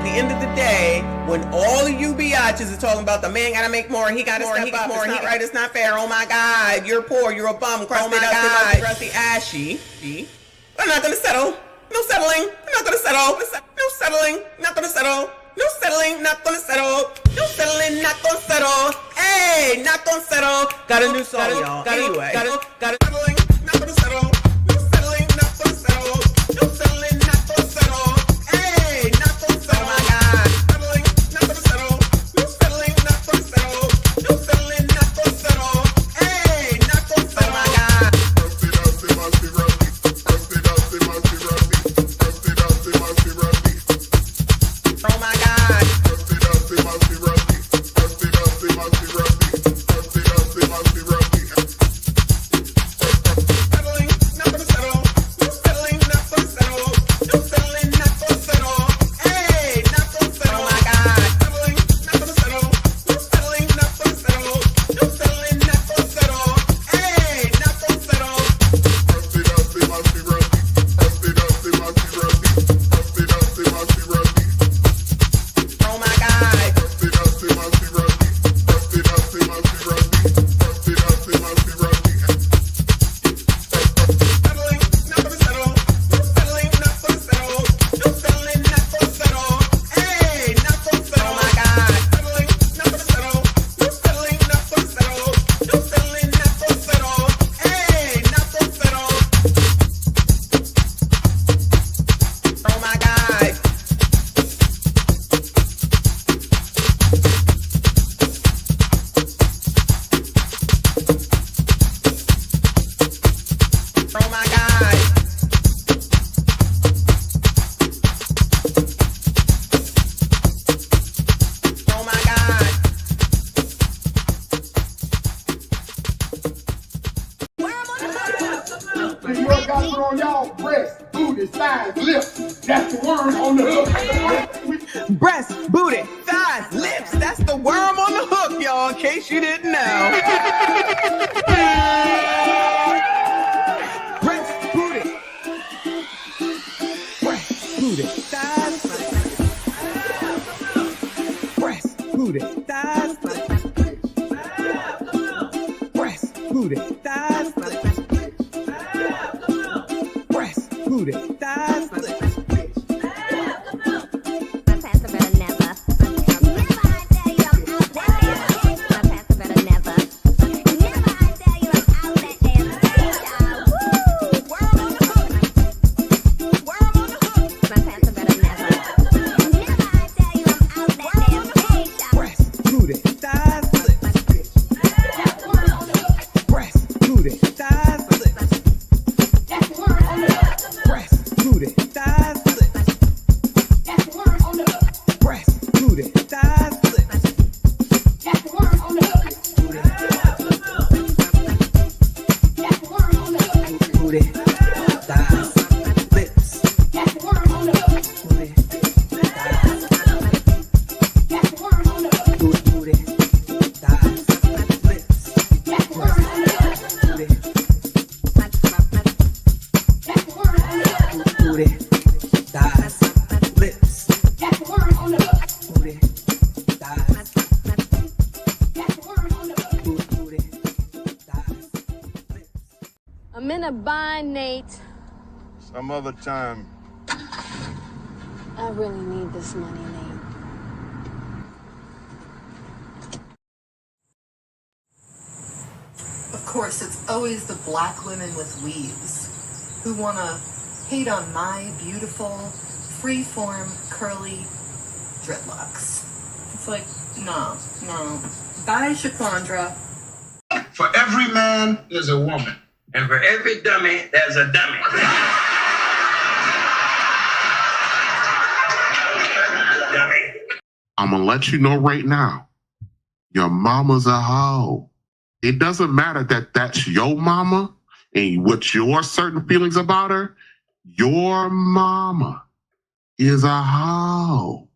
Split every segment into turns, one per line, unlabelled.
the end of the day, when all of you biatches are talking about the man gotta make more, he gotta step up, more, it's not right, it's not fair, oh my God, you're poor, you're a bum, crusty, crusty, ashy. I'm not gonna settle. No settling. I'm not gonna settle. No settling. Not gonna settle. No settling. Not gonna settle. No settling. Not gonna settle. Hey, not gonna settle. Got a new song, y'all. Anyway, got it. Settling. Not gonna settle. No settling. Not gonna settle. No settling. Not gonna settle. Hey, not gonna settle. Oh my God. Settling. Not gonna settle. No settling. Not gonna settle. No settling. Not gonna settle. Hey, not gonna settle. Oh my God. Oh my God. Settling, not gonna settle. No settling, not gonna settle. No settling, not gonna settle. Hey, not gonna settle. Oh my God. Settling, not gonna settle. No settling, not gonna settle. No settling, not gonna settle. Hey, not gonna settle. Oh my God. Settling, not gonna settle. No settling, not gonna settle. No settling, not gonna settle. Hey, not gonna settle. Oh my God. Settling, not gonna settle. No settling, not gonna settle. No settling, not gonna settle. Hey, not gonna settle. Oh my God. Oh my God. Oh my God.
You got on y'all breast, booty, thighs, lips. That's the worm on the hook.
Breast, booty, thighs, lips. That's the worm on the hook, y'all, in case you didn't know. Breast, booty. Breast, booty, thighs. Breast, booty, thighs. Breast, booty, thighs. Breast, booty, thighs. Breast, booty, thighs. Breast, booty, thighs. Breast, booty, thighs. Breast, booty, thighs. Booty, thighs, lips. Booty, thighs. Booty, thighs, lips. Booty, booty, thighs, lips. Booty, thighs, booty, thighs, lips.
I'm in a bind, Nate.
Some other time.
I really need this money, Nate.
Of course, it's always the black women with weaves who want to hate on my beautiful, free-form, curly dreadlocks. It's like, no. Bye, Shaquandra.
For every man, there's a woman.
And for every dummy, there's a dummy. Dummy.
I'm gonna let you know right now, your mama's a hoe. It doesn't matter that that's your mama and what your certain feelings about her. Your mama is a hoe.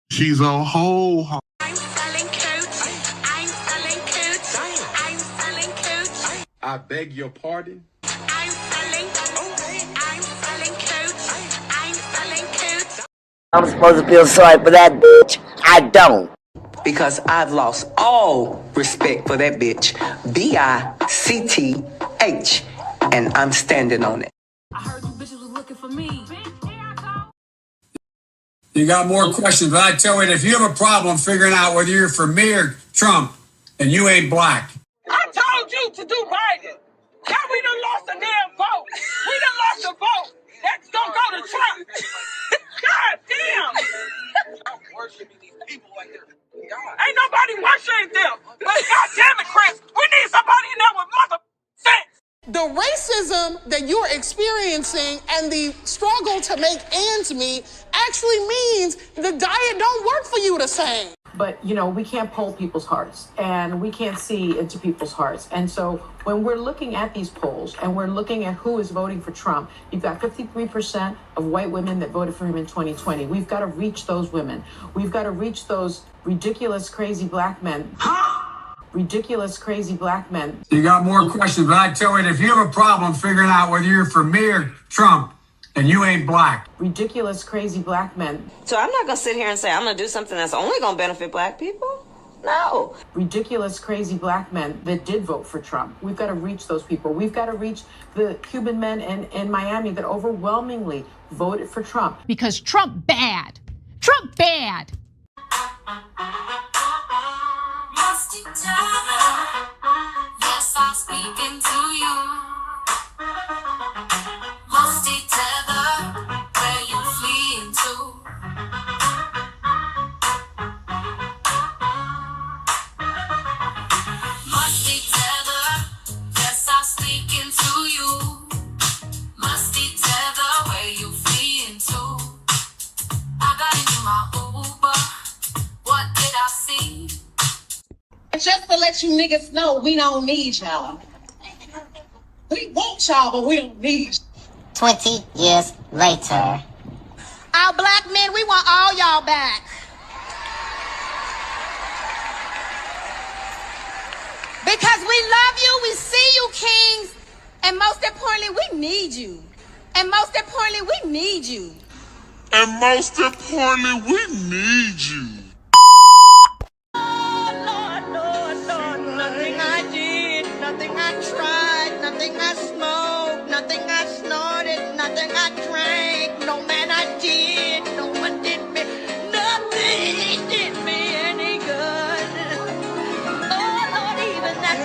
She's a hoe.
I'm selling coats. I'm selling coats. I'm selling coats.
I beg your pardon?
I'm supposed to feel sorry for that bitch. I don't.
Because I've lost all respect for that bitch. B-I-C-T-H. And I'm standing on it.
I heard you bitches was looking for me.
You got more questions, but I tell you, if you have a problem figuring out whether you're for me or Trump, and you ain't black.
I told you to do Biden. Now we done lost a damn vote. We done lost a vote. That's gonna go to Trump. God damn. I'm worshiping these people like they're God. Ain't nobody worshiping them. But God damn it, Chris, we need somebody in there with mother sense.
The racism that you're experiencing and the struggle to make ends meet actually means the diet don't work for you the same.
But, you know, we can't poll people's hearts and we can't see into people's hearts. And so when we're looking at these polls and we're looking at who is voting for Trump, you've got 53% of white women that voted for him in 2020. We've got to reach those women. We've got to reach those ridiculous, crazy black men. Ridiculous, crazy black men.
You got more questions, but I tell you, if you have a problem figuring out whether you're for me or Trump, and you ain't black.
Ridiculous, crazy black men.
So I'm not going to sit here and say I'm going to do something that's only going to benefit black people. No.
Ridiculous, crazy black men that did vote for Trump. We've got to reach those people. We've got to reach the Cuban men in Miami that overwhelmingly voted for Trump.
Because Trump bad. Trump bad.
Yes, I'm speaking to you. Must each other where you fleeing to. Must each other, yes, I'm speaking to you. Must each other where you fleeing to. I got into my Uber, what did I see?
Just to let you niggas know, we don't need y'all. We want y'all, but we don't need you.
20 years later.
Our black men, we want all y'all back. Because we love you, we see you, kings, and most importantly, we need you. And most importantly, we need you.
And most importantly, we need you.
Nothing I did, nothing I tried, nothing I smoked, nothing I snorted, nothing I drank, no man I did, no one did me, nothing did me any good. Oh Lord, even that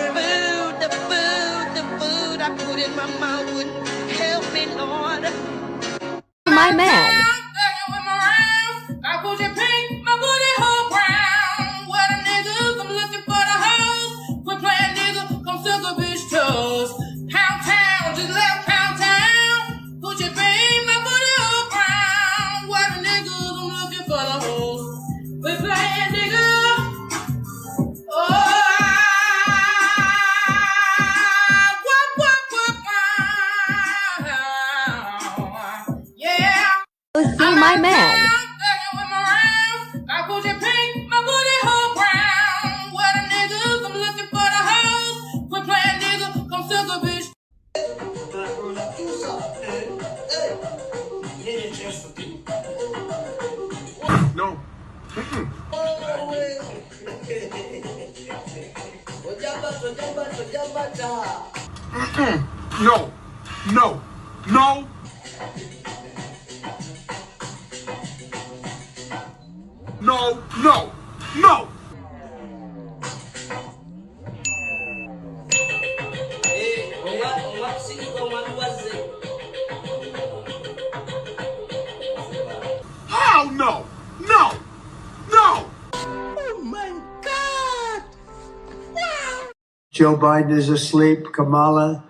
food I put in my mouth wouldn't help me, Lord.
My man.
I put your pink, my booty hole brown. What a niggas, I'm looking for the hoes. We're playing nigga, come suck a bitch toes. Pound town, just left pound town. Put your pink, my booty hole brown. What a niggas, I'm looking for the hoes. We're playing nigga. Oh, yeah.
See my man.
I put your pink, my booty hole brown. What a niggas, I'm looking for the hoes. We're playing nigga, come suck a bitch.
No.
No. No. No. No. No. No. Hell no. No. No.
Oh my God. Wow.
Joe Biden is asleep. Kamala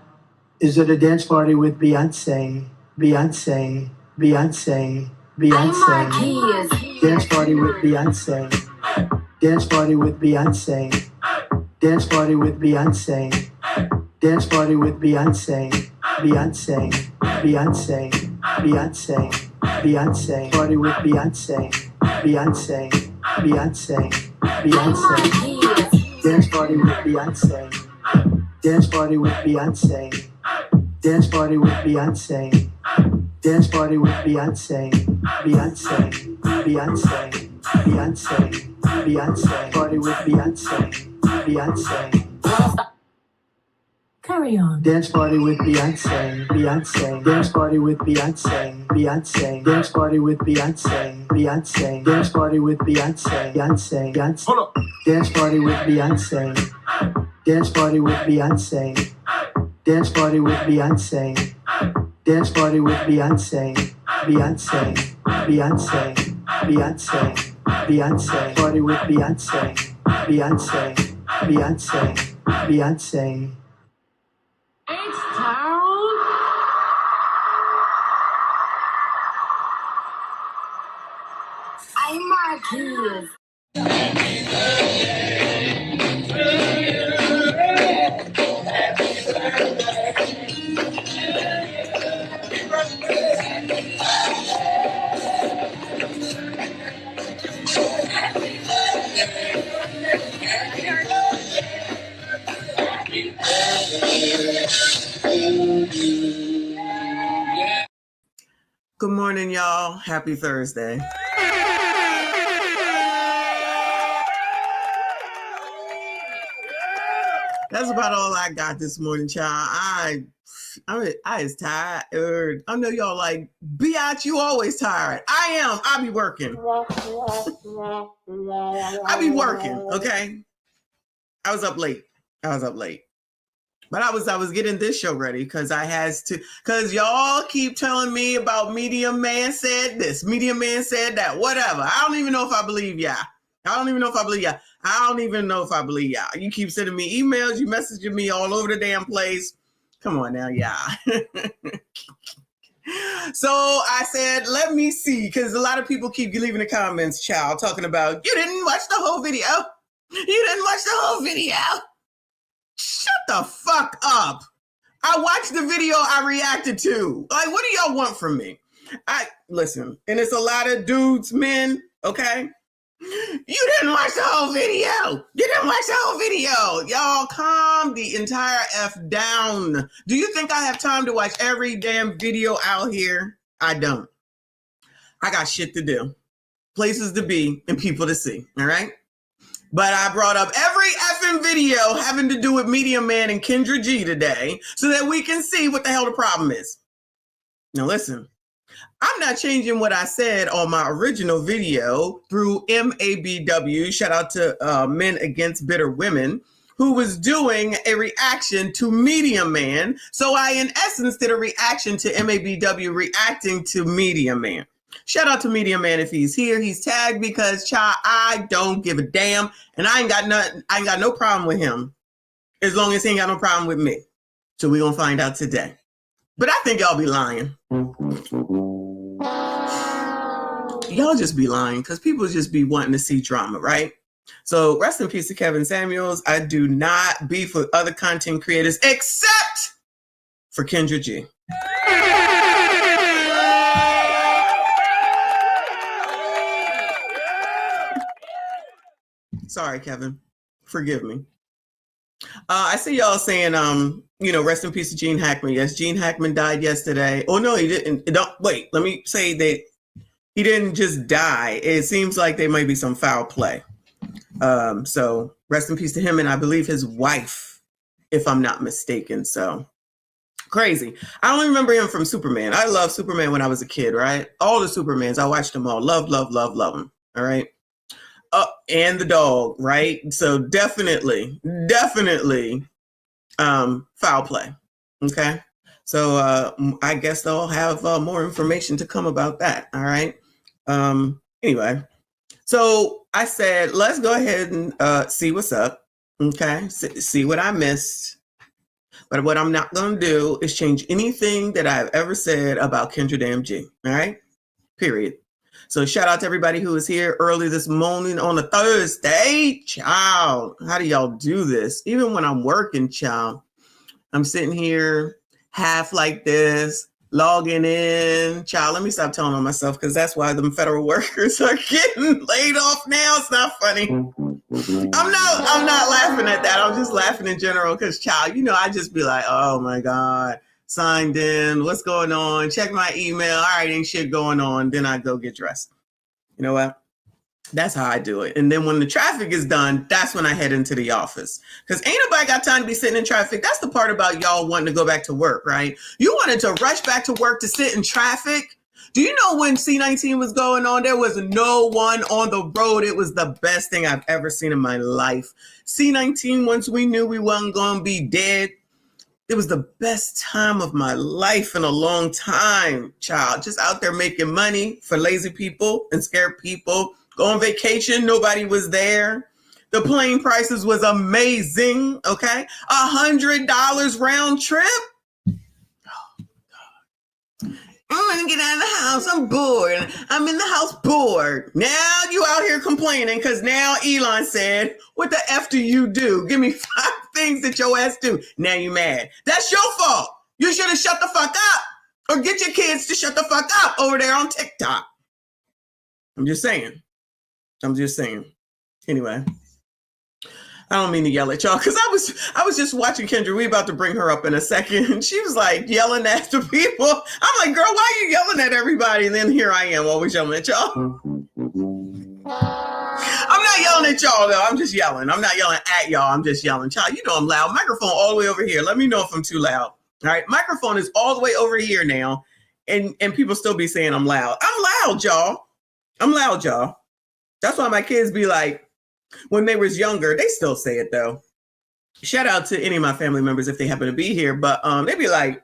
is at a dance party with Beyonce. Beyonce. Beyonce. Beyonce. Dance party with Beyonce. Dance party with Beyonce. Dance party with Beyonce. Dance party with Beyonce. Beyonce. Beyonce. Beyonce. Beyonce. Party with Beyonce. Beyonce. Beyonce. Beyonce. Dance party with Beyonce. Dance party with Beyonce. Dance party with Beyonce. Dance party with Beyonce. Beyonce. Beyonce. Beyonce. Beyonce. Party with Beyonce. Beyonce.
Carry on.
Dance party with Beyonce. Beyonce. Dance party with Beyonce. Beyonce. Dance party with Beyonce. Beyonce. Dance party with Beyonce. Beyonce. Beyonce. Hold up. Dance party with Beyonce. Dance party with Beyonce. Dance party with Beyonce. Dance party with Beyonce. Beyonce. Beyonce. Beyonce. Beyonce. Party with Beyonce. Beyonce. Beyonce. Beyonce.
H-Town.
I'm Marquise.
Good morning, y'all. Happy Thursday. That's about all I got this morning, child. I is tired. I know y'all like, Biatch, you always tired. I am. I be working. I be working, okay? I was up late. But I was getting this show ready because y'all keep telling me about Media Man said this, Media Man said that, whatever. I don't even know if I believe y'all. You keep sending me emails, you messaging me all over the damn place. Come on now, y'all. So I said, let me see, because a lot of people keep leaving the comments, child, talking about, you didn't watch the whole video. Shut the fuck up. I watched the video I reacted to. Like, what do y'all want from me? Listen, and it's a lot of dudes, men, okay? You didn't watch the whole video. Y'all calm the entire F down. Do you think I have time to watch every damn video out here? I don't. I got shit to do, places to be, and people to see, all right? But I brought up every effing video having to do with Media Man and Kendra G today so that we can see what the hell the problem is. Now listen, I'm not changing what I said on my original video through MABW, shout out to Men Against Bitter Women, who was doing a reaction to Media Man. So I, in essence, did a reaction to MABW reacting to Media Man. Shout out to Media Man if he's here. He's tagged because, child, I don't give a damn. And I ain't got no problem with him as long as he ain't got no problem with me. So we're going to find out today. But I think y'all be lying. Y'all just be lying because people just be wanting to see drama, right? So rest in peace to Kevin Samuels. I do not beef with other content creators except for Kendra G. Sorry, Kevin. Forgive me. I see y'all saying, rest in peace to Gene Hackman. Yes, Gene Hackman died yesterday. Oh, no, he didn't. Wait, let me say that he didn't just die. It seems like there might be some foul play. So rest in peace to him and I believe his wife, if I'm not mistaken. So crazy. I only remember him from Superman. I loved Superman when I was a kid, right? All the Supermans. I watched them all. Love them. All right. And the dog, right? So definitely foul play. Okay. So I guess they'll have more information to come about that. All right. Anyway, so I said, let's go ahead and see what's up. Okay. See what I missed. But what I'm not going to do is change anything that I've ever said about Kendra Damn G. All right. Period. So shout out to everybody who was here early this morning on a Thursday. Child, how do y'all do this? Even when I'm working, child, I'm sitting here half like this, logging in. Child, let me stop telling on myself because that's why them federal workers are getting laid off now. It's not funny. I'm not laughing at that. I'm just laughing in general because, child, I just be like, oh my God. signed in. What's going on? Check my email. All right, ain't shit going on. Then I go get dressed. You know what? That's how I do it. And then when the traffic is done, that's when I head into the office. Because ain't nobody got time to be sitting in traffic. That's the part about y'all wanting to go back to work, right? You wanted to rush back to work to sit in traffic. Do you know when C-19 was going on, there was no one on the road? It was the best thing I've ever seen in my life. C-19, once we knew we wasn't going to be dead, it was the best time of my life in a long time, child. Just out there making money for lazy people and scared people. Go on vacation, nobody was there. The plane prices was amazing, okay? $100 round trip. I want to get out of the house. I'm bored. I'm in the house bored. Now you out here complaining because now Elon said, what the F do you do? Give me 5 things that your ass do. Now you mad. That's your fault. You should have shut the fuck up or get your kids to shut the fuck up over there on TikTok. I'm just saying. Anyway. I don't mean to yell at y'all because I was just watching Kendra. We about to bring her up in a second. And she was like yelling at the people. I'm like, girl, why are you yelling at everybody? And then here I am always yelling at y'all. I'm not yelling at y'all though. I'm just yelling. I'm not yelling at y'all. I'm just yelling. Child, you know I'm loud. Microphone all the way over here. Let me know if I'm too loud. All right. Microphone is all the way over here now. And people still be saying I'm loud. I'm loud, y'all. I'm loud, y'all. That's why my kids be like, when they was younger, they still say it though. Shout out to any of my family members if they happen to be here, but they be like,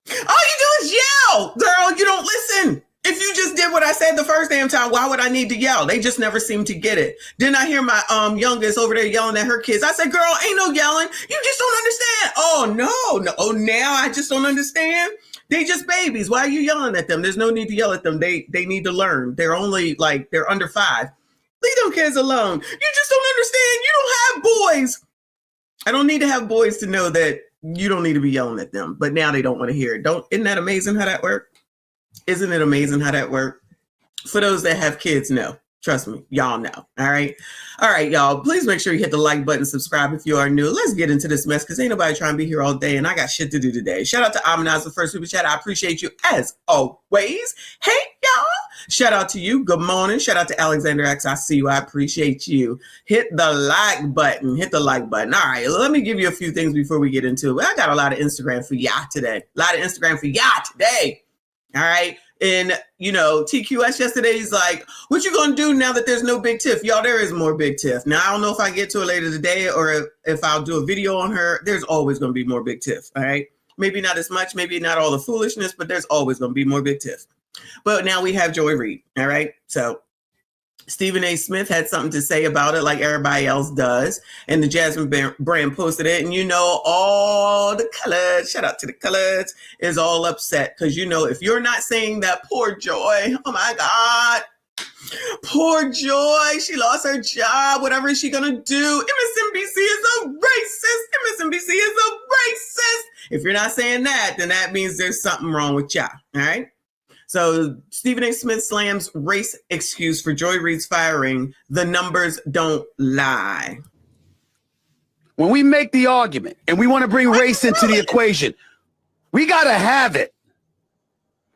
all you do is yell, girl, you don't listen. If you just did what I said the first damn time, why would I need to yell? They just never seem to get it. Then I hear my youngest over there yelling at her kids. I said, girl, ain't no yelling. You just don't understand. Oh, no. Oh, now I just don't understand. They just babies. Why are you yelling at them? There's no need to yell at them. They need to learn. They're only they're under 5. Leave them kids alone. You just don't understand. You don't have boys. I don't need to have boys to know that you don't need to be yelling at them. But now they don't want to hear it. Isn't that amazing how that works? Isn't it amazing how that works? For those that have kids, no. Trust me, y'all know. All right. All right, y'all. Please make sure you hit the like button, subscribe if you are new. Let's get into this mess because ain't nobody trying to be here all day and I got shit to do today. Shout out to Aminaz, the first super chat. I appreciate you as always. Hey, y'all. Shout out to you. Good morning. Shout out to Alexander X. I see you. I appreciate you. Hit the like button. Hit the like button. All right. Let me give you a few things before we get into it. I got a lot of Instagram for y'all today. All right. And, TQS yesterday is like, what you going to do now that there's no Big Tiff? Y'all, there is more Big Tiff. Now, I don't know if I get to it later today or if I'll do a video on her. There's always going to be more Big Tiff. All right. Maybe not as much, maybe not all the foolishness, but there's always going to be more Big Tiff. But now we have Joy Reid. All right. So Stephen A. Smith had something to say about it like everybody else does. And the Jasmine brand posted it. And all the colors, shout out to the colors, is all upset. Because if you're not saying that poor Joy, oh my God, poor Joy, she lost her job, whatever is she going to do? MSNBC is a racist. MSNBC is a racist. If you're not saying that, then that means there's something wrong with y'all. All right. So Stephen A. Smith slams race excuse for Joy Reid's firing. The numbers don't lie.
When we make the argument and we want to bring race into the equation, we got to have it.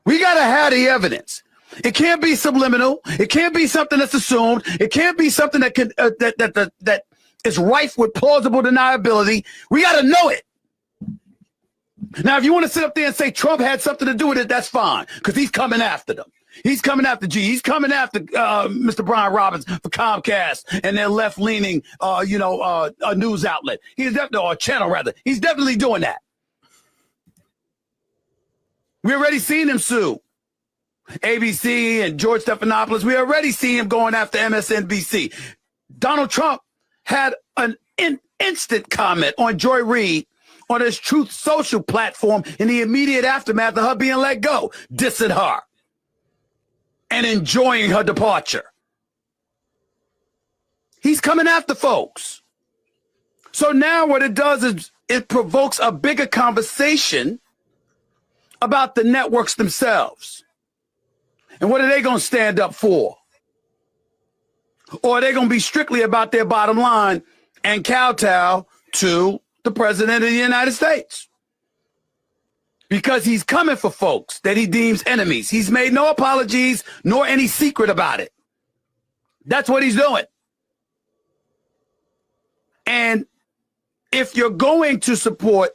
We got to have the evidence. It can't be subliminal. It can't be something that's assumed. It can't be something that can that is rife with plausible deniability. We got to know it. Now, if you want to sit up there and say Trump had something to do with it, that's fine, because he's coming after them. He's coming after G. He's coming after Mr. Brian Robbins for Comcast and their left-leaning, a news outlet. He's definitely, or a channel rather. He's definitely doing that. We already seen him sue ABC and George Stephanopoulos. We already see him going after MSNBC. Donald Trump had an instant comment on Joy Reid on his Truth Social platform in the immediate aftermath of her being let go, dissing her and enjoying her departure. He's coming after folks. So now what it does is it provokes a bigger conversation about the networks themselves. And what are they going to stand up for? Or are they going to be strictly about their bottom line and kowtow to the president of the United States? because he's coming for folks that he deems enemies. He's made no apologies nor any secret about it. That's what he's doing. And if you're going to support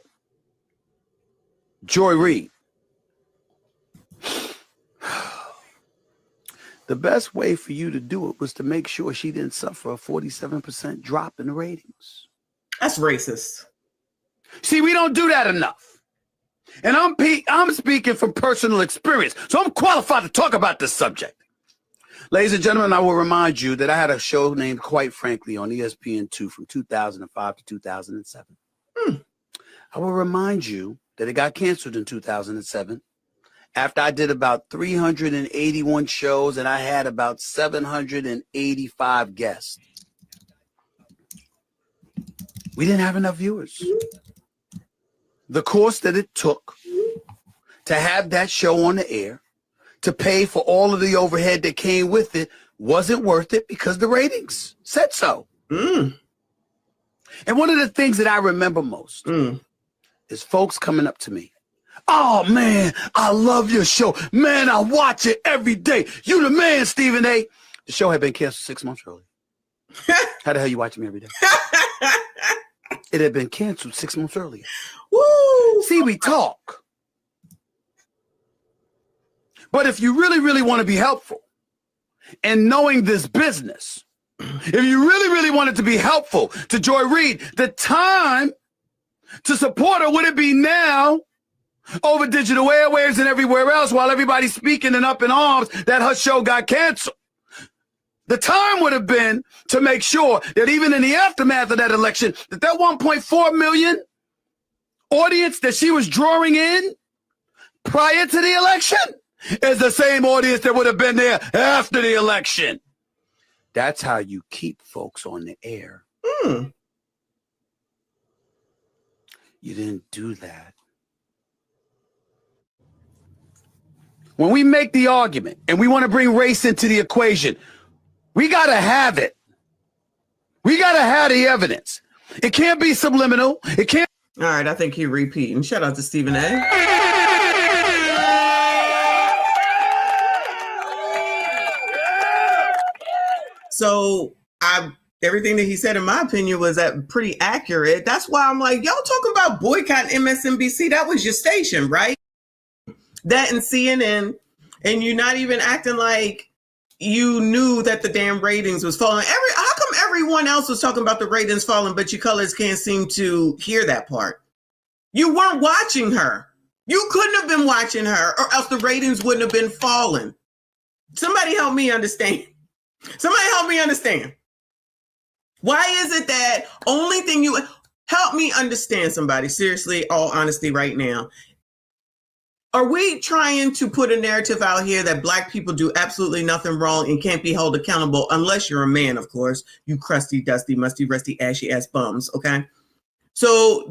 Joy Reid, the best way for you to do it was to make sure she didn't suffer a 47% drop in the ratings.
That's racist.
See, we don't do that enough. And I'm speaking from personal experience, so I'm qualified to talk about this subject. Ladies and gentlemen, I will remind you that I had a show named Quite Frankly on ESPN2 from 2005 to 2007. I will remind you that it got canceled in 2007 after I did about 381 shows and I had about 785 guests. We didn't have enough viewers. The cost that it took to have that show on the air, to pay for all of the overhead that came with it, wasn't worth it because the ratings said so. And one of the things that I remember most is folks coming up to me. Oh, man, I love your show. Man, I watch it every day. You the man, Stephen A. The show had been canceled 6 months earlier. How the hell you watching me every day? It had been canceled 6 months earlier.
Woo!
See, we talk. But if you really, really want to be helpful in knowing this business, if you really, really want it to be helpful to Joy Reid, the time to support her would it be now over digital airwaves and everywhere else while everybody's speaking and up in arms that her show got canceled. The time would have been to make sure that even in the aftermath of that election, that 1.4 million audience that she was drawing in prior to the election is the same audience that would have been there after the election. That's how you keep folks on the air. You didn't do that. When we make the argument and we want to bring race into the equation, we got to have it. We got to have the evidence. It can't be subliminal. It can't.
All right, I think he's repeating. Shout out to Stephen A. So everything that he said, in my opinion, was pretty accurate. That's why I'm like, y'all talking about boycotting MSNBC. That was your station, right? That and CNN, and you're not even acting like you knew that the damn ratings was falling. How come everyone else was talking about the ratings falling, but you colors can't seem to hear that part? You weren't watching her. You couldn't have been watching her, or else the ratings wouldn't have been falling. Somebody help me understand. Somebody help me understand. Why is it that only thing you help me understand, somebody, seriously, all honesty right now. Are we trying to put a narrative out here that Black people do absolutely nothing wrong and can't be held accountable unless you're a man, of course, you crusty, dusty, musty, rusty, ashy ass bums, okay? So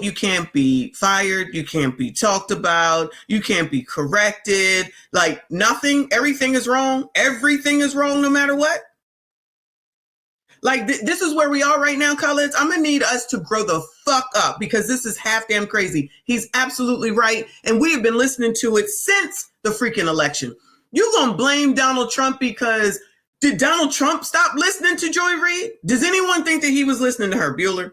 you can't be fired, you can't be talked about, you can't be corrected, like nothing, everything is wrong no matter what. Like this is where we are right now, colleagues. I'm gonna need us to grow the fuck up because this is half damn crazy. He's absolutely right. And we have been listening to it since the freaking election. You gonna blame Donald Trump because did Donald Trump stop listening to Joy Reid? Does anyone think that he was listening to her, Bueller?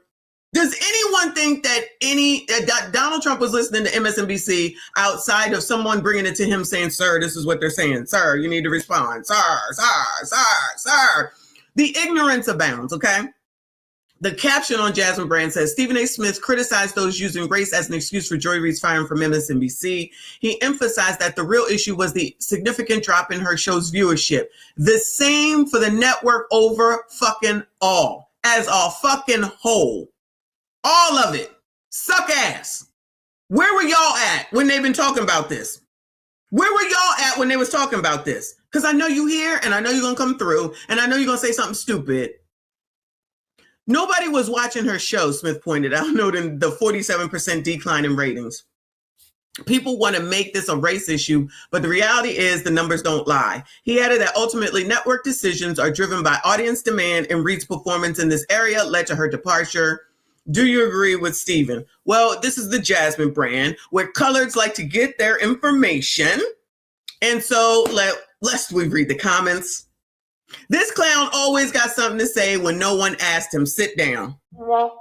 Does anyone think that Donald Trump was listening to MSNBC outside of someone bringing it to him saying, sir, this is what they're saying. Sir, you need to respond. Sir. The ignorance abounds, okay? The caption on Jasmine Brand says, Stephen A. Smith criticized those using race as an excuse for Joy Reid's firing from MSNBC. He emphasized that the real issue was the significant drop in her show's viewership. The same for the network over fucking all. As a fucking whole. All of it. Suck ass. Where were y'all at when they've been talking about this? Where were y'all at when they was talking about this? Because I know you here and I know you're going to come through and I know you're going to say something stupid. Nobody was watching her show, Smith pointed out, noting the 47% decline in ratings. People want to make this a race issue, but the reality is the numbers don't lie. He added that ultimately network decisions are driven by audience demand, and Reid's performance in this area led to her departure. Do you agree with Steven? Well, this is the Jasmine brand where coloreds like to get their information. And so let's read the comments. This clown always got something to say when no one asked him. Sit down. Tell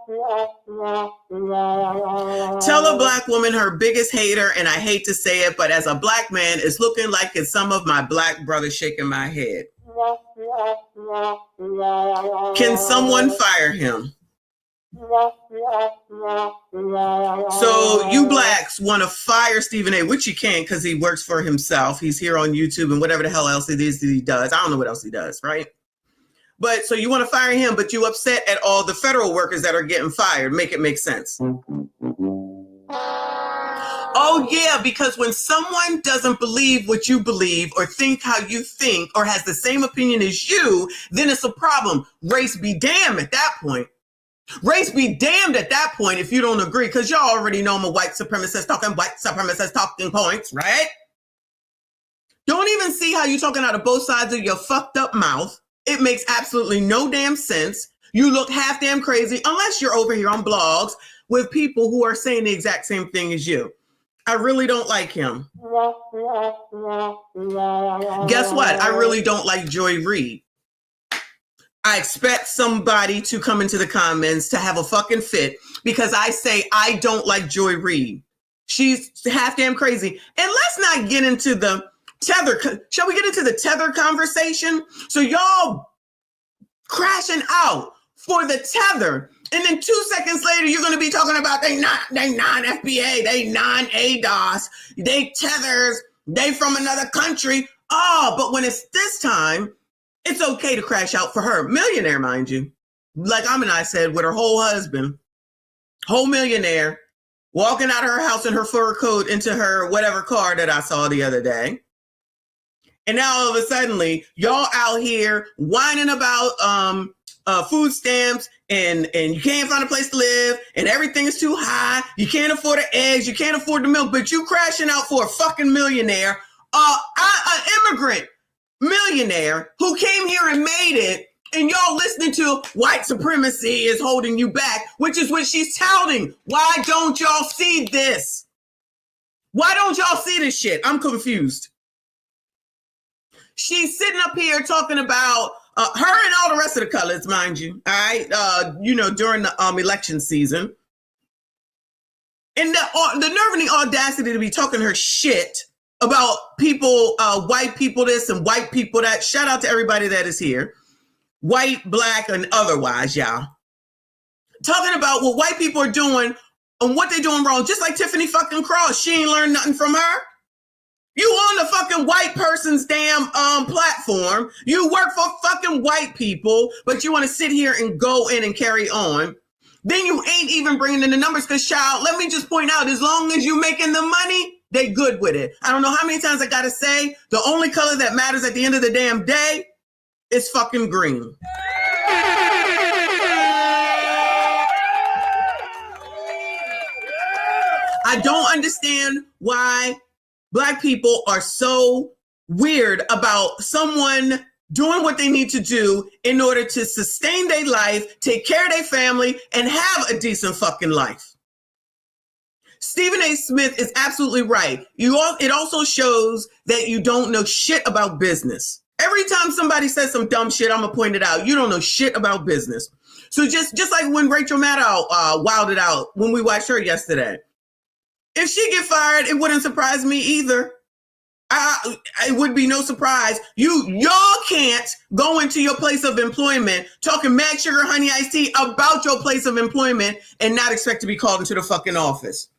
a black woman her biggest hater, and I hate to say it, but as a black man, it's looking like it's some of my black brothers shaking my head. Can someone fire him? So you blacks want to fire Stephen A, which you can't because he works for himself. He's here on YouTube and whatever the hell else it is that he does. I don't know what else he does, right? But so you want to fire him, but you upset at all the federal workers that are getting fired. Make it make sense. Oh, yeah, because when someone doesn't believe what you believe or think how you think or has the same opinion as you, then it's a problem. Race be damned at that point. Race be damned at that point if you don't agree, because y'all already know I'm a white supremacist talking points, right? Don't even see how you're talking out of both sides of your fucked up mouth. It makes absolutely no damn sense. You look half damn crazy unless you're over here on blogs with people who are saying the exact same thing as you. I really don't like him. Guess what? I really don't like Joy Reid. I expect somebody to come into the comments to have a fucking fit because I say I don't like Joy Reid. She's half damn crazy. And let's not get into the tether. Shall we get into the tether conversation? So y'all crashing out for the tether. And then 2 seconds later, you're going to be talking about they non-FBA, they non-ADOS, they tethers, they from another country. Oh, but when it's this time, it's okay to crash out for her. Millionaire, mind you. Like I said, with her whole husband, whole millionaire, walking out of her house in her fur coat into her whatever car that I saw the other day. And now all of a sudden, y'all out here whining about food stamps and you can't find a place to live and everything is too high. You can't afford the eggs. You can't afford the milk, but you crashing out for a fucking millionaire, an immigrant millionaire who came here and made it, and y'all listening to white supremacy is holding you back, which is what she's touting. Why don't y'all see this? Why don't y'all see this shit? I'm confused. She's sitting up here talking about her and all the rest of the colors, mind you, all right, during the election season. And the nerve and the audacity to be talking her shit about people, white people this and white people that. Shout out to everybody that is here. White, black, and otherwise, y'all. Talking about what white people are doing and what they're doing wrong. Just like Tiffany fucking Cross. She ain't learned nothing from her. You on the fucking white person's damn platform. You work for fucking white people, but you want to sit here and go in and carry on. Then you ain't even bringing in the numbers because, child, let me just point out, as long as you making the money, they good with it. I don't know how many times I got to say, the only color that matters at the end of the damn day is fucking green. I don't understand why Black people are so weird about someone doing what they need to do in order to sustain their life, take care of their family, and have a decent fucking life. Stephen A. Smith is absolutely right. It also shows that you don't know shit about business. Every time somebody says some dumb shit, I'm going to point it out. You don't know shit about business. So just like when Rachel Maddow wilded out when we watched her yesterday. If she get fired, it wouldn't surprise me either. It would be no surprise. Y'all can't go into your place of employment talking mad sugar honey iced tea about your place of employment and not expect to be called into the fucking office.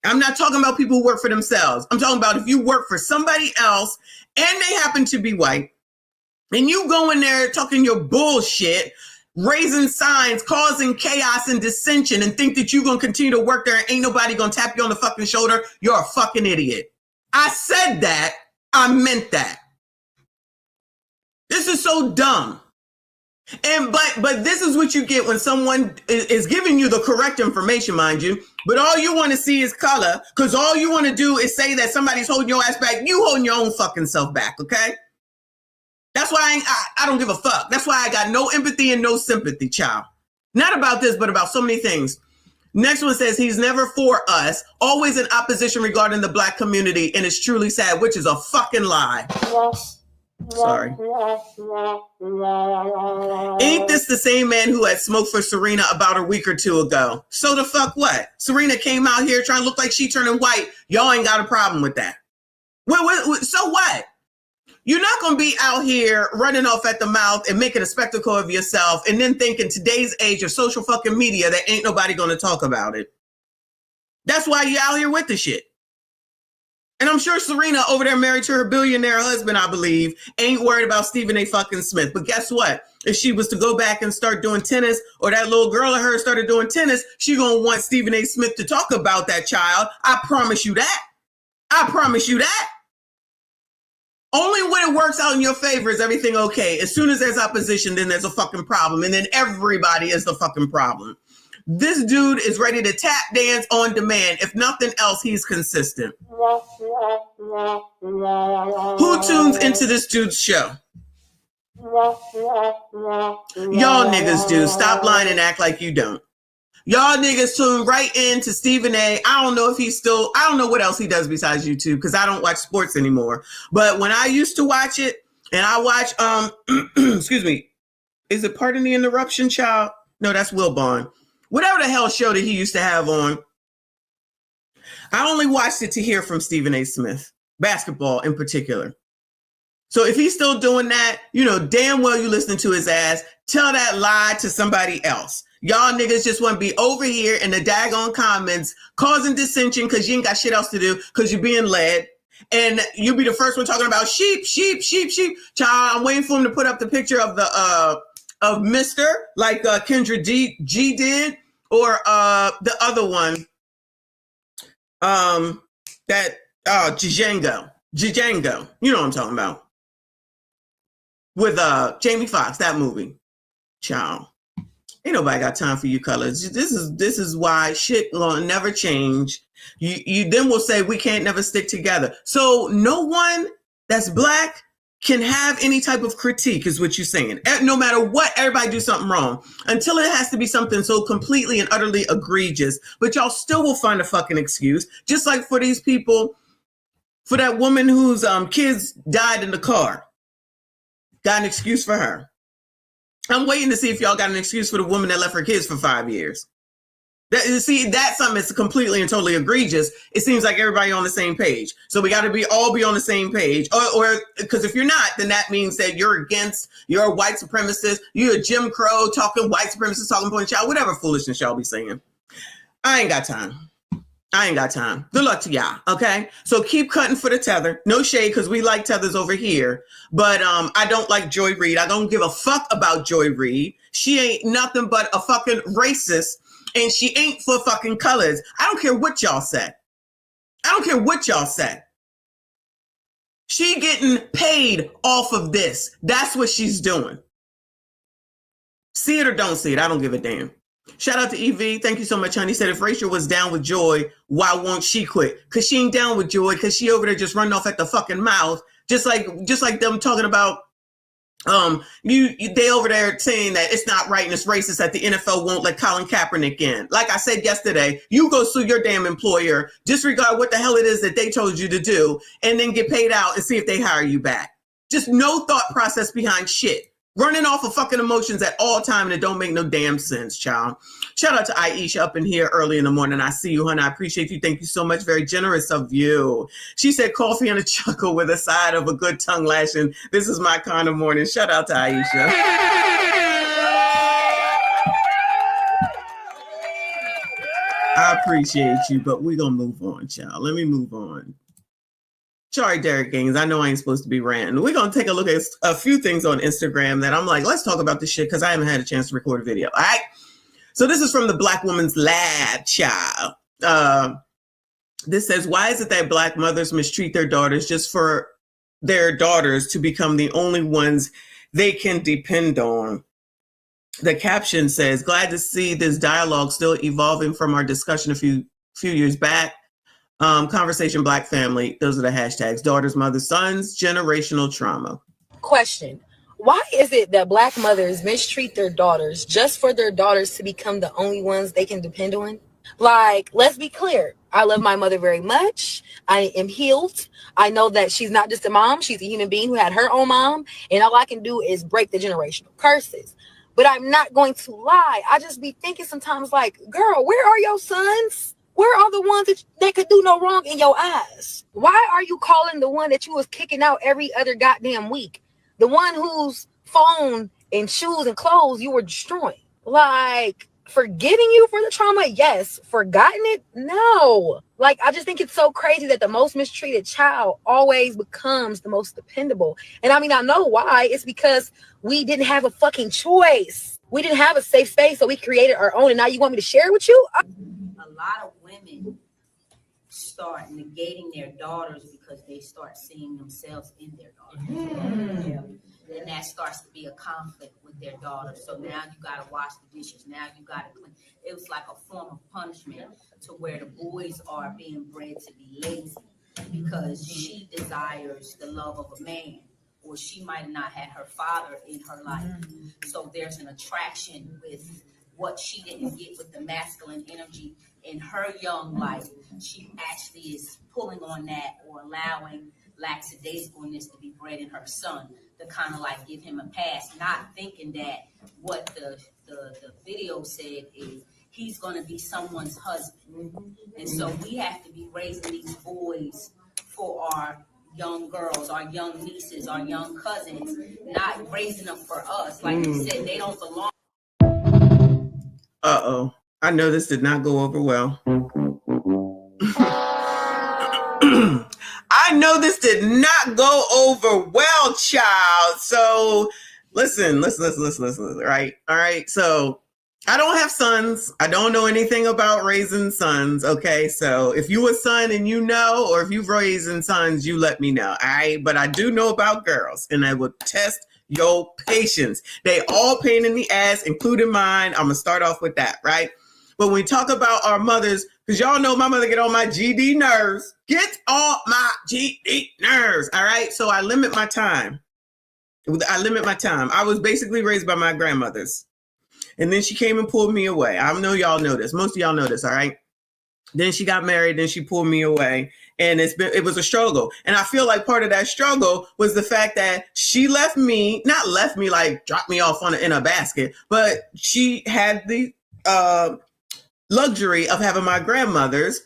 I'm not talking about people who work for themselves. I'm talking about if you work for somebody else and they happen to be white and you go in there talking your bullshit, raising signs, causing chaos and dissension, and think that you're going to continue to work there and ain't nobody going to tap you on the fucking shoulder, you're a fucking idiot. I said that. I meant that. This is so dumb. But this is what you get when someone is giving you the correct information, mind you, but all you want to see is color, because all you want to do is say that somebody's holding your ass back. You holding your own fucking self back, okay? That's why I don't give a fuck. That's why I got no empathy and no sympathy, child. Not about this, but about so many things. Next one says he's never for us, always in opposition regarding the black community, and it's truly sad, which is a fucking lie. Sorry. Ain't this the same man who had smoked for Serena about a week or two ago? So the fuck what? Serena came out here trying to look like she turning white. Y'all ain't got a problem with that. So what? You're not going to be out here running off at the mouth and making a spectacle of yourself and then thinking today's age of social fucking media that ain't nobody going to talk about it. That's why you're out here with the shit. And I'm sure Serena over there married to her billionaire husband, I believe, ain't worried about Stephen A. fucking Smith. But guess what? If she was to go back and start doing tennis, or that little girl of hers started doing tennis, she going to want Stephen A. Smith to talk about that child. I promise you that. I promise you that. Only when it works out in your favor is everything okay. As soon as there's opposition, then there's a fucking problem. And then everybody is the fucking problem. This dude is ready to tap dance on demand. If nothing else, he's consistent. Who tunes into this dude's show? Y'all niggas do. Stop lying and act like you don't. Y'all niggas tune right into Stephen A. I don't know if he's still, I don't know what else he does besides YouTube because I don't watch sports anymore. But when I used to watch it, and I watch, excuse me, is it Pardon the Interruption, child? No, that's Will Bond. Whatever the hell show that he used to have on. I only watched it to hear from Stephen A. Smith, basketball in particular. So if he's still doing that, you know damn well you listening to his ass. Tell that lie to somebody else. Y'all niggas just want to be over here in the daggone comments causing dissension because you ain't got shit else to do because you're being led. And you'll be the first one talking about sheep. Child, I'm waiting for him to put up the picture of the of Mr. like Kendra G did, or the other one. That Django. You know what I'm talking about. With Jamie Foxx, that movie. Child. Ain't nobody got time for you colors. This is why shit gonna never change. You then will say we can't never stick together. So no one that's black can have any type of critique is what you're saying. No matter what, everybody do something wrong until it has to be something so completely and utterly egregious. But y'all still will find a fucking excuse. Just like for these people, for that woman whose kids died in the car. Got an excuse for her. I'm waiting to see if y'all got an excuse for the woman that left her kids for 5 years. That's something that's completely and totally egregious. It seems like everybody on the same page. So we got to all be on the same page. Or because if you're not, then that means that you're a white supremacist. You're a Jim Crow talking white supremacist, talking point child, whatever foolishness y'all be saying. I ain't got time. Good luck to y'all, okay? So keep cutting for the tether. No shade, because we like tethers over here. But I don't like Joy Reid. I don't give a fuck about Joy Reid. She ain't nothing but a fucking racist, and she ain't for fucking colors. I don't care what y'all say. She getting paid off of this. That's what she's doing. See it or don't see it. I don't give a damn. Shout out to EV. Thank you so much, honey. Said if Rachel was down with Joy, why won't she quit? Because she ain't down with Joy, because she over there just running off at the fucking mouth. Just like them talking about they over there saying that it's not right and it's racist that the NFL won't let Colin Kaepernick in. Like I said yesterday, you go sue your damn employer, disregard what the hell it is that they told you to do, and then get paid out and see if they hire you back. Just no thought process behind shit. Running off of fucking emotions at all time, and it don't make no damn sense, child. Shout out to Aisha up in here early in the morning. I see you, honey. I appreciate you. Thank you so much. Very generous of you. She said coffee and a chuckle with a side of a good tongue lashing. This is my kind of morning. Shout out to Aisha. I appreciate you, but we're going to move on, child. Let me move on. Sorry, Derek Gaines. I know I ain't supposed to be ranting. We're going to take a look at a few things on Instagram that I'm like, let's talk about this shit because I haven't had a chance to record a video. All right. So this is from the Black Woman's Lab, child. This says, why is it that Black mothers mistreat their daughters just for their daughters to become the only ones they can depend on? The caption says, glad to see this dialogue still evolving from our discussion a few years back. Conversation Black family. Those are the hashtags. Daughters, mothers, sons, generational trauma.
Question. Why is it that black mothers mistreat their daughters just for their daughters to become the only ones they can depend on? Like, let's be clear. I love my mother very much. I am healed. I know that she's not just a mom. She's a human being who had her own mom. And all I can do is break the generational curses. But I'm not going to lie. I just be thinking sometimes like, girl, where are your sons? Where are the ones that could do no wrong in your eyes? Why are you calling the one that you was kicking out every other goddamn week? The one whose phone and shoes and clothes you were destroying? Like, forgiving you for the trauma? Yes. Forgotten it? No. Like, I just think it's so crazy that the most mistreated child always becomes the most dependable. And I mean, I know why. It's because we didn't have a fucking choice. We didn't have a safe space, so we created our own. And now you want me to share it with you?
A lot of women start negating their daughters because they start seeing themselves in their daughters. Yeah. Then that starts to be a conflict with their daughters. So now you got to wash the dishes. Now you got to clean. It was like a form of punishment to where the boys are being bred to be lazy because she desires the love of a man, or she might not have her father in her life. So there's an attraction with what she didn't get with the masculine energy in her young life. She actually is pulling on that or allowing lackadaisicalness to be bred in her son to kind of like give him a pass, not thinking that what the video said is he's going to be someone's husband. And so we have to be raising these boys for our young girls, our young nieces, our young cousins, not raising them for us. Like you said, they don't belong.
Uh-oh. I know this did not go over well. I know this did not go over well, child. So listen, right? All right. So I don't have sons. I don't know anything about raising sons. Okay. So if you a son and you know, or if you've raising sons, you let me know. All right. But I do know about girls, and I will test your patience. They all pain in the ass, including mine. I'm going to start off with that. Right. But when we talk about our mothers, because y'all know my mother get on my GD nerves. Get on my GD nerves. All right. So I limit my time. I was basically raised by my grandmothers. And then she came and pulled me away. I know y'all know this. Most of y'all know this. All right. Then she got married. Then she pulled me away. And it was a struggle. And I feel like part of that struggle was the fact that she not left me like dropped me off in a basket, but she had the luxury of having my grandmothers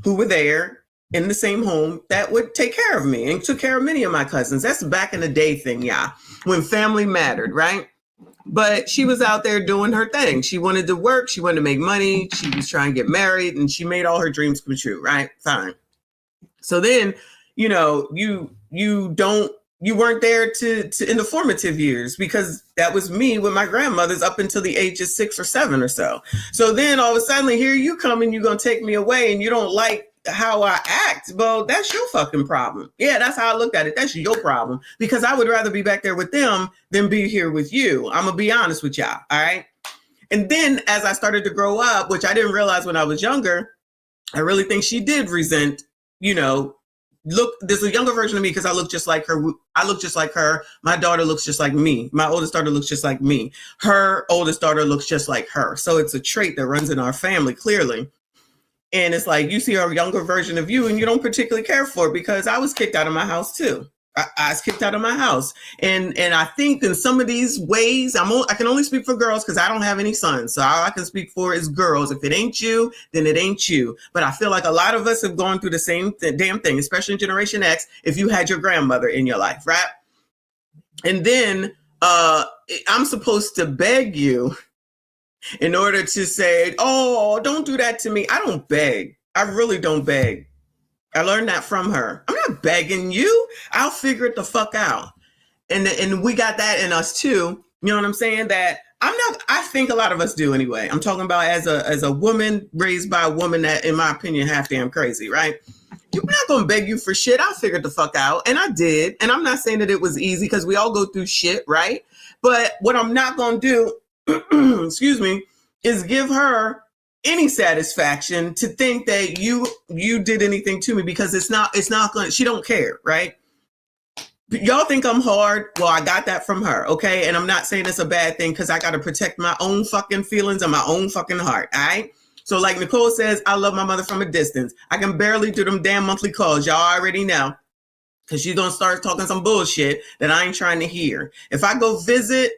who were there in the same home that would take care of me and took care of many of my cousins. That's back in the day thing, yeah, when family mattered, right? But she was out there doing her thing. She wanted to work. She wanted to make money. She was trying to get married, and she made all her dreams come true, right? Fine. So then, you know, you weren't there to in the formative years, because that was me with my grandmothers up until the age of 6 or 7 or so. So then all of a sudden, here you come and you're going to take me away and you don't like how I act. Well, that's your fucking problem. Yeah, that's how I looked at it. That's your problem, because I would rather be back there with them than be here with you. I'm going to be honest with y'all. All right. And then as I started to grow up, which I didn't realize when I was younger, I really think she did resent, you know, look, there's a younger version of me because I look just like her. I look just like her. My daughter looks just like me. My oldest daughter looks just like me. Her oldest daughter looks just like her. So it's a trait that runs in our family, clearly. And it's like you see a younger version of you and you don't particularly care for it, because I was kicked out of my house too. I was kicked out of my house. And I think in some of these ways, I can only speak for girls because I don't have any sons. So all I can speak for is girls. If it ain't you, then it ain't you. But I feel like a lot of us have gone through the same damn thing, especially in Generation X, if you had your grandmother in your life, right? And then I'm supposed to beg you in order to say, oh, don't do that to me. I don't beg. I really don't beg. I learned that from her. I'm not begging you. I'll figure it the fuck out. And we got that in us too. You know what I'm saying? That I think a lot of us do anyway. I'm talking about as a woman raised by a woman that, in my opinion, half damn crazy, right? You're not going to beg you for shit. I'll figure it the fuck out. And I did. And I'm not saying that it was easy, because we all go through shit, right? But what I'm not going to do, excuse me, is give her any satisfaction to think that you did anything to me, because it's not going, she don't care, right? Y'all think I'm hard? Well, I got that from her, okay? And I'm not saying it's a bad thing because I got to protect my own fucking feelings and my own fucking heart, all right? So like Nicole says, I love my mother from a distance. I can barely do them damn monthly calls. Y'all already know. Because she's going to start talking some bullshit that I ain't trying to hear. If I go visit,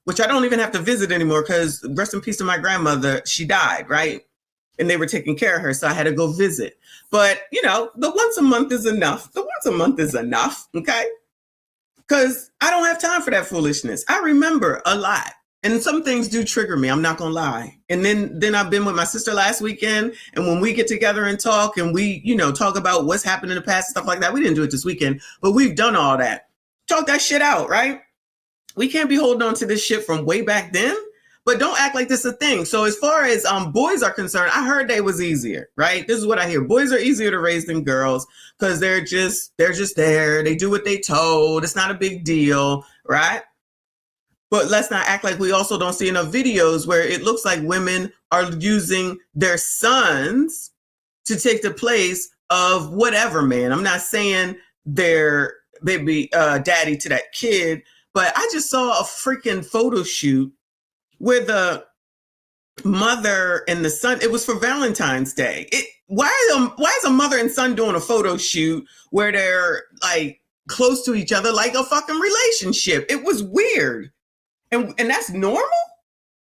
which I don't even have to visit anymore because rest in peace to my grandmother, she died, right? And they were taking care of her, so I had to go visit. But, you know, the once a month is enough. The once a month is enough, okay? Because I don't have time for that foolishness. I remember a lot. And some things do trigger me. I'm not going to lie. And then I've been with my sister last weekend. And when we get together and talk and we, you know, talk about what's happened in the past and stuff like that. We didn't do it this weekend, but we've done all that. Talk that shit out, right? We can't be holding on to this shit from way back then. But don't act like this is a thing. So as far as boys are concerned, I heard they was easier, right? This is what I hear. Boys are easier to raise than girls because they're just there. They do what they told. It's not a big deal, right? But let's not act like we also don't see enough videos where it looks like women are using their sons to take the place of whatever man. I'm not saying they're baby daddy to that kid, but I just saw a freaking photo shoot where the mother and the son, it was for Valentine's Day. Why is a mother and son doing a photo shoot where they're like close to each other like a fucking relationship? It was weird. And that's normal?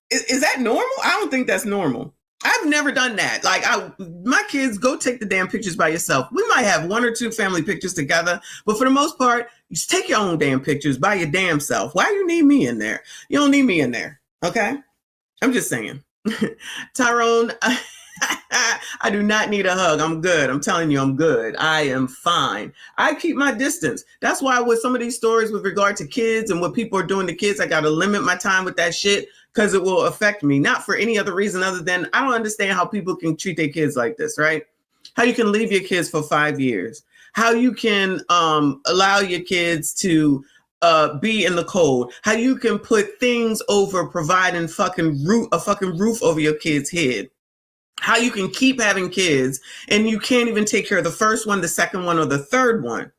Is that normal? I don't think that's normal. I've never done that. Like my kids, go take the damn pictures by yourself. We might have 1 or 2 family pictures together, but for the most part, you just take your own damn pictures by your damn self. Why you need me in there? You don't need me in there. Okay? I'm just saying. Tyrone, I do not need a hug. I'm good. I'm telling you, I'm good. I am fine. I keep my distance. That's why with some of these stories with regard to kids and what people are doing to kids, I got to limit my time with that shit because it will affect me. Not for any other reason other than I don't understand how people can treat their kids like this, right? How you can leave your kids for 5 years. How you can allow your kids to be in the cold. How you can put things over providing a fucking roof over your kid's head. How you can keep having kids and you can't even take care of the first one, the second one, or the third one.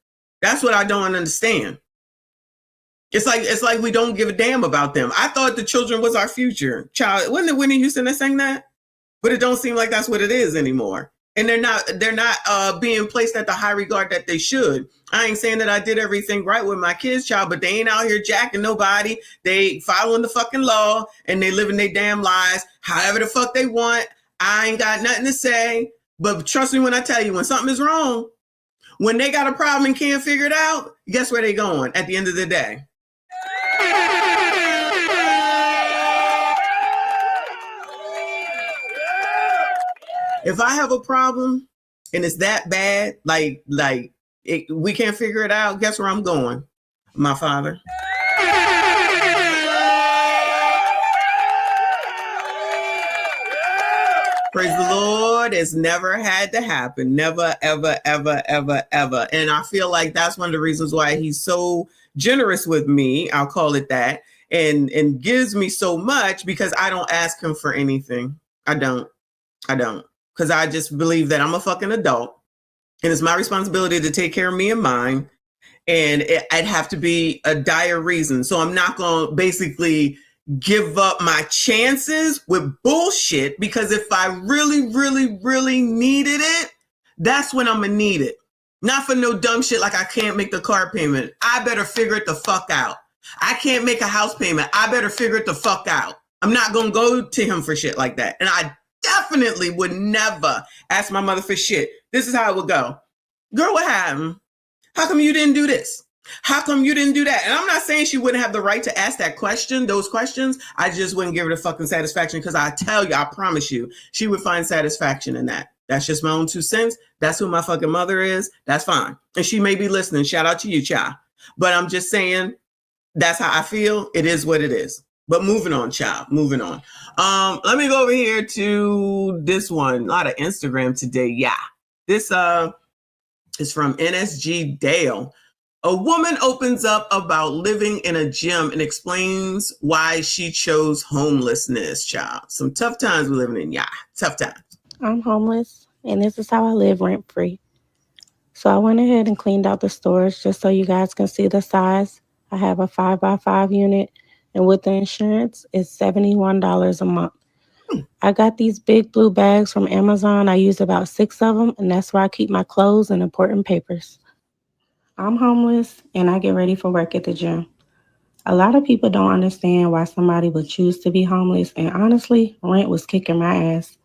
That's what I don't understand. It's like we don't give a damn about them. I thought the children was our future. Child, wasn't it Whitney Houston that sang that? But it don't seem like that's what it is anymore. And they're not being placed at the high regard that they should. I ain't saying that I did everything right with my kids, child, but they ain't out here jacking nobody. They following the fucking law and they living their damn lives however the fuck they want. I ain't got nothing to say, but trust me when I tell you, when something is wrong, when they got a problem and can't figure it out, guess where they going at the end of the day? If I have a problem and it's that bad, we can't figure it out, guess where I'm going? My father. Praise the Lord. It's never had to happen. Never, ever, ever, ever, ever. And I feel like that's one of the reasons why he's so generous with me. I'll call it that. And gives me so much because I don't ask him for anything. I don't. Because I just believe that I'm a fucking adult and it's my responsibility to take care of me and mine. And I'd have to be a dire reason. So I'm not going to basically give up my chances with bullshit, because if I really, really, really needed it, that's when I'm gonna need it. Not for no dumb shit like I can't make the car payment. I better figure it the fuck out. I can't make a house payment. I better figure it the fuck out. I'm not gonna go to him for shit like that. And I definitely would never ask my mother for shit. This is how it would go. Girl, what happened? How come you didn't do this? How come you didn't do that? And I'm not saying she wouldn't have the right to ask that question, those questions. I just wouldn't give her the fucking satisfaction, because I tell you, I promise you, she would find satisfaction in that. That's just my own 2 cents. That's who my fucking mother is. That's fine. And she may be listening. Shout out to you, child. But I'm just saying, that's how I feel. It is what it is. But moving on, child. Moving on. Let me go over here to this one. A lot of Instagram today. Yeah. This is from NSG Dale. A woman opens up about living in a gym and explains why she chose homelessness, child. Some tough times we're living in, yeah. Tough times.
I'm homeless, and this is how I live rent-free. So I went ahead and cleaned out the storage just so you guys can see the size. I have a 5x5 unit, and with the insurance, it's $71 a month. I got these big blue bags from Amazon. I use about 6 of them, and that's where I keep my clothes and important papers. I'm homeless, and I get ready for work at the gym. A lot of people don't understand why somebody would choose to be homeless, and honestly, rent was kicking my ass.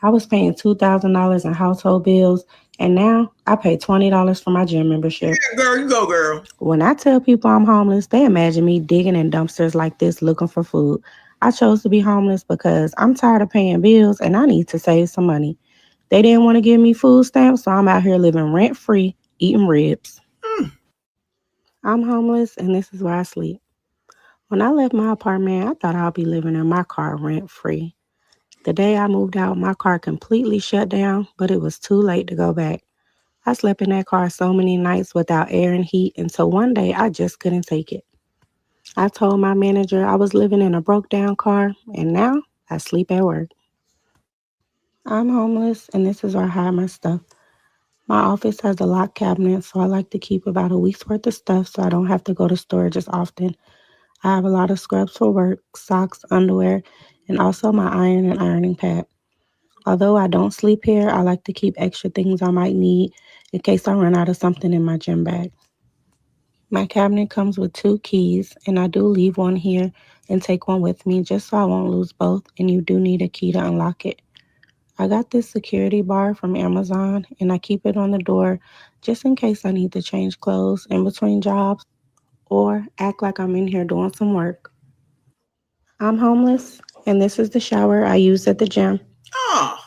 I was paying $2,000 in household bills, and now I pay $20 for my gym membership.
Yeah, girl, you go, girl.
When I tell people I'm homeless, they imagine me digging in dumpsters like this looking for food. I chose to be homeless because I'm tired of paying bills and I need to save some money. They didn't want to give me food stamps, so I'm out here living rent-free, eating ribs. I'm homeless, and this is where I sleep. When I left my apartment, I thought I'd be living in my car rent-free. The day I moved out, my car completely shut down, but it was too late to go back. I slept in that car so many nights without air and heat until one day I just couldn't take it. I told my manager I was living in a broke-down car, and now I sleep at work. I'm homeless, and this is where I hide my stuff. My office has a locked cabinet, so I like to keep about a week's worth of stuff so I don't have to go to storage as often. I have a lot of scrubs for work, socks, underwear, and also my iron and ironing pad. Although I don't sleep here, I like to keep extra things I might need in case I run out of something in my gym bag. My cabinet comes with 2 keys, and I do leave one here and take one with me just so I won't lose both, and you do need a key to unlock it. I got this security bar from Amazon, and I keep it on the door just in case I need to change clothes in between jobs or act like I'm in here doing some work. I'm homeless, and this is the shower I use at the gym.
Oh,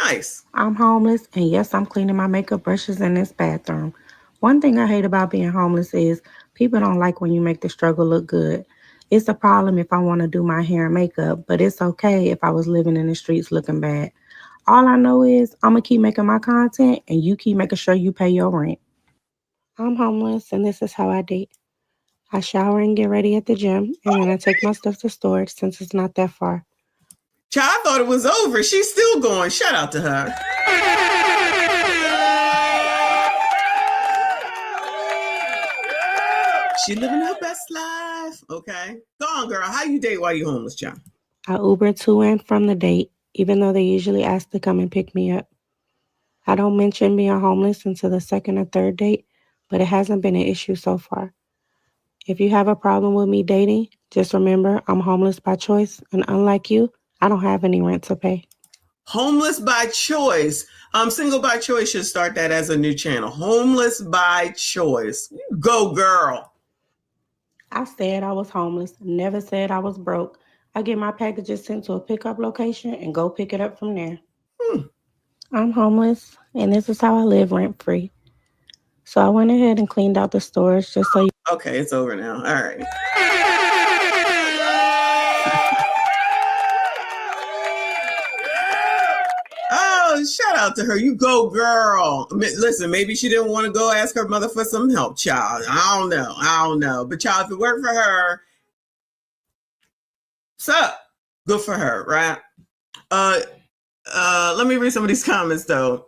nice.
I'm homeless, and yes, I'm cleaning my makeup brushes in this bathroom. One thing I hate about being homeless is people don't like when you make the struggle look good. It's a problem if I want to do my hair and makeup, but it's okay if I was living in the streets looking bad. All I know is I'm going to keep making my content, and you keep making sure you pay your rent. I'm homeless, and this is how I date. I shower and get ready at the gym, and then I take my stuff to storage since it's not that far.
Child, I thought it was over. She's still going. Shout out to her. She living her best life. Okay. Go on, girl. How you date while you homeless, child?
I Uber to and from the date, even though they usually ask to come and pick me up. I don't mention being homeless until the 2nd or 3rd date, but it hasn't been an issue so far. If you have a problem with me dating, just remember I'm homeless by choice, and unlike you, I don't have any rent to pay.
Homeless by choice. Single by choice should start that as a new channel. Homeless by choice. Go, girl.
I said I was homeless, never said I was broke. I get my packages sent to a pickup location and go pick it up from there. I'm homeless, and this is how I live rent-free. So I went ahead and cleaned out the storage just so you...
Okay, it's over now. All right. Oh, shout out to her. You go, girl. Listen, maybe she didn't want to go ask her mother for some help, child. I don't know. But child, if it worked for her, so good for her, right? Let me read some of these comments though.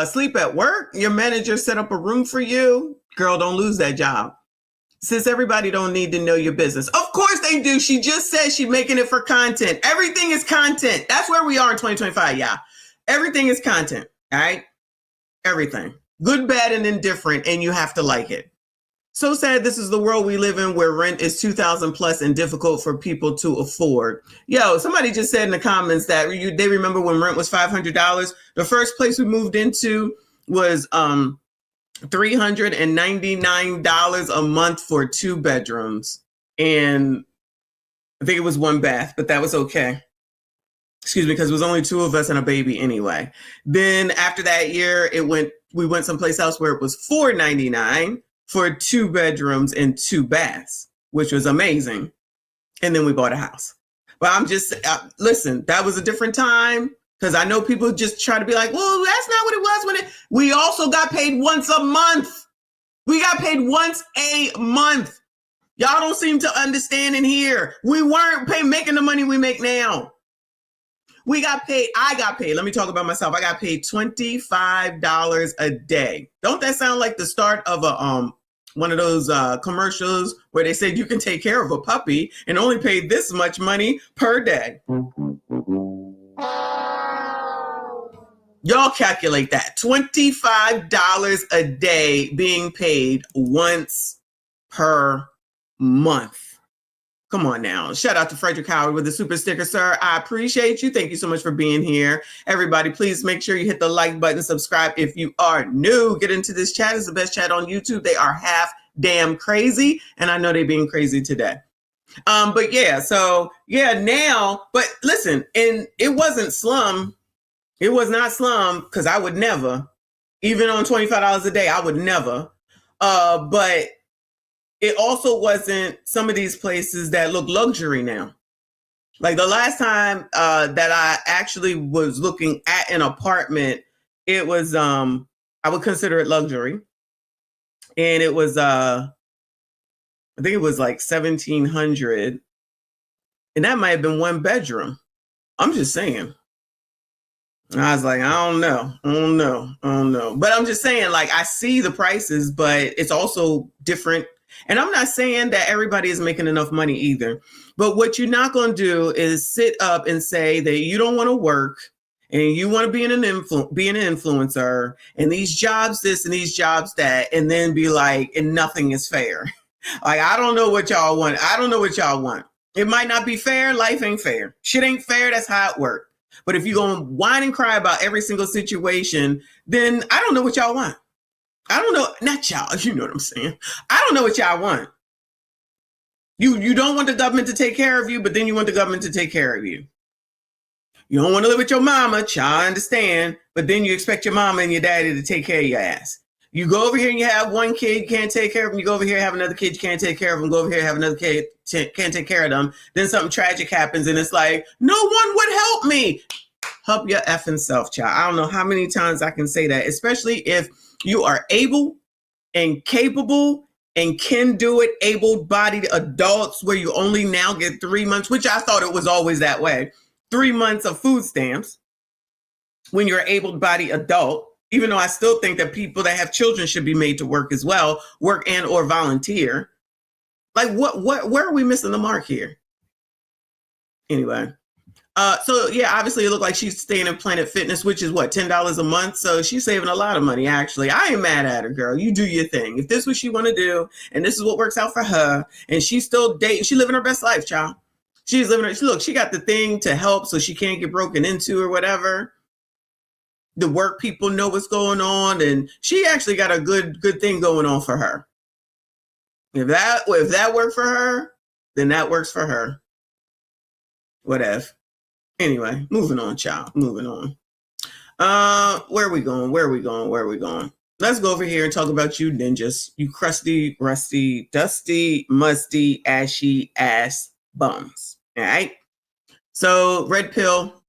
Sleep at work? Your manager set up a room for you? Girl, don't lose that job. Since everybody don't need to know your business. Of course they do. She just said she's making it for content. Everything is content. That's where we are in 2025, y'all. Everything is content, all right? Everything. Good, bad, and indifferent, and you have to like it. So sad this is the world we live in where rent is $2,000 plus and difficult for people to afford. Yo, somebody just said in the comments that they remember when rent was $500. The first place we moved into was $399 a month for 2 bedrooms. And I think it was 1 bath, but that was okay. Excuse me, because it was only 2 of us and a baby anyway. Then after that year, we went someplace else where it was $499 for 2 bedrooms and 2 baths, which was amazing. And then we bought a house. But I'm just, listen, that was a different time, because I know people just try to be like, well, that's not what it was when we also got paid once a month. We got paid once a month. Y'all don't seem to understand in here. We weren't making the money we make now. We got paid. I got paid. Let me talk about myself. I got paid $25 a day. Don't that sound like the start of a one of those commercials where they said you can take care of a puppy and only pay this much money per day? Y'all calculate that. $25 a day being paid once per month. Come on now. Shout out to Frederick Howard with the super sticker, sir. I appreciate you. Thank you so much for being here. Everybody, please make sure you hit the like button, subscribe if you are new. Get into this chat. It's the best chat on YouTube. They are half damn crazy, and I know they're being crazy today. But yeah, so yeah, now, but listen, and it wasn't slum. It was not slum, because I would never, even on $25 a day, I would never. But it also wasn't some of these places that look luxury now. Like the last time that I actually was looking at an apartment, it was, I would consider it luxury. And it was, I think it was like $1,700. And that might have been one bedroom. I'm just saying. I was like, I don't know. But I'm just saying, like, I see the prices, but it's also different. And I'm not saying that everybody is making enough money either. But what you're not going to do is sit up and say that you don't want to work and you want to be an influencer and these jobs this and these jobs that, and then be like, and nothing is fair. Like, I don't know what y'all want. It might not be fair. Life ain't fair. Shit ain't fair. That's how it works. But if you're going to whine and cry about every single situation, then I don't know what y'all want. I don't know. Not y'all. You know what I'm saying? I don't know what y'all want. You don't want the government to take care of you, but then you want the government to take care of you. You don't want to live with your mama. Y'all understand. But then you expect your mama and your daddy to take care of your ass. You go over here and you have one kid, you can't take care of them. You go over here, have another kid, you can't take care of them. Go over here, have another kid, can't take care of them. Then something tragic happens and it's like, no one would help me. Help your effing self, child. I don't know how many times I can say that, especially if you are able and capable and can do it, able-bodied adults where you only now get 3 months, which I thought it was always that way, 3 months of food stamps when you're an able-bodied adult. Even though I still think that people that have children should be made to work as well, work and or volunteer. Like where are we missing the mark here? Anyway. So yeah, obviously it looked like she's staying in Planet Fitness, which is what, $10 a month. So she's saving a lot of money, actually. I ain't mad at her, girl. You do your thing. If this is what she want to do, and this is what works out for her, and she's still dating, she's living her best life, child. She's living her, look, she got the thing to help so she can't get broken into or whatever. The work people know what's going on, and she actually got a good thing going on for her. If that worked for her, then that works for her. Whatever. Anyway, moving on, child. Moving on. Where are we going? Let's go over here and talk about you ninjas. You crusty, rusty, dusty, musty, ashy ass bums. All right. So Red Pill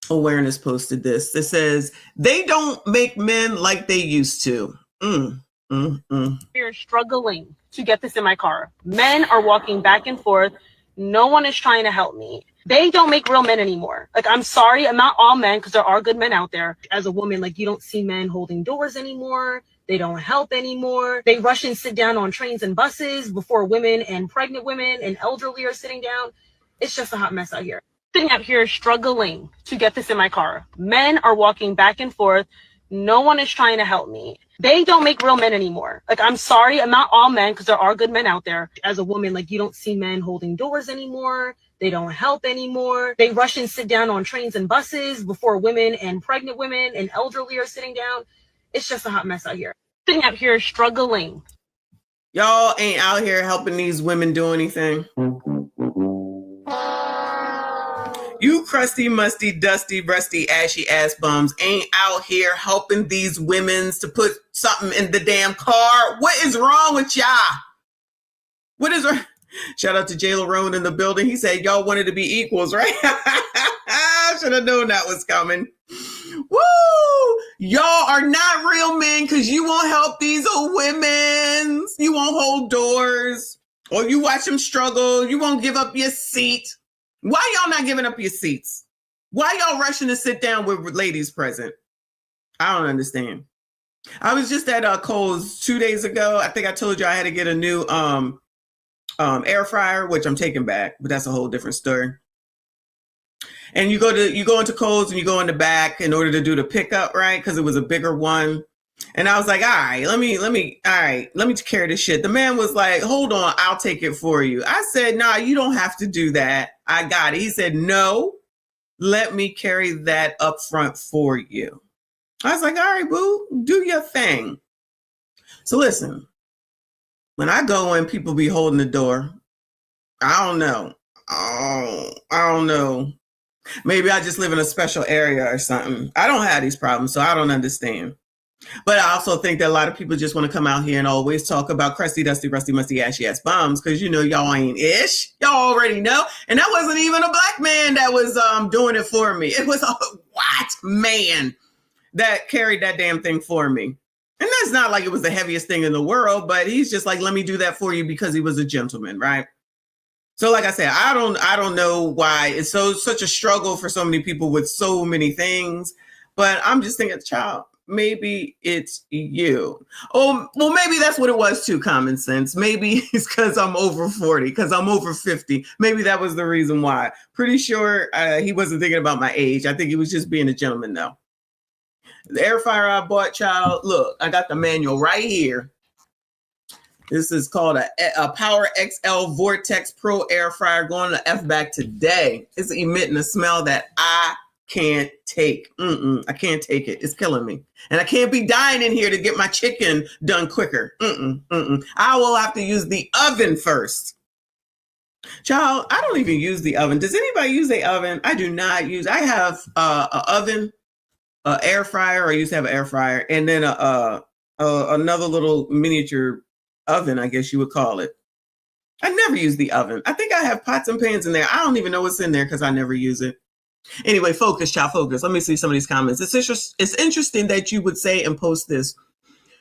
Awareness posted this. It says, they don't make men like they used to.
We're struggling to get this in my car. Men are walking back and forth. No one is trying to help me. They don't make real men anymore. Like, I'm sorry, I'm not all men, because there are good men out there. As a woman, like, you don't see men holding doors anymore. They don't help anymore. They rush and sit down on trains and buses before women and pregnant women and elderly are sitting down. It's just a hot mess out here. Sitting out here struggling to get this in my car. Men are walking back and forth. No one is trying to help me. They don't make real men anymore. Like, I'm sorry, I'm not all men, because there are good men out there. As a woman, like, you don't see men holding doors anymore. They don't help anymore. They rush and sit down on trains and buses before women and pregnant women and elderly are sitting down. It's just a hot mess out here. Sitting out here struggling.
Y'all ain't out here helping these women do anything. You crusty, musty, dusty, rusty, ashy ass bums ain't out here helping these women to put something in the damn car. What is wrong with y'all? What is wrong? Shout out to J. Larone in the building. He said, y'all wanted to be equals, right? I should have known that was coming. Woo! Y'all are not real men because you won't help these old women. You won't hold doors. Or you watch them struggle. You won't give up your seat. Why y'all not giving up your seats? Why y'all rushing to sit down with ladies present? I don't understand. I was just at Kohl's 2 days ago. I think I told you I had to get a new air fryer, which I'm taking back, but that's a whole different story. And you go into Kohl's and you go in the back in order to do the pickup, right? Because it was a bigger one. And I was like, all right, let me carry this shit. The man was like, hold on, I'll take it for you. I said, nah, you don't have to do that. I got it. He said, no, let me carry that up front for you. I was like, all right, boo, do your thing. So listen, when I go in, people be holding the door. I don't know. I don't know. Maybe I just live in a special area or something. I don't have these problems, so I don't understand. But I also think that a lot of people just want to come out here and always talk about crusty, dusty, rusty, musty, ashy ass bums because, you know, y'all ain't ish. Y'all already know. And that wasn't even a black man that was doing it for me. It was a white man that carried that damn thing for me. And that's not like it was the heaviest thing in the world, but he's just like, let me do that for you because he was a gentleman, right? So like I said, I don't know why it's such a struggle for so many people with so many things, but I'm just thinking, child, maybe it's you. Oh, well, maybe that's what it was too, common sense. Maybe it's because I'm over 40, because I'm over 50. Maybe that was the reason why. Pretty sure he wasn't thinking about my age. I think he was just being a gentleman though. The air fryer I bought, child, look, I got the manual right here. This is called a Power XL Vortex Pro air fryer going to F-back today. It's emitting a smell that I can't take. I can't take it. It's killing me. And I can't be dying in here to get my chicken done quicker. I will have to use the oven first. Child, I don't even use the oven. Does anybody use the oven? I do not use. I have an oven, an air fryer. I used to have an air fryer, and then another little miniature oven, I guess you would call it. I never use the oven. I think I have pots and pans in there. I don't even know what's in there because I never use it. Anyway, focus, child, focus. Let me see some of these comments. It's interesting that you would say and post this.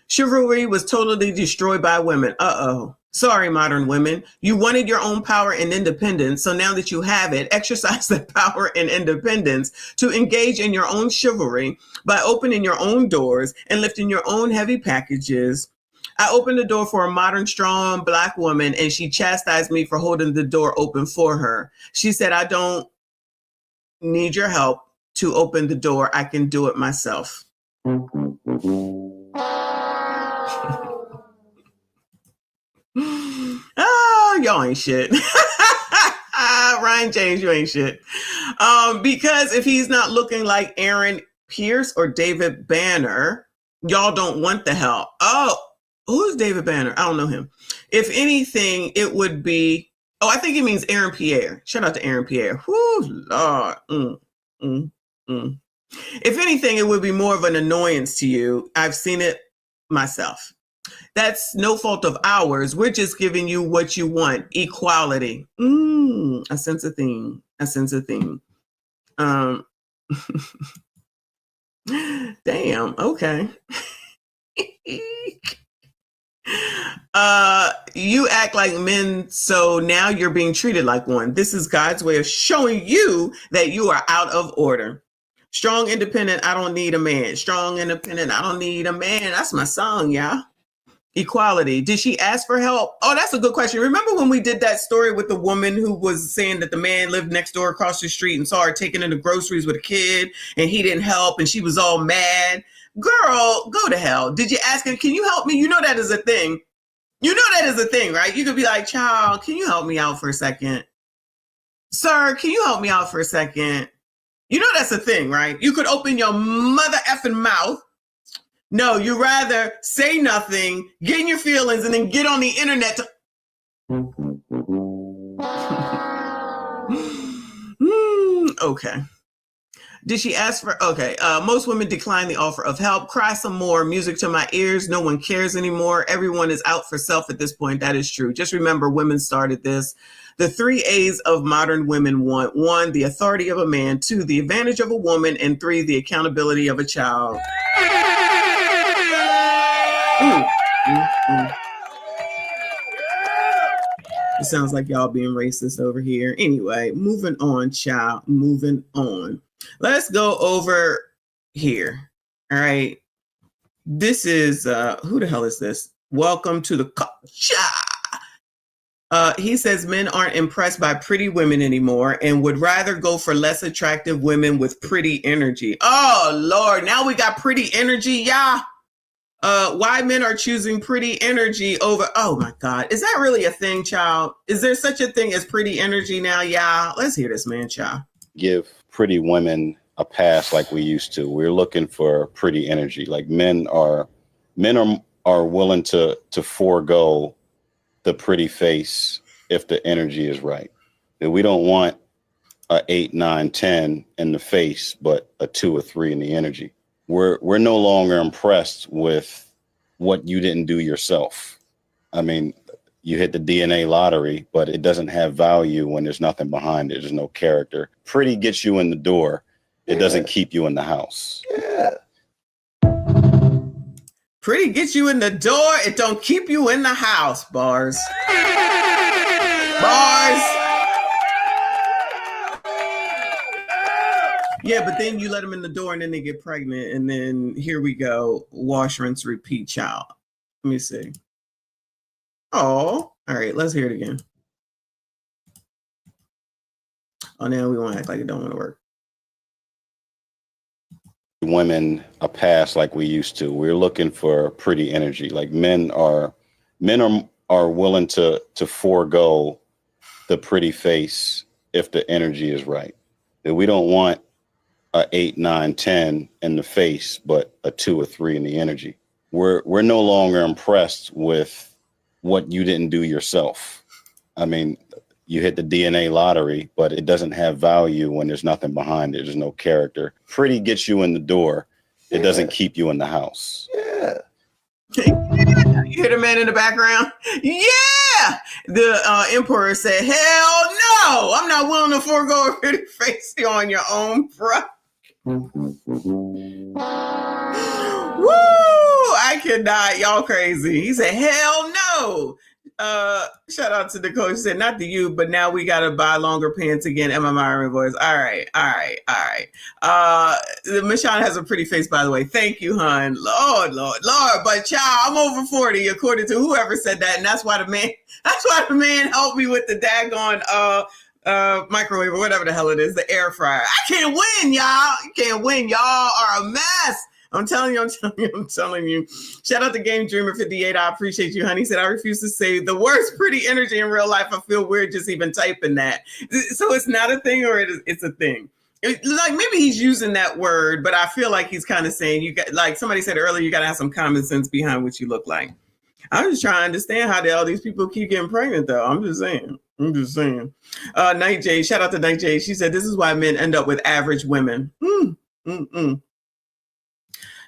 Chivalry was totally destroyed by women. Uh-oh. Sorry, modern women. You wanted your own power and independence. So now that you have it, exercise that power and independence to engage in your own chivalry by opening your own doors and lifting your own heavy packages. I opened the door for a modern, strong Black woman, and she chastised me for holding the door open for her. She said, I don't need your help to open the door. I can do it myself. Oh, y'all ain't shit. Ryan James, you ain't shit. Because if he's not looking like Aaron Pierce or David Banner, y'all don't want the help. Oh, who's David Banner? I don't know him. If anything, it would be, I think it means Aaron Pierre. Shout out to Aaron Pierre. Whoo, Lord. If anything, it would be more of an annoyance to you. I've seen it myself. That's no fault of ours. We're just giving you what you want. Equality. I sense a theme. Damn. Okay. You act like men, so now you're being treated like one. This is God's way of showing you that you are out of order. Strong, independent, I don't need a man. Strong, independent, I don't need a man. That's my song, y'all. Equality. Did she ask for help? Oh, that's a good question. Remember when we did that story with the woman who was saying that the man lived next door across the street and saw her taking in the groceries with a kid and he didn't help and she was all mad? Girl, go to hell. Did you ask him, can you help me? You know that is a thing. You know that is a thing, right? You could be like, child, can you help me out for a second? Sir, can you help me out for a second? You know that's a thing, right? You could open your mother effing mouth. No, you rather say nothing, get in your feelings, and then get on the internet to... Okay. Did she ask for... Okay. Most women decline the offer of help. Cry some more. Music to my ears. No one cares anymore. Everyone is out for self at this point. That is true. Just remember, women started this. The 3 A's of modern women want: 1, the authority of a man; 2, the advantage of a woman; and 3, the accountability of a child. It sounds like y'all being racist over here. Anyway, moving on, child. Moving on. Let's go over here. All right. This is who the hell is this? Welcome to the culture. He says men aren't impressed by pretty women anymore and would rather go for less attractive women with pretty energy. Oh Lord, now we got pretty energy, y'all. Why men are choosing pretty energy over, oh my God, is that really a thing, child? Is there such a thing as pretty energy now, y'all? Let's hear this, man, child.
Give pretty women a pass like we used to. We're looking for pretty energy. Like men are willing to forego the pretty face if the energy is right. And we don't want a 8, 9, 10 in the face, but a 2 or 3 in the energy. We're no longer impressed with what you didn't do yourself. I mean, you hit the DNA lottery, but it doesn't have value when there's nothing behind it. There's no character. Pretty gets you in the door. It doesn't keep you in the house.
Yeah. Pretty gets you in the door. It don't keep you in the house. Bars. Bars. Yeah, but then you let them in the door and then they get pregnant. And then here we go. Wash, rinse, repeat, child. Let me see. Oh, all right. Let's hear it again. Oh, now we want to act like it don't want to work.
Women a pass like we used to. We're looking for pretty energy. Like men are willing to forego the pretty face if the energy is right. And we don't want a 8, 9, 10 in the face, but a 2 or 3 in the energy. We're no longer impressed with what you didn't do yourself. I mean, you hit the DNA lottery, but it doesn't have value when there's nothing behind it. There's no character. Pretty gets you in the door. It doesn't keep you in the house.
Yeah. You hear the man in the background? Yeah. The emperor said, hell no, I'm not willing to forego a pretty face on your own, bro. Woo! I cannot. Y'all crazy. He said, hell no. Shout out to the coach. He said, not to you, but now we gotta buy longer pants again. Emma Myron voice. All right. The Michon has a pretty face, by the way. Thank you, hon. Lord. But child, I'm over 40, according to whoever said that, and that's why the man helped me with the daggone microwave or whatever the hell it is, the air fryer. I can't win, y'all. You can't win. Y'all are a mess. I'm telling you. Shout out to Game Dreamer 58. I appreciate you, honey. He said, I refuse to say the worst pretty energy in real life. I feel weird just even typing that. So it's not a thing, or it's a thing. Like maybe he's using that word, but I feel like he's kind of saying, you got, like somebody said earlier, you got to have some common sense behind what you look like. I'm just trying to understand how all these people keep getting pregnant, though. I'm just saying. Night J, shout out to Night J. She said, this is why men end up with average women.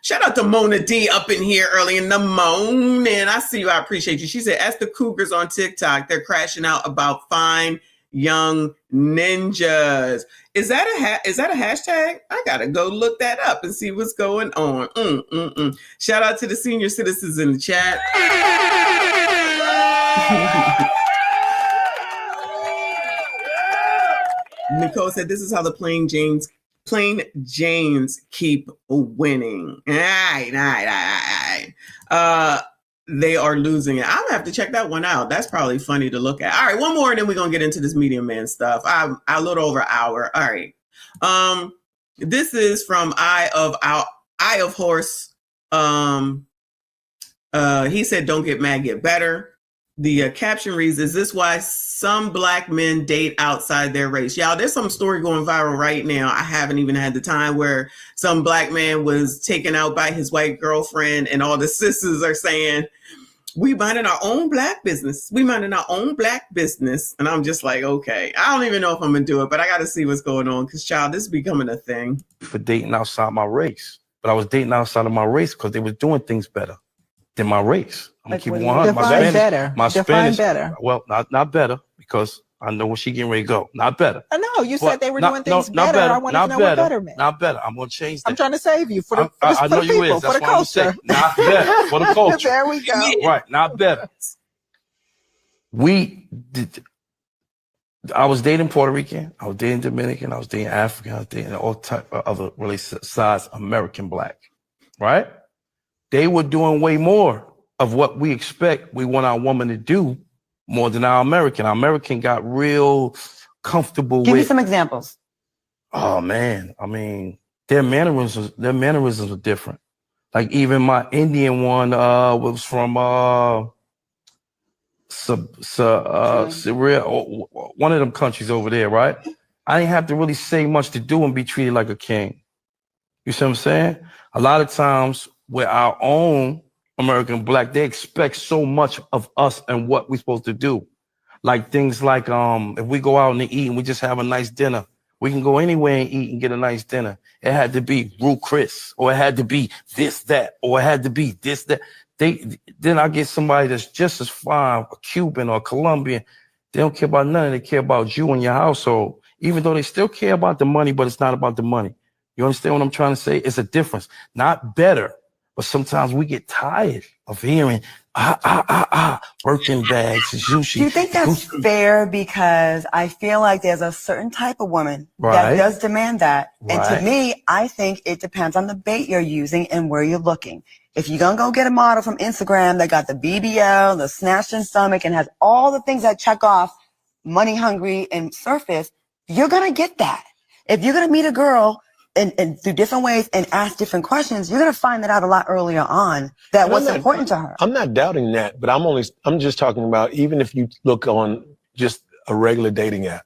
Shout out to Mona D up in here early in the morning. I see you. I appreciate you. She said, ask the cougars on TikTok. They're crashing out about fine young ninjas. Is that a hashtag? I gotta go look that up and see what's going on. Shout out to the senior citizens in the chat. Nicole said, this is how the plain Janes keep winning. All right. They are losing it. I'm gonna have to check that one out. That's probably funny to look at. All right, one more, and then we're gonna get into this medium man stuff. I'm a little over an hour. All right. This is from Eye of Horse. He said, don't get mad, get better. The caption reads, is this why some black men date outside their race? Y'all, there's some story going viral right now. I haven't even had the time, where some black man was taken out by his white girlfriend, and all the sisters are saying, we minding our own black business. We minding our own black business. And I'm just like, okay, I don't even know if I'm going to do it, but I got to see what's going on, because, child, this is becoming a thing.
For dating outside my race. But I was dating outside of my race because they was doing things better than my race. I'm gonna keep it 100. My Spanish, better. Well, not better, because I know when she getting ready to go. Not better.
I know you said they were doing things better. I want to know what better meant.
Not better. I'm gonna change that.
I'm trying to save you for the
I know you is. That's what I'm saying. Not better for the culture.
There we go.
Right. Not better. We did. I was dating Puerto Rican, I was dating Dominican, I was dating African, I was dating all type of other really size American black, right? They were doing way more of what we expect we want our woman to do more than our American. Our American got real comfortable
Give
with.
me some examples.
Oh man, I mean, their mannerisms are different. Like even my Indian one was from Syria, one of them countries over there, right? I didn't have to really say much to do and be treated like a king. You see what I'm saying? A lot of times with our own American black, they expect so much of us and what we're supposed to do. Like things like if we go out and eat and we just have a nice dinner, we can go anywhere and eat and get a nice dinner. It had to be Roux Chris, or it had to be this, that, or it had to be this, that. Then I get somebody that's just as fine, a Cuban or a Colombian. They don't care about nothing. They care about you and your household, even though they still care about the money, but it's not about the money. You understand what I'm trying to say? It's a difference, not better, but sometimes we get tired of hearing, Birkin bags, sushi.
Do you think that's fair? Because I feel like there's a certain type of woman that does demand that. And to me, I think it depends on the bait you're using and where you're looking. If you're going to go get a model from Instagram that got the BBL, the snatched in stomach, and has all the things that check off money hungry and surface, you're going to get that. If you're going to meet a girl and through different ways and ask different questions, you're going to find that out a lot earlier on that what's important to her.
I'm not doubting that, but I'm just talking about even if you look on just a regular dating app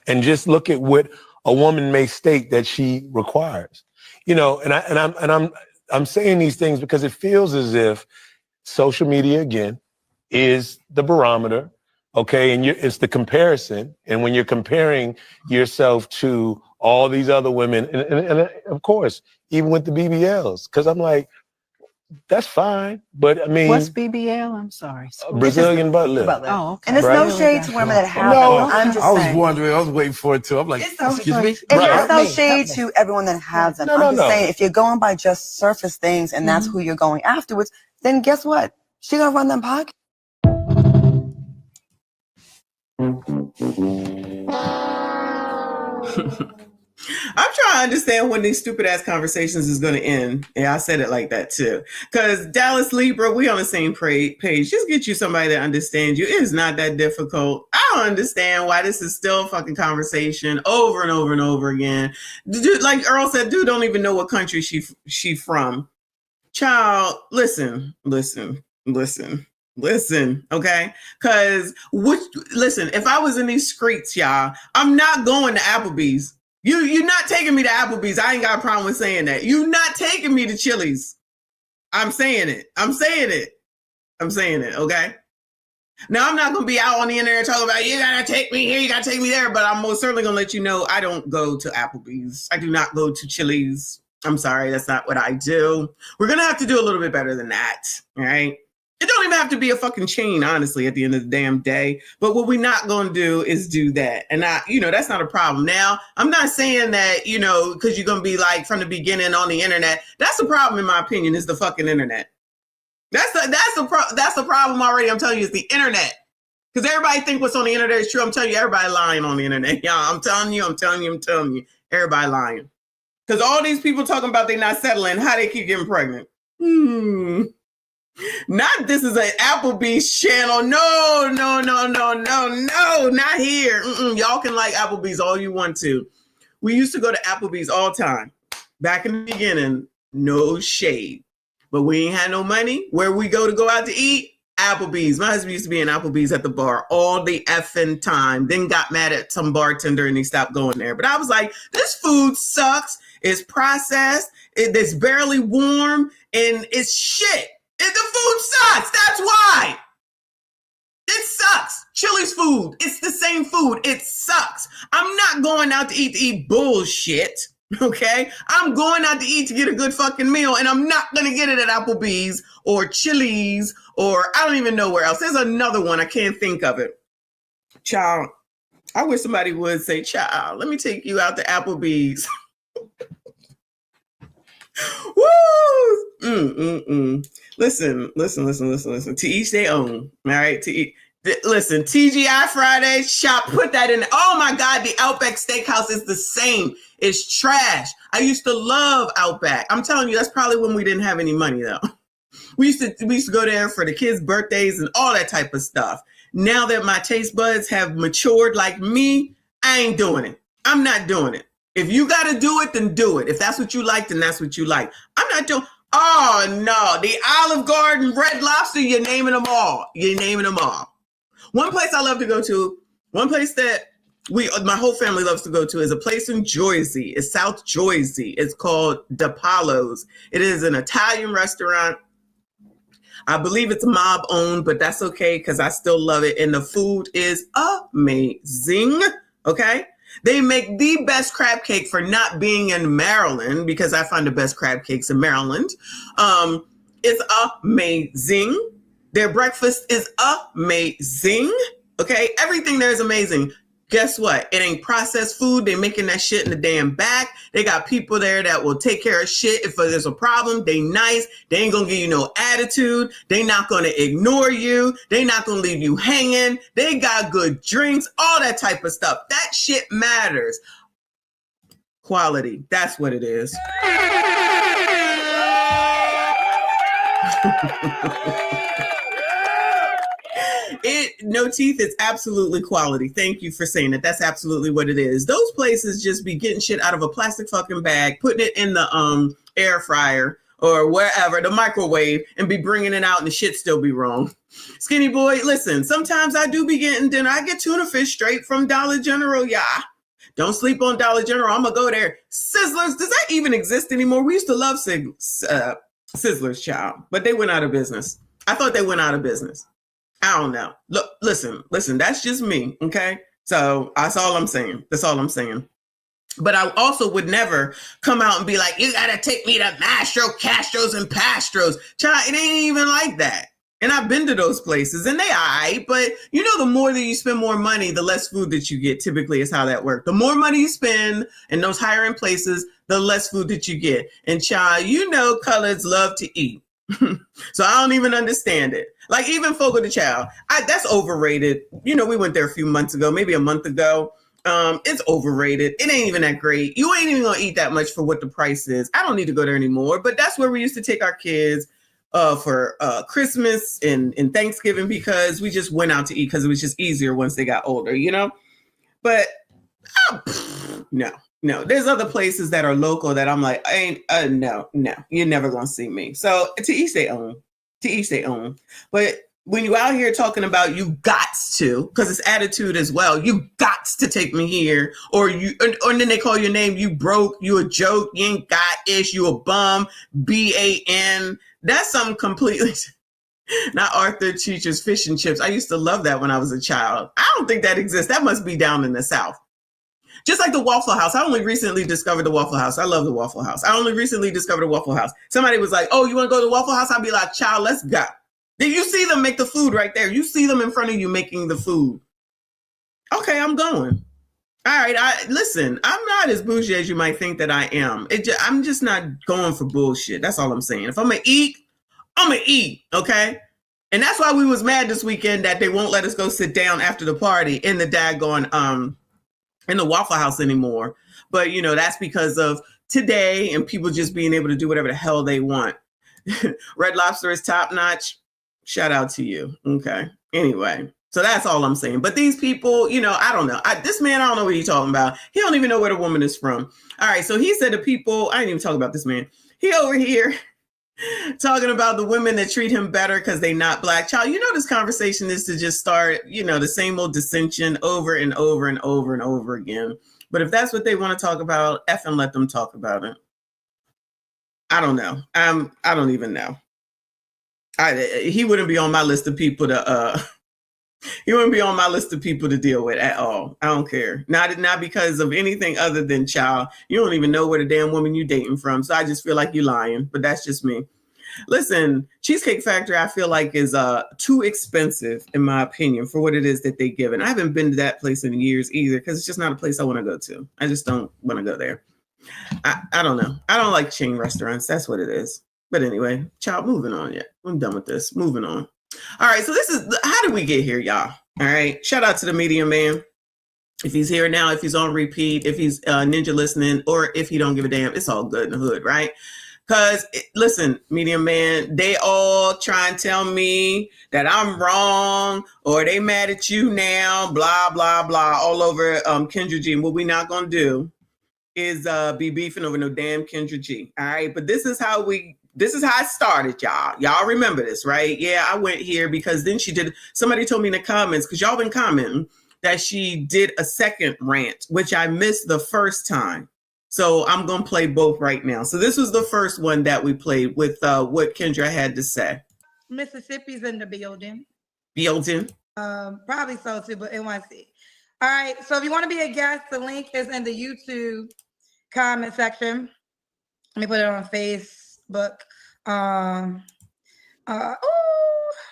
and just look at what a woman may state that she requires, you know, and I'm saying these things because it feels as if social media again is the barometer. Okay, and it's the comparison, and when you're comparing yourself to all these other women, and of course, even with the BBLs, because I'm like, that's fine, but I mean,
what's BBL? I'm sorry.
Brazilian butt lift.
Oh, okay.
And there's no shade to women that have
No,
them. I'm just
I was
saying.
wondering. I was waiting for it too. I'm like, excuse me.
And there's no shade to everyone that has them. I'm just saying, if you're going by just surface things and that's who you're going afterwards, then guess what? She gonna run them pockets.
I'm trying to understand when these stupid ass conversations is going to end. Yeah, I said it like that too. Because Dallas Libra, we on the same page. Just get you somebody that understands you. It is not that difficult. I don't understand why this is still a fucking conversation over and over and over again. Dude, like Earl said, dude don't even know what country she from. Child, listen, okay? Because listen, if I was in these streets, y'all, I'm not going to Applebee's. You're not taking me to Applebee's. I ain't got a problem with saying that. You're not taking me to Chili's. I'm saying it, okay? Now, I'm not going to be out on the internet talking about, you got to take me here, you got to take me there, but I'm most certainly going to let you know I don't go to Applebee's. I do not go to Chili's. I'm sorry, that's not what I do. We're going to have to do a little bit better than that, all right? It don't even have to be a fucking chain, honestly, at the end of the damn day. But what we're not going to do is do that. And that's not a problem. Now, I'm not saying that, because you're going to be like from the beginning on the internet. That's the problem, in my opinion, is the fucking internet. That's the problem already. I'm telling you, it's the internet. Because everybody think what's on the internet is true. I'm telling you, everybody lying on the internet. Yeah, I'm telling you, everybody lying. Because all these people talking about they not settling, how they keep getting pregnant. Not this is an Applebee's channel. No, not here. Y'all can like Applebee's all you want to. We used to go to Applebee's all the time. Back in the beginning, no shade. But we ain't had no money. Where we go out to eat? Applebee's. My husband used to be in Applebee's at the bar all the effing time. Then got mad at some bartender and he stopped going there. But I was like, this food sucks. It's processed. It's barely warm. And it's shit. The food sucks. That's why. It sucks. Chili's food. It's the same food. It sucks. I'm not going out to eat bullshit. Okay? I'm going out to eat to get a good fucking meal, and I'm not going to get it at Applebee's or Chili's or I don't even know where else. There's another one. I can't think of it. Child, I wish somebody would say, child, let me take you out to Applebee's. Woo! Listen. To each their own. All right. Listen, TGI Friday shop, put that in. Oh my God, the Outback Steakhouse is the same. It's trash. I used to love Outback. I'm telling you, that's probably when we didn't have any money though. We used to go there for the kids' birthdays and all that type of stuff. Now that my taste buds have matured like me, I ain't doing it. I'm not doing it. If you got to do it, then do it. If that's what you like, then that's what you like. I'm not doing. Oh no, the Olive Garden, Red Lobster, you're naming them all. You're naming them all. One place I love to go to, one place that my whole family loves to go to is a place in Jersey. It's South Jersey. It's called DePaulo's. It is an Italian restaurant. I believe it's mob owned, but that's okay because I still love it. And the food is amazing. Okay. They make the best crab cake for not being in Maryland because I find the best crab cakes in Maryland. It's amazing. Their breakfast is amazing. Okay. Everything there is amazing. Guess what? It ain't processed food. They making that shit in the damn back. They got people there that will take care of shit if there's a problem. They nice. They ain't gonna give you no attitude. They not gonna ignore you. They not gonna leave you hanging. They got good drinks, all that type of stuff. That shit matters. Quality. That's what it is. No teeth, it's absolutely quality. Thank you for saying that. That's absolutely what it is. Those places just be getting shit out of a plastic fucking bag, putting it in the air fryer or wherever, the microwave, and be bringing it out and the shit still be wrong. Skinny boy, listen, sometimes I do be getting dinner. I get tuna fish straight from Dollar General, yeah. Don't sleep on Dollar General. I'm gonna go there. Sizzlers, does that even exist anymore? We used to love Sizzlers, child, but they went out of business. I thought they went out of business. I don't know. Look, listen, that's just me. Okay. So that's all I'm saying. That's all I'm saying. But I also would never come out and be like, you got to take me to Mastro, Castro's, and Pastros. Child, it ain't even like that. And I've been to those places and they all right. But you know, the more that you spend more money, the less food that you get. Typically is how that works. The more money you spend in those higher end places, the less food that you get. And child, you know, coloreds love to eat. So I don't even understand it. Like even Fogo de Chao, that's overrated. You know, we went there a few months ago, maybe a month ago. It's overrated. It ain't even that great. You ain't even gonna eat that much for what the price is. I don't need to go there anymore. But that's where we used to take our kids for Christmas and Thanksgiving because we just went out to eat because it was just easier once they got older, you know? But no, there's other places that are local that I'm like, no, you're never gonna see me. So to each their own. But when you out here talking about you gots to, because it's attitude as well, you gots to take me here, or then they call your name, you broke, you a joke, you ain't got ish, you a bum, BAN. That's something completely. Not Arthur Teacher's Fish and Chips. I used to love that when I was a child. I don't think that exists. That must be down in the South. Just like the Waffle House. I only recently discovered the Waffle House. I love the Waffle House. I only recently discovered the Waffle House. Somebody was like, oh, you want to go to the Waffle House? I'd be like, child, let's go. Then you see them make the food right there. You see them in front of you making the food. Okay, I'm going. All right, listen, I'm not as bougie as you might think that I am. I'm just not going for bullshit. That's all I'm saying. If I'm going to eat, I'm going to eat, okay? And that's why we was mad this weekend that they won't let us go sit down after the party in the daggone in the Waffle House anymore. But, you know, that's because of today and people just being able to do whatever the hell they want. Red Lobster is top notch. Shout out to you. Okay. Anyway, so that's all I'm saying. But these people, you know, I don't know. This man, I don't know what he's talking about. He don't even know where the woman is from. All right. So he said to people, I didn't even talk about this man. He over here talking about the women that treat him better because they not black. Child, you know, this conversation is to just start, you know, the same old dissension over and over and over and over again. But if that's what they want to talk about, effing let them talk about it. I don't know. I don't even know. He wouldn't be on my list of people to he wouldn't be on my list of people to deal with at all. I don't care. Not because of anything other than child. You don't even know where the damn woman you dating from. So I just feel like you're lying. But that's just me. Listen, Cheesecake Factory, I feel like is too expensive, in my opinion, for what it is that they give. And I haven't been to that place in years either, because it's just not a place I want to go to. I just don't want to go there. I don't know. I don't like chain restaurants. That's what it is. But anyway, child, moving on. Yeah, I'm done with this. Moving on. All right, so this is how did we get here, y'all? All right, shout out to the Medium Man. If he's here now, if he's on repeat, if he's ninja listening, or if he don't give a damn, it's all good in the hood, right? Because listen, Medium Man, they all try and tell me that I'm wrong or they mad at you now, blah, blah, blah, all over Kendra G. And what we not going to do is be beefing over no damn Kendra G. All right. But this is how it started, y'all. Y'all remember this, right? Yeah, I went here because then somebody told me in the comments, because y'all been commenting, that she did a second rant, which I missed the first time. So I'm going to play both right now. So this was the first one that we played with what Kendra had to say.
Mississippi's in the building.
Building?
Probably so too, but NYC. All right. So if you want to be a guest, the link is in the YouTube comment section. Let me put it on Facebook.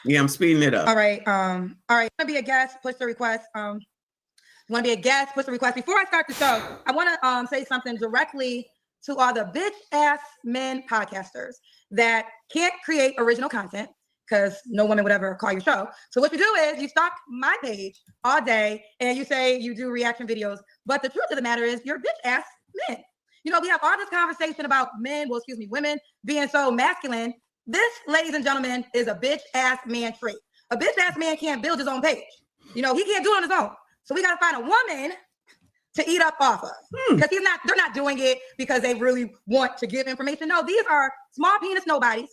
Yeah, I'm speeding it up.
All right. All right. Want to be a guest? Push the request. Want to be a guest? Push the request. Before I start the show, I want to say something directly to all the bitch ass men podcasters that can't create original content because no woman would ever call your show. So what you do is you stalk my page all day and you say you do reaction videos. But the truth of the matter is you're bitch ass men. You know, we have all this conversation about women being so masculine. This, ladies and gentlemen, is a bitch ass man trait. A bitch ass man can't build his own page. You know, he can't do it on his own. So we got to find a woman to eat up off of, because they're not doing it because they really want to give information. No, these are small penis nobodies,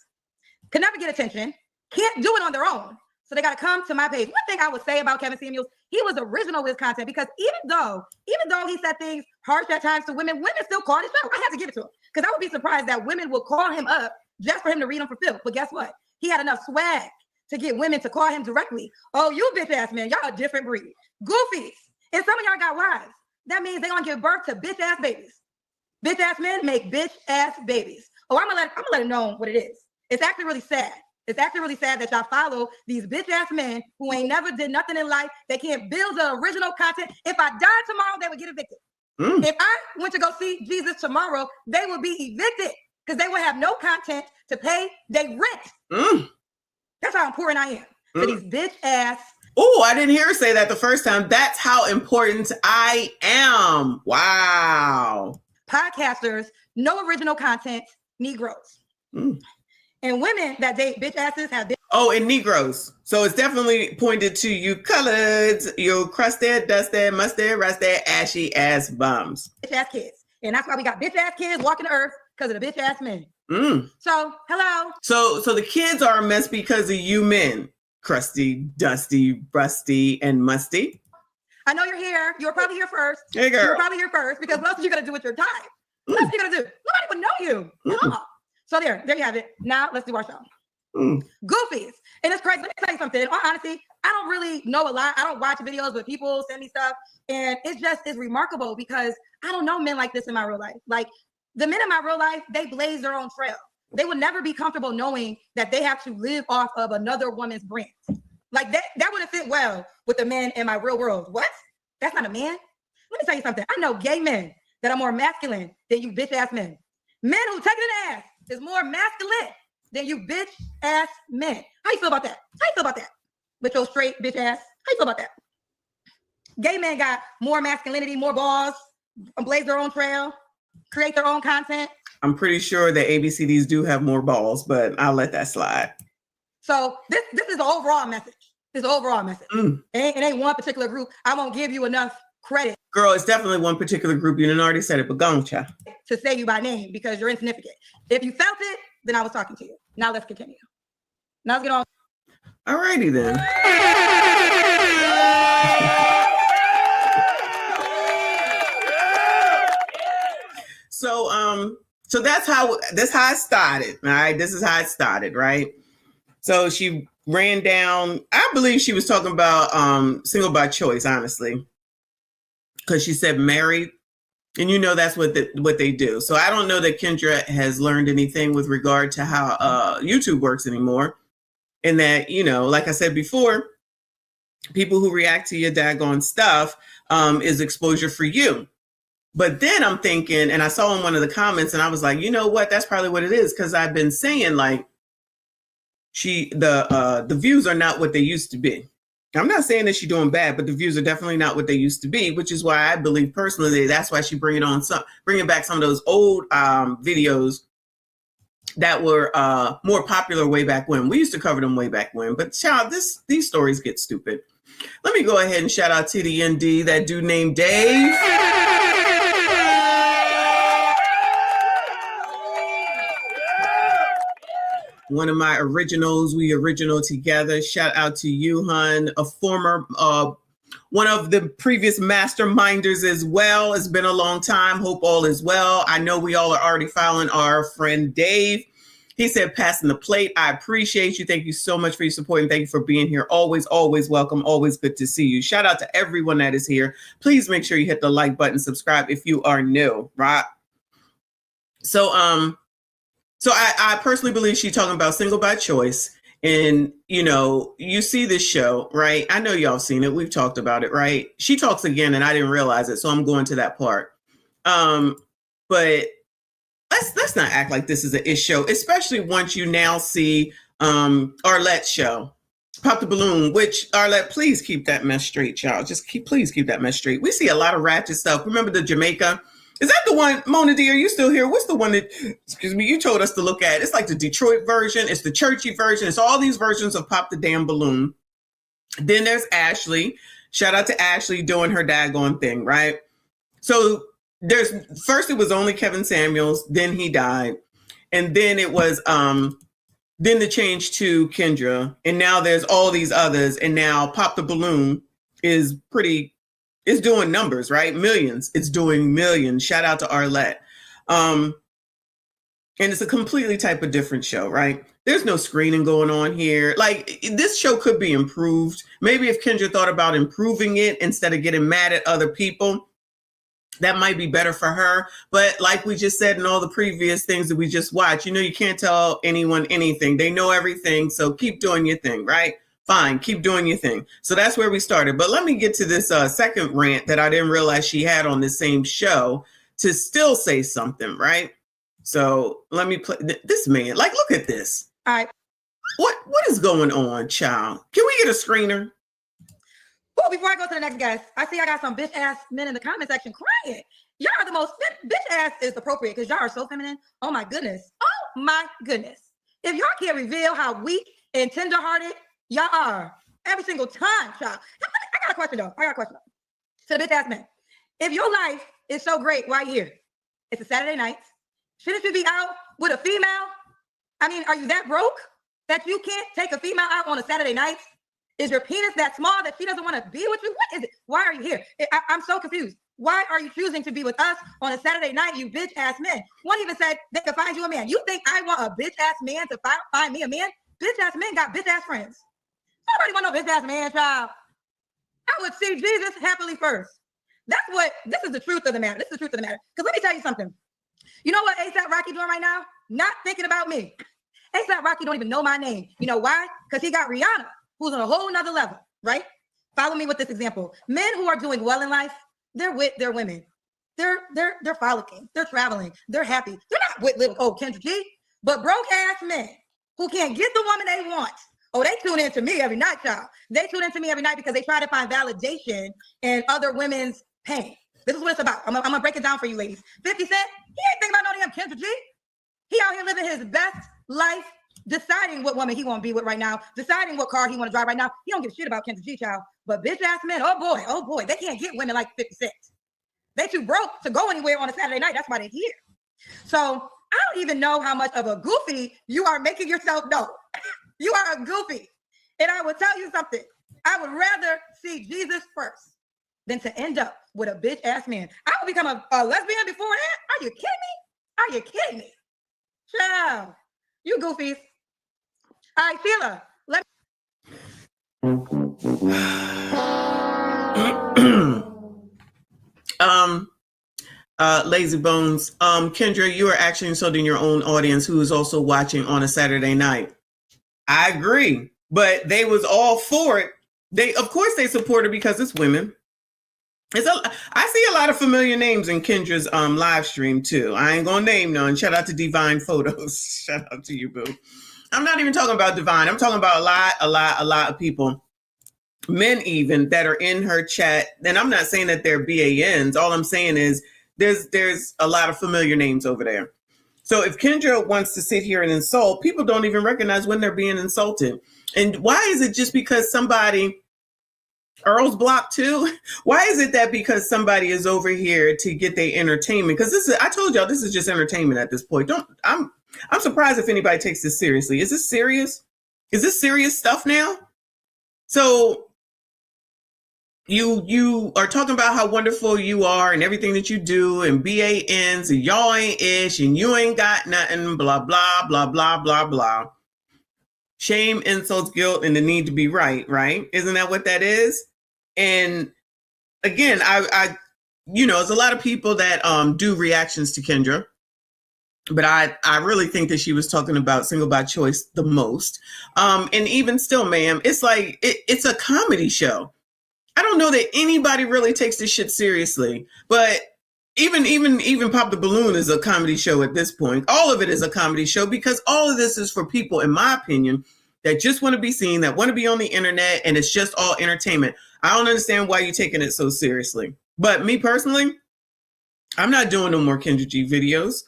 can never get attention, can't do it on their own. So they got to come to my page. One thing I would say about Kevin Samuels, he was original with his content, because even though he said things harsh at times to women still called his show. I had to give it to him, because I would be surprised that women would call him up just for him to read them for filth. But guess what? He had enough swag to get women to call him directly. Oh, you bitch ass man, y'all a different breed. Goofies. And some of y'all got wives. That means they gonna give birth to bitch ass babies. Bitch ass men make bitch ass babies. Oh, I'm gonna let it know what it is. It's actually really sad. It's actually really sad that y'all follow these bitch ass men who ain't never did nothing in life. They can't build the original content. If I died tomorrow, they would get evicted. If I went to go see Jesus tomorrow, they would be evicted because they would have no content to pay their rent. That's how important I am to these bitch ass.
Oh, I didn't hear her say that the first time. That's how important I am. Wow.
Podcasters, no original content, Negroes. And women that date bitch asses have
Oh, and Negroes. So it's definitely pointed to you coloreds, you crusted, dusted, mustard, rusted, ashy ass bums.
Bitch ass kids. And that's why we got bitch ass kids walking the earth, because of the bitch ass men. So, hello.
So the kids are a mess because of you men. Crusty, dusty, rusty, and musty.
I know you're here. You were probably here first.
Hey, girl.
You were probably here first, because what else are you going to do with your time? What else are you going to do? Nobody would know you at all. So there you have it. Now let's do our show. Goofies. And it's crazy. Let me tell you something. In all honesty, I don't really know a lot. I don't watch videos, but people send me stuff. And it's remarkable, because I don't know men like this in my real life. Like, the men in my real life, they blaze their own trail. They would never be comfortable knowing that they have to live off of another woman's brand. Like that wouldn't fit well with the men in my real world. What? That's not a man? Let me tell you something. I know gay men that are more masculine than you bitch ass men. Men who take an ass is more masculine than you bitch ass men. How you feel about that? How you feel about that? With your straight bitch ass? How you feel about that? Gay men got more masculinity, more balls, blaze their own trail, create their own content.
I'm pretty sure that ABCDs do have more balls, but I'll let that slide.
So this is the overall message. This is the overall message. It ain't one particular group. I won't give you enough credit.
Girl, it's definitely one particular group. You done already said it, but go on, child.
To say you by name, because you're insignificant. If you felt it, then I was talking to you. Now let's continue. Now let's get on.
All righty then. So that's how it started. All right. This is how it started, right? So she ran down, I believe she was talking about single by choice, honestly. Because she said married. And you know that's what they do. So I don't know that Kendra has learned anything with regard to how YouTube works anymore. And that, you know, like I said before, people who react to your daggone stuff is exposure for you. But then I'm thinking, and I saw in one of the comments, and I was like, you know what? That's probably what it is. Because I've been saying, like, the views are not what they used to be. I'm not saying that she's doing bad, but the views are definitely not what they used to be, which is why I believe personally that's why she bringing back some of those old videos that were more popular way back when. We used to cover them way back when, but child, these stories get stupid. Let me go ahead and shout out to the ND, that dude named Dave. One of my originals, we original together. Shout out to you, hun, a former, one of the previous masterminders as well. It's been a long time. Hope all is well. I know we all are already following our friend Dave. He said, passing the plate. I appreciate you. Thank you so much for your support and thank you for being here. Always, always welcome. Always good to see you. Shout out to everyone that is here. Please make sure you hit the like button, subscribe if you are new, right? So I personally believe she's talking about single by choice. And, you know, you see this show, right? I know y'all seen it. We've talked about it, right? She talks again and I didn't realize it. So I'm going to that part. But let's not act like this is an ish show, especially once you now see Arlette's show, Pop the Balloon, which Arlette, please keep that mess straight, y'all. Please keep that mess straight. We see a lot of ratchet stuff. Remember the Jamaica? Is that the one, Mona D, are you still here? What's the one that, excuse me, you told us to look at? It's like the Detroit version. It's the churchy version. It's all these versions of Pop the Damn Balloon. Then there's Ashley. Shout out to Ashley doing her daggone thing, right? So first it was only Kevin Samuels. Then he died. And then it was, then the change to Kendra. And now there's all these others. And now Pop the Balloon is it's doing numbers, right? Millions. It's doing millions. Shout out to Arlette. And it's a completely type of different show, right? There's no screening going on here. Like, this show could be improved. Maybe if Kendra thought about improving it instead of getting mad at other people, that might be better for her. But like we just said in all the previous things that we just watched, you know, you can't tell anyone anything. They know everything. So keep doing your thing, right? Fine, keep doing your thing. So that's where we started. But let me get to this second rant that I didn't realize she had on the same show to still say something, right? So let me play this man. Like, look at this.
All right.
What is going on, child? Can we get a screener?
Well, before I go to the next guest, I see I got some bitch ass men in the comment section crying. Y'all are the most bitch ass is appropriate because y'all are so feminine. Oh my goodness. Oh my goodness. If y'all can't reveal how weak and tenderhearted y'all are every single time, child. I got a question though. To the bitch ass man. If your life is so great, why are you here? It's a Saturday night. Shouldn't you be out with a female? I mean, are you that broke that you can't take a female out on a Saturday night? Is your penis that small that she doesn't want to be with you? What is it? Why are you here? I'm so confused. Why are you choosing to be with us on a Saturday night, you bitch ass men? One even said they could find you a man. You think I want a bitch ass man to find me a man? Bitch ass men got bitch ass friends. Nobody want no bitch ass man, child. I would see Jesus happily first. This is the truth of the matter. This is the truth of the matter. Because let me tell you something. You know what A$AP Rocky doing right now? Not thinking about me. A$AP Rocky don't even know my name. You know why? Because he got Rihanna, who's on a whole nother level, right? Follow me with this example. Men who are doing well in life, they're with their women. They're frolicking. They're traveling. They're happy. They're not with little old Kendra G, but broke ass men who can't get the woman they want. Oh, they tune in to me every night, y'all. They tune in to me every night because they try to find validation in other women's pain. This is what it's about. I'm gonna break it down for you ladies. 50 Cent, he ain't thinking about no damn Kendra G. He out here living his best life, deciding what woman he want to be with right now, deciding what car he want to drive right now. He don't give a shit about Kendra G, child. But bitch ass men, oh boy, they can't get women like 50 Cent. They too broke to go anywhere on a Saturday night. That's why they're here. So I don't even know how much of a goofy you are making yourself know. You are a goofy. And I will tell you something. I would rather see Jesus first than to end up with a bitch ass man. I would become a lesbian before that. Are you kidding me? Are you kidding me? Child, you goofies. All right, Sheila, let me.
Lazy Bones. Kendra, you are actually insulting your own audience who is also watching on a Saturday night. I agree, but they was all for it. Of course they support her because it's women. I see a lot of familiar names in Kendra's live stream too. I ain't gonna name none. Shout out to Divine Photos. Shout out to you, boo. I'm not even talking about Divine. I'm talking about a lot of people, men even, that are in her chat. And I'm not saying that they're BANs. All I'm saying is there's a lot of familiar names over there. So if Kendra wants to sit here and insult, people don't even recognize when they're being insulted. And why is it just because somebody, Earl's blocked too? Why is it that because somebody is over here to get their entertainment? Because I told y'all, this is just entertainment at this point. I'm surprised if anybody takes this seriously. Is this serious? Is this serious stuff now? So you are talking about how wonderful you are and everything that you do, and BANs, and y'all ain't ish, and you ain't got nothing, blah, blah, blah, blah, blah, blah. Shame, insults, guilt, and the need to be right? Isn't that what that is? And again, I there's a lot of people that do reactions to Kendra, but I really think that she was talking about Single by Choice the most. And even still, ma'am, it's like it's a comedy show. I don't know that anybody really takes this shit seriously, but even Pop the Balloon is a comedy show at this point. All of it is a comedy show because all of this is for people, in my opinion, that just want to be seen, that want to be on the internet, and it's just all entertainment. I don't understand why you're taking it so seriously. But me personally, I'm not doing no more Kendra G videos.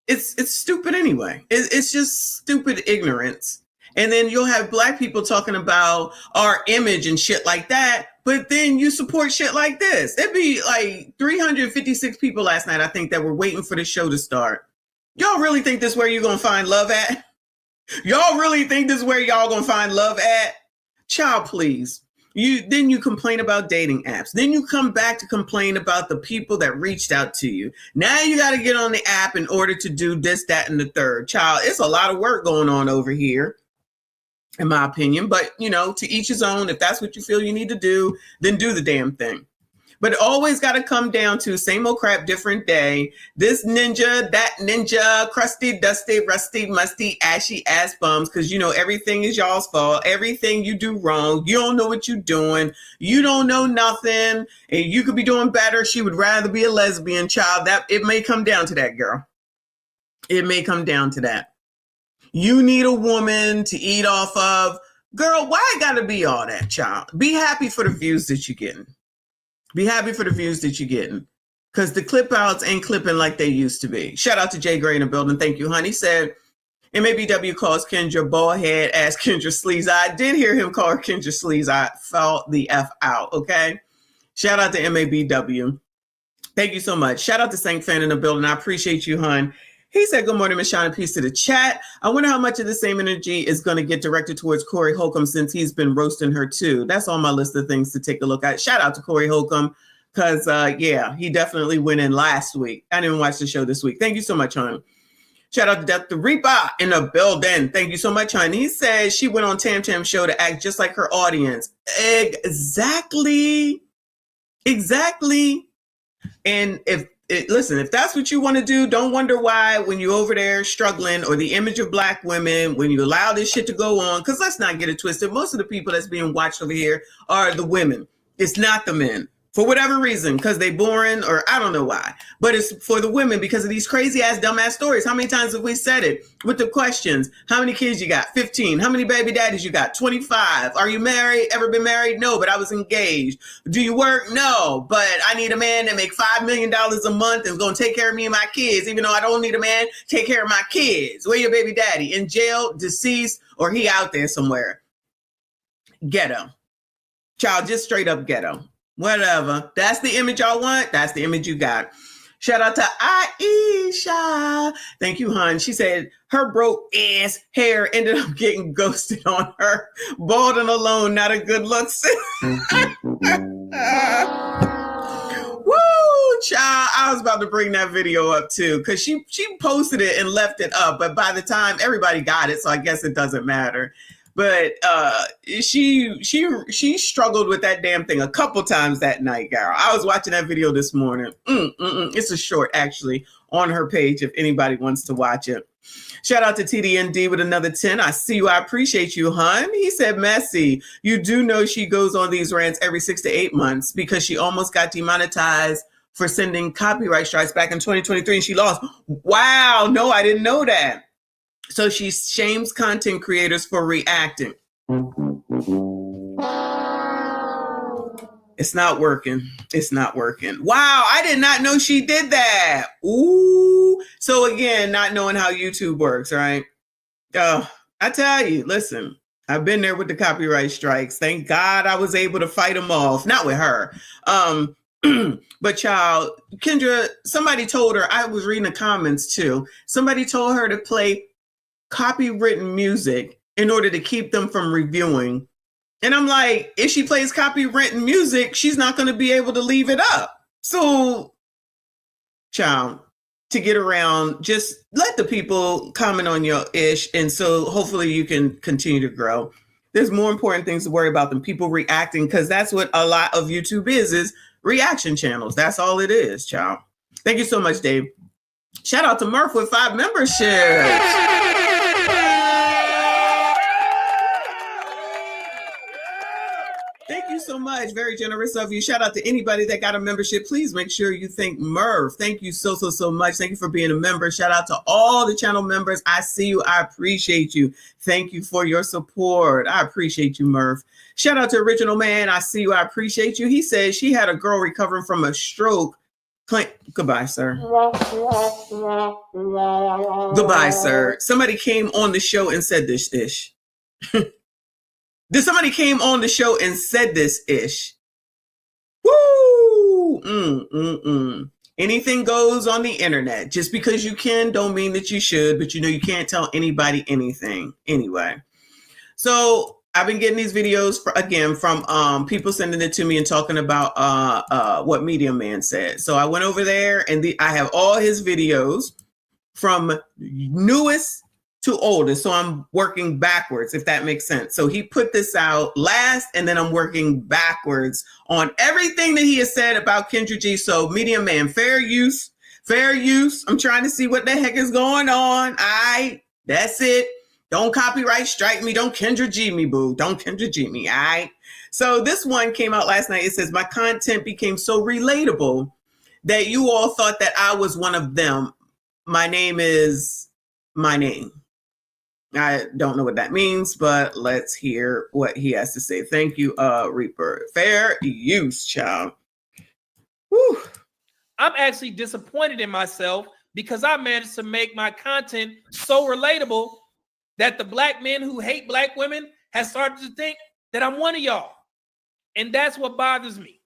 It's stupid anyway. It's just stupid ignorance. And then you'll have Black people talking about our image and shit like that, but then you support shit like this. There'd be like 356 people last night, I think, that were waiting for the show to start. Y'all really think this is where you're going to find love at? Y'all really think this is where y'all going to find love at? Child, please. Then you complain about dating apps. Then you come back to complain about the people that reached out to you. Now you got to get on the app in order to do this, that, and the third. Child, it's a lot of work going on over here, in my opinion. But, to each his own. If that's what you feel you need to do, then do the damn thing. But it always got to come down to same old crap, different day. This ninja, that ninja, crusty, dusty, rusty, musty, ashy ass bums. Because, everything is y'all's fault. Everything you do wrong. You don't know what you're doing. You don't know nothing. And you could be doing better. She would rather be a lesbian, child. That it may come down to that, girl. It may come down to that. You need a woman to eat off of. Girl, why it gotta be all that, child? Be happy for the views that you're getting. Be happy for the views that you're getting. Because the clip outs ain't clipping like they used to be. Shout out to Jay Gray in the building. Thank you, honey. Said, MABW calls Kendra bald head, ass Kendra sleaze. I did hear him call her Kendra sleaze. I felt the F out, okay? Shout out to MABW. Thank you so much. Shout out to Saint Fan in the building. I appreciate you, hun. He said, good morning, Michon, and peace to the chat. I wonder how much of the same energy is going to get directed towards Corey Holcomb since he's been roasting her too. That's on my list of things to take a look at. Shout out to Corey Holcomb because, he definitely went in last week. I didn't watch the show this week. Thank you so much, hon. Shout out to Death the Reaper in the building. Thank you so much, hon. He says she went on Tam Tam show to act just like her audience. Exactly. And if that's what you want to do, don't wonder why when you're over there struggling or the image of Black women, when you allow this shit to go on, because let's not get it twisted. Most of the people that's being watched over here are the women. It's not the men. For whatever reason, because they boring or I don't know why. But it's for the women because of these crazy ass, dumbass stories. How many times have we said it with the questions? How many kids you got? 15. How many baby daddies you got? 25. Are you married? Ever been married? No, but I was engaged. Do you work? No, but I need a man that make $5 million a month and is going to take care of me and my kids. Even though I don't need a man, take care of my kids. Where your baby daddy? In jail, deceased, or he out there somewhere? Ghetto. Child, just straight up ghetto. Whatever. That's the image y'all want. That's the image you got. Shout out to Aisha. Thank you, hon. She said her broke ass hair ended up getting ghosted on her. Bald and alone, not a good look. Woo, child. I was about to bring that video up too, because she posted it and left it up. But by the time everybody got it, so I guess it doesn't matter. But she struggled with that damn thing a couple times that night, girl. I was watching that video this morning. It's a short, actually, on her page if anybody wants to watch it. Shout out to TDND with another 10. I see you. I appreciate you, hon. He said, Messy, you do know she goes on these rants every 6 to 8 months because she almost got demonetized for sending copyright strikes back in 2023 and she lost. Wow. No, I didn't know that. So she shames content creators for reacting. It's not working. It's not working. Wow, I did not know she did that. Ooh. So again, not knowing how YouTube works, right? I tell you, listen, I've been there with the copyright strikes. Thank God I was able to fight them off. Not with her. But child, Kendra, somebody told her, I was reading the comments too. Somebody told her to play copywritten music in order to keep them from reviewing. And I'm like, if she plays copywritten music, she's not going to be able to leave it up. So, child, to get around, just let the people comment on your ish. And so hopefully you can continue to grow. There's more important things to worry about than people reacting, because that's what a lot of YouTube is reaction channels. That's all it is, child. Thank you so much, Dave. Shout out to Murph with 5 memberships. Thank you so much. Very generous of you. Shout out to anybody that got a membership. Please make sure you thank Murph. Thank you so much. Thank you for being a member. Shout out to all the channel members. I see you. I appreciate you. Thank you for your support. I appreciate you, Murph. Shout out to Original Man. I see you. I appreciate you. He says she had a girl recovering from a stroke. Goodbye, sir. Goodbye, sir. Somebody came on the show and said this ish. Somebody came on the show and said this ish. Woo! Anything goes on the internet. Just because you can don't mean that you should, but you know you can't tell anybody anything anyway. So I've been getting these videos from people sending it to me and talking about what Medium Man said. So I went over there and I have all his videos from newest to oldest. So I'm working backwards, if that makes sense. So he put this out last, and then I'm working backwards on everything that he has said about Kendra G. So Medium Man, fair use. I'm trying to see what the heck is going on. That's it. Don't copyright strike me. Don't Kendra G me, boo. Don't Kendra G me. All right. So this one came out last night. It says, my content became so relatable that you all thought that I was one of them. My name is my name. I don't know what that means, but let's hear what he has to say. Thank you, Reaper. Fair use, child. Whew.
I'm actually disappointed in myself because I managed to make my content so relatable that the black men who hate black women have started to think that I'm one of y'all. And that's what bothers me.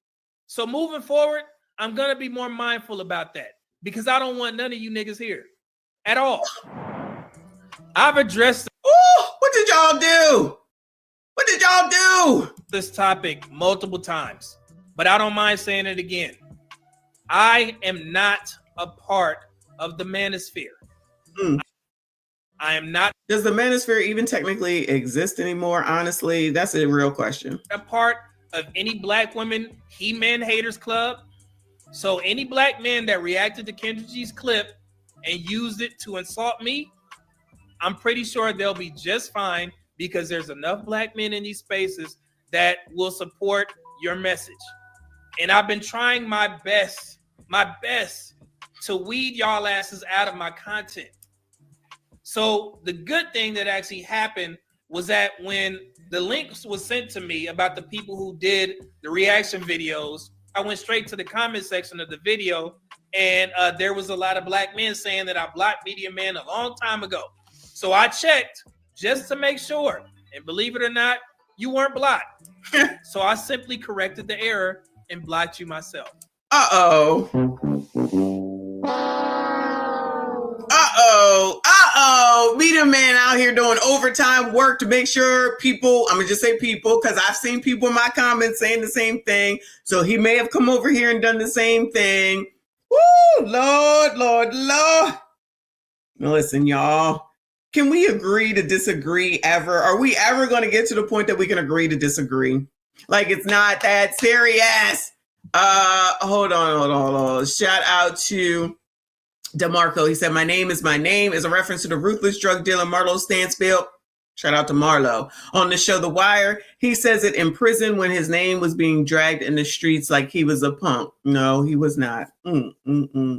So moving forward, I'm going to be more mindful about that because I don't want none of you niggas here at all. I've addressed
what did y'all do? What did y'all do?
This topic multiple times, but I don't mind saying it again. I am not a part of the manosphere. I am not.
Does the manosphere even technically exist anymore? Honestly, that's a real question.
A part of any black women He-Man haters club. So any black man that reacted to Kendra G's clip and used it to insult me, I'm pretty sure they'll be just fine because there's enough black men in these spaces that will support your message. And I've been trying my best to weed y'all asses out of my content. So the good thing that actually happened was that when the links was sent to me about the people who did the reaction videos, I went straight to the comment section of the video, and there was a lot of black men saying that I blocked Medium Man a long time ago. So I checked just to make sure, and believe it or not, you weren't blocked. So I simply corrected the error and blocked you myself.
Medium Man out here doing overtime work to make sure people, I'm gonna just say people, because I've seen people in my comments saying the same thing. So he may have come over here and done the same thing. Woo, Lord. Listen, y'all. Can we agree to disagree ever? Are we ever going to get to the point that we can agree to disagree? Like, it's not that serious. Hold on. Shout out to DeMarco. He said, my name is a reference to the ruthless drug dealer Marlo Stansfield. Shout out to Marlo. On the show The Wire, he says it in prison when his name was being dragged in the streets like he was a punk. No, he was not.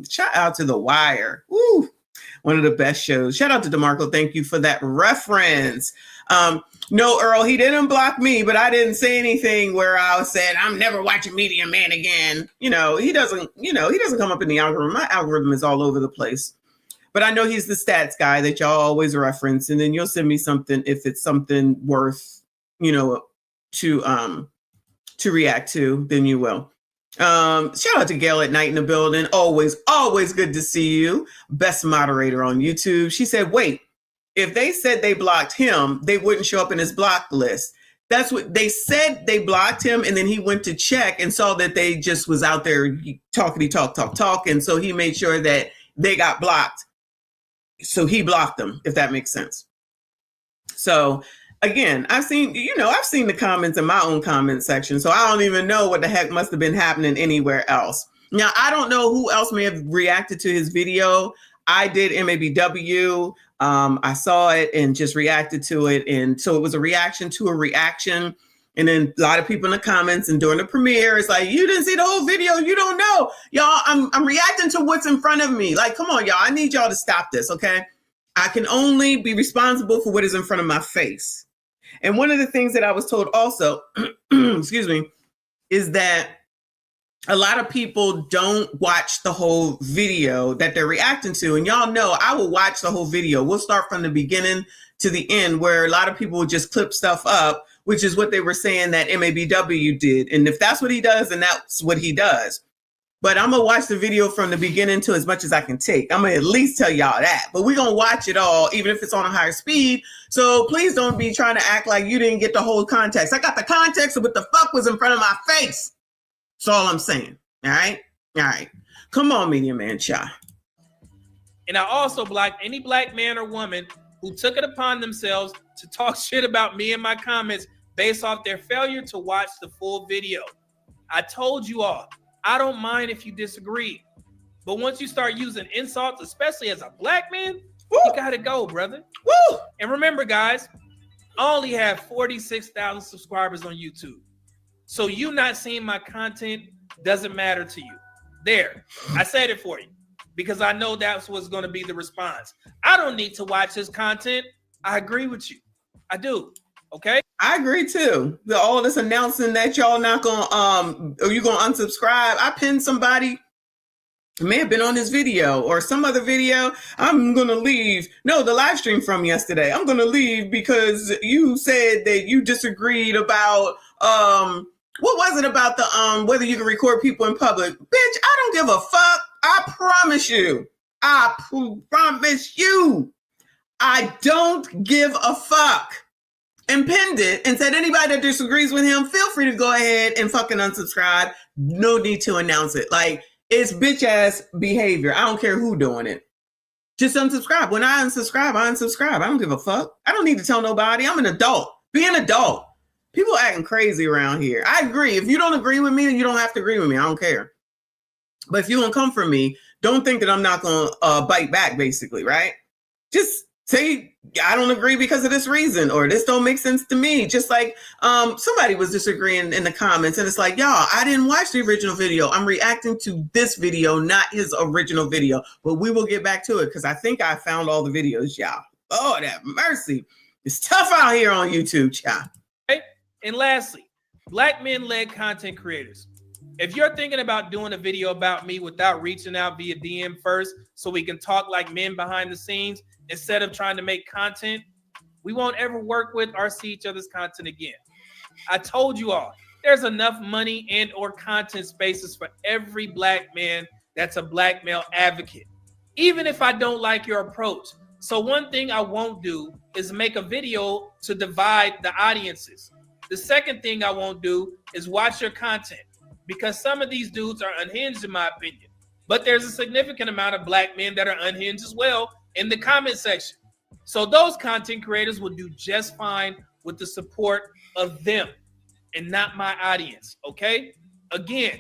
Shout out to The Wire. Woo. One of the best shows. Shout out to DeMarco. Thank you for that reference. No, Earl, he didn't block me, but I didn't say anything where I said, I'm never watching Media Man again. He doesn't come up in the algorithm. My algorithm is all over the place. But I know he's the stats guy that y'all always reference. And then you'll send me something if it's something worth, to react to, then you will. Shout out to Gail at Night in the building. Always good to see you. Best moderator on YouTube. She said, wait, if they said they blocked him, they wouldn't show up in his block list. That's what they said. They blocked him, and then he went to check and saw that they just was out there talk. And so he made sure that they got blocked. So he blocked them, if that makes sense. So again, I've seen the comments in my own comment section. So I don't even know what the heck must have been happening anywhere else. Now, I don't know who else may have reacted to his video. I did MABW. I saw it and just reacted to it. And so it was a reaction to a reaction. And then a lot of people in the comments and during the premiere, it's like, you didn't see the whole video. You don't know. Y'all, I'm reacting to what's in front of me. Like, come on, y'all. I need y'all to stop this, okay? I can only be responsible for what is in front of my face. And one of the things that I was told also, excuse me, is that a lot of people don't watch the whole video that they're reacting to. And y'all know I will watch the whole video. We'll start from the beginning to the end, where a lot of people will just clip stuff up, which is what they were saying that MABW did. And if that's what he does, then that's what he does. But I'm going to watch the video from the beginning to as much as I can take. I'm going to at least tell y'all that. But we're going to watch it all, even if it's on a higher speed. So please don't be trying to act like you didn't get the whole context. I got the context of what the fuck was in front of my face. That's all I'm saying. All right? All right. Come on, Media Man Cha.
And I also blocked any black man or woman who took it upon themselves to talk shit about me in my comments based off their failure to watch the full video. I told you all, I don't mind if you disagree. But once you start using insults, especially as a black man, you gotta go, brother.
Woo!
And remember, guys, I only have 46,000 subscribers on YouTube. So you not seeing my content doesn't matter to you. There, I said it for you because I know that's what's going to be the response. I don't need to watch his content. I agree with you. I do. Okay.
I agree too. All this announcing that y'all not gonna or you gonna unsubscribe. I pinned somebody. It may have been on this video or some other video. I'm gonna leave. No, the live stream from yesterday. I'm gonna leave because you said that you disagreed about what was it about the whether you can record people in public? Bitch, I don't give a fuck. I promise you. I promise you. I don't give a fuck. And pinned it and said anybody that disagrees with him, feel free to go ahead and fucking unsubscribe. No need to announce it. Like, it's bitch ass behavior. I don't care who doing it. Just unsubscribe. When I unsubscribe, I unsubscribe. I don't give a fuck. I don't need to tell nobody. I'm an adult. Be an adult. People acting crazy around here. I agree. If you don't agree with me, then you don't have to agree with me. I don't care. But if you don't come for me, don't think that I'm not going to bite back, basically, right? Just say, I don't agree because of this reason, or this don't make sense to me. Just like somebody was disagreeing in the comments, and it's like, y'all, I didn't watch the original video. I'm reacting to this video, not his original video. But we will get back to it because I think I found all the videos, y'all. Lord have mercy. It's tough out here on YouTube, y'all.
Okay? And lastly, black men-led content creators. If you're thinking about doing a video about me without reaching out via DM first so we can talk like men behind the scenes instead of trying to make content, we won't ever work with or see each other's content again. I told you all, there's enough money and or content spaces for every black man that's a black male advocate, even if I don't like your approach. So one thing I won't do is make a video to divide the audiences. The second thing I won't do is watch your content, because some of these dudes are unhinged in my opinion. But there's a significant amount of black men that are unhinged as well in the comment section. So those content creators will do just fine with the support of them and not my audience, okay? Again,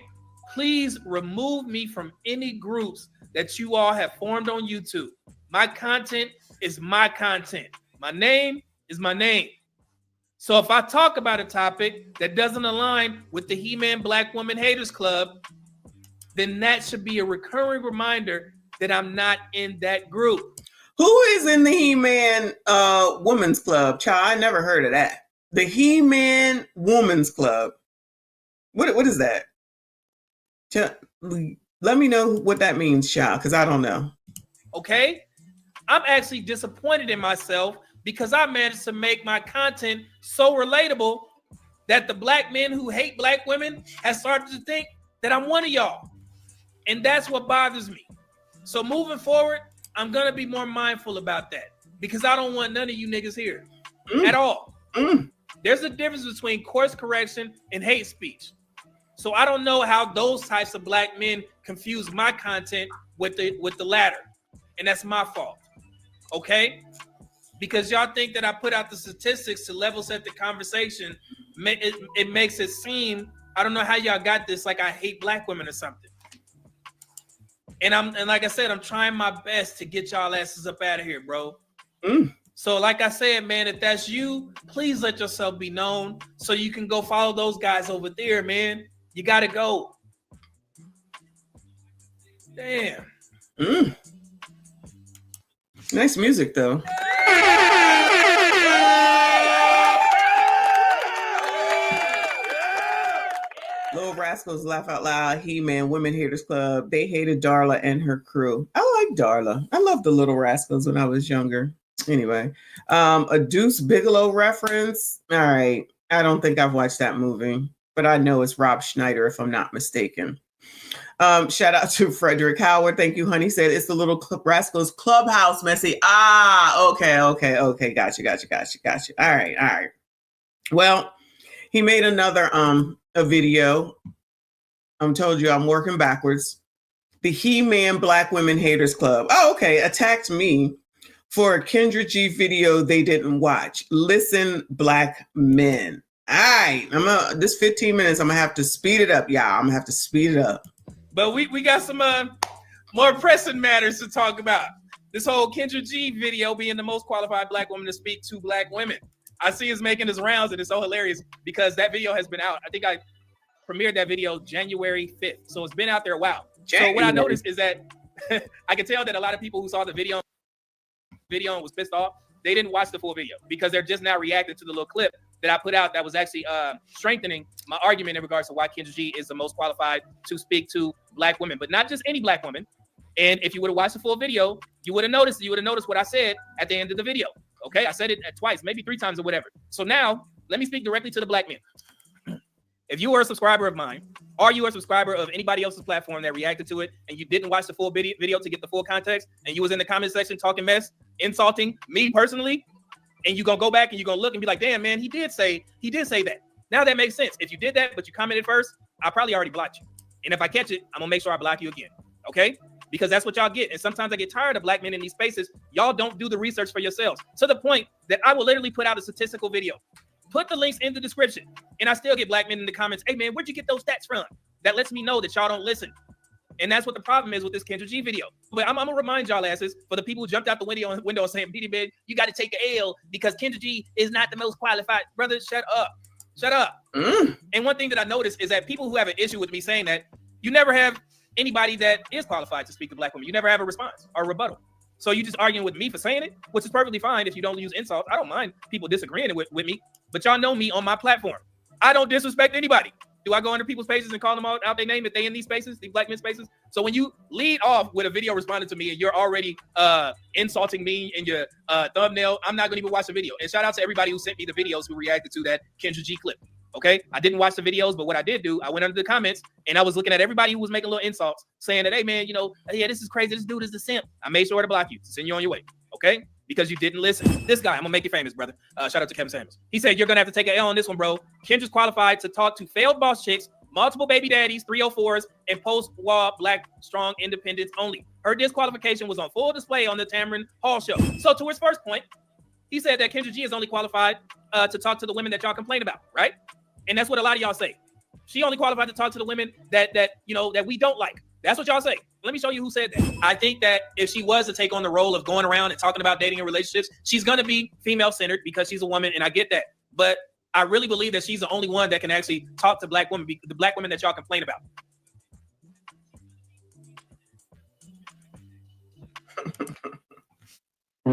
please remove me from any groups that you all have formed on YouTube. My content is my content. My name is my name. So if I talk about a topic that doesn't align with the He-Man Black Woman Haters Club, then that should be a recurring reminder that I'm not in that group.
Who is in the He-Man Women's Club? Child, I never heard of that. The He-Man Women's Club. What is that? Let me know what that means, child, because I don't know.
Okay? I'm actually disappointed in myself because I managed to make my content so relatable that the black men who hate black women have started to think that I'm one of y'all. And that's what bothers me. So moving forward, I'm going to be more mindful about that because I don't want none of you niggas here at all. There's a difference between course correction and hate speech. So I don't know how those types of black men confuse my content with the latter. And that's my fault. Okay? Because y'all think that I put out the statistics to level set the conversation. It makes it seem, I don't know how y'all got this, like I hate black women or something. And like I said, I'm trying my best to get y'all asses up out of here, bro. So like I said, man, if that's you, please let yourself be known so you can go follow those guys over there, man. You gotta go. Damn.
Nice music, though. Little Rascals Laugh Out Loud, He-Man Women Haters Club. They hated Darla and her crew. I like Darla. I loved the Little Rascals when I was younger. Anyway, a Deuce Bigelow reference. All right. I don't think I've watched that movie, but I know it's Rob Schneider if I'm not mistaken. Shout out to Frederick Howard. Thank you, honey. Said it's the Little Rascals Clubhouse messy. Okay. Gotcha. All right. Well, he made another a video. I'm told you I'm working backwards. The He-Man Black Women Haters Club. Oh, okay. Attacked me for a Kendra G video they didn't watch. Listen, black men. All right. This 15 minutes, I'm gonna have to speed it up, y'all. I'm gonna have to speed it up.
But we got some more pressing matters to talk about. This whole Kendra G video being the most qualified black woman to speak to black women. I see it's making its rounds, and it's so hilarious because that video has been out. I think I premiered that video January 5th. So it's been out there a while. So what I noticed is that I can tell that a lot of people who saw the video and was pissed off, they didn't watch the full video because they're just now reacting to the little clip that I put out that was actually strengthening my argument in regards to why Kendra G is the most qualified to speak to black women, but not just any black woman. And if you would have watched the full video, you would have noticed what I said at the end of the video. Okay, I said it twice, maybe 3 times or whatever. So now let me speak directly to the black men. If you were a subscriber of mine, are you a subscriber of anybody else's platform that reacted to it and you didn't watch the full video to get the full context and you was in the comment section talking mess, insulting me personally, and you're gonna go back and you're gonna look and be like, damn, man, he did say that. Now that makes sense. If you did that, but you commented first, I probably already blocked you. And if I catch it, I'm gonna make sure I block you again. Okay? Because that's what y'all get. And sometimes I get tired of black men in these spaces. Y'all don't do the research for yourselves to the point that I will literally put out a statistical video. Put the links in the description. And I still get black men in the comments. Hey, man, where'd you get those stats from? That lets me know that y'all don't listen. And that's what the problem is with this Kendra G video. But I'm going to remind y'all asses, for the people who jumped out the window and saying, BD, you got to take an L because Kendra G is not the most qualified. Brother, shut up. Shut up. And one thing that I noticed is that people who have an issue with me saying that, you never have anybody that is qualified to speak to black women. You never have a response or a rebuttal. So you just arguing with me for saying it, which is perfectly fine if you don't use insults. I don't mind people disagreeing with me, but y'all know me on my platform. I don't disrespect anybody. Do I go under people's pages and call them out their name if they in these spaces, these black men spaces? So when you lead off with a video responding to me and you're already insulting me in your thumbnail, I'm not going to even watch the video. And shout out to everybody who sent me the videos who reacted to that Kendra G clip. Okay, I didn't watch the videos, but what I did do, I went under the comments and I was looking at everybody who was making little insults, saying that, hey man, yeah, this is crazy. This dude is the simp. I made sure to block you, to send you on your way. Okay, because you didn't listen. This guy, I'm gonna make you famous, brother. Shout out to Kevin Samuels. He said you're gonna have to take an L on this one, bro. Kendra's qualified to talk to failed boss chicks, multiple baby daddies, 304s, and post-war black strong independence only. Her disqualification was on full display on the Tamron Hall show. So to his first point, he said that Kendra G is only qualified to talk to the women that y'all complain about, right? And that's what a lot of y'all say. She only qualified to talk to the women that we don't like. That's what y'all say. Let me show you who said that. I think that if she was to take on the role of going around and talking about dating and relationships, she's going to be female-centered because she's a woman, and I get that. But I really believe that she's the only one that can actually talk to black women, the black women that y'all complain about.
I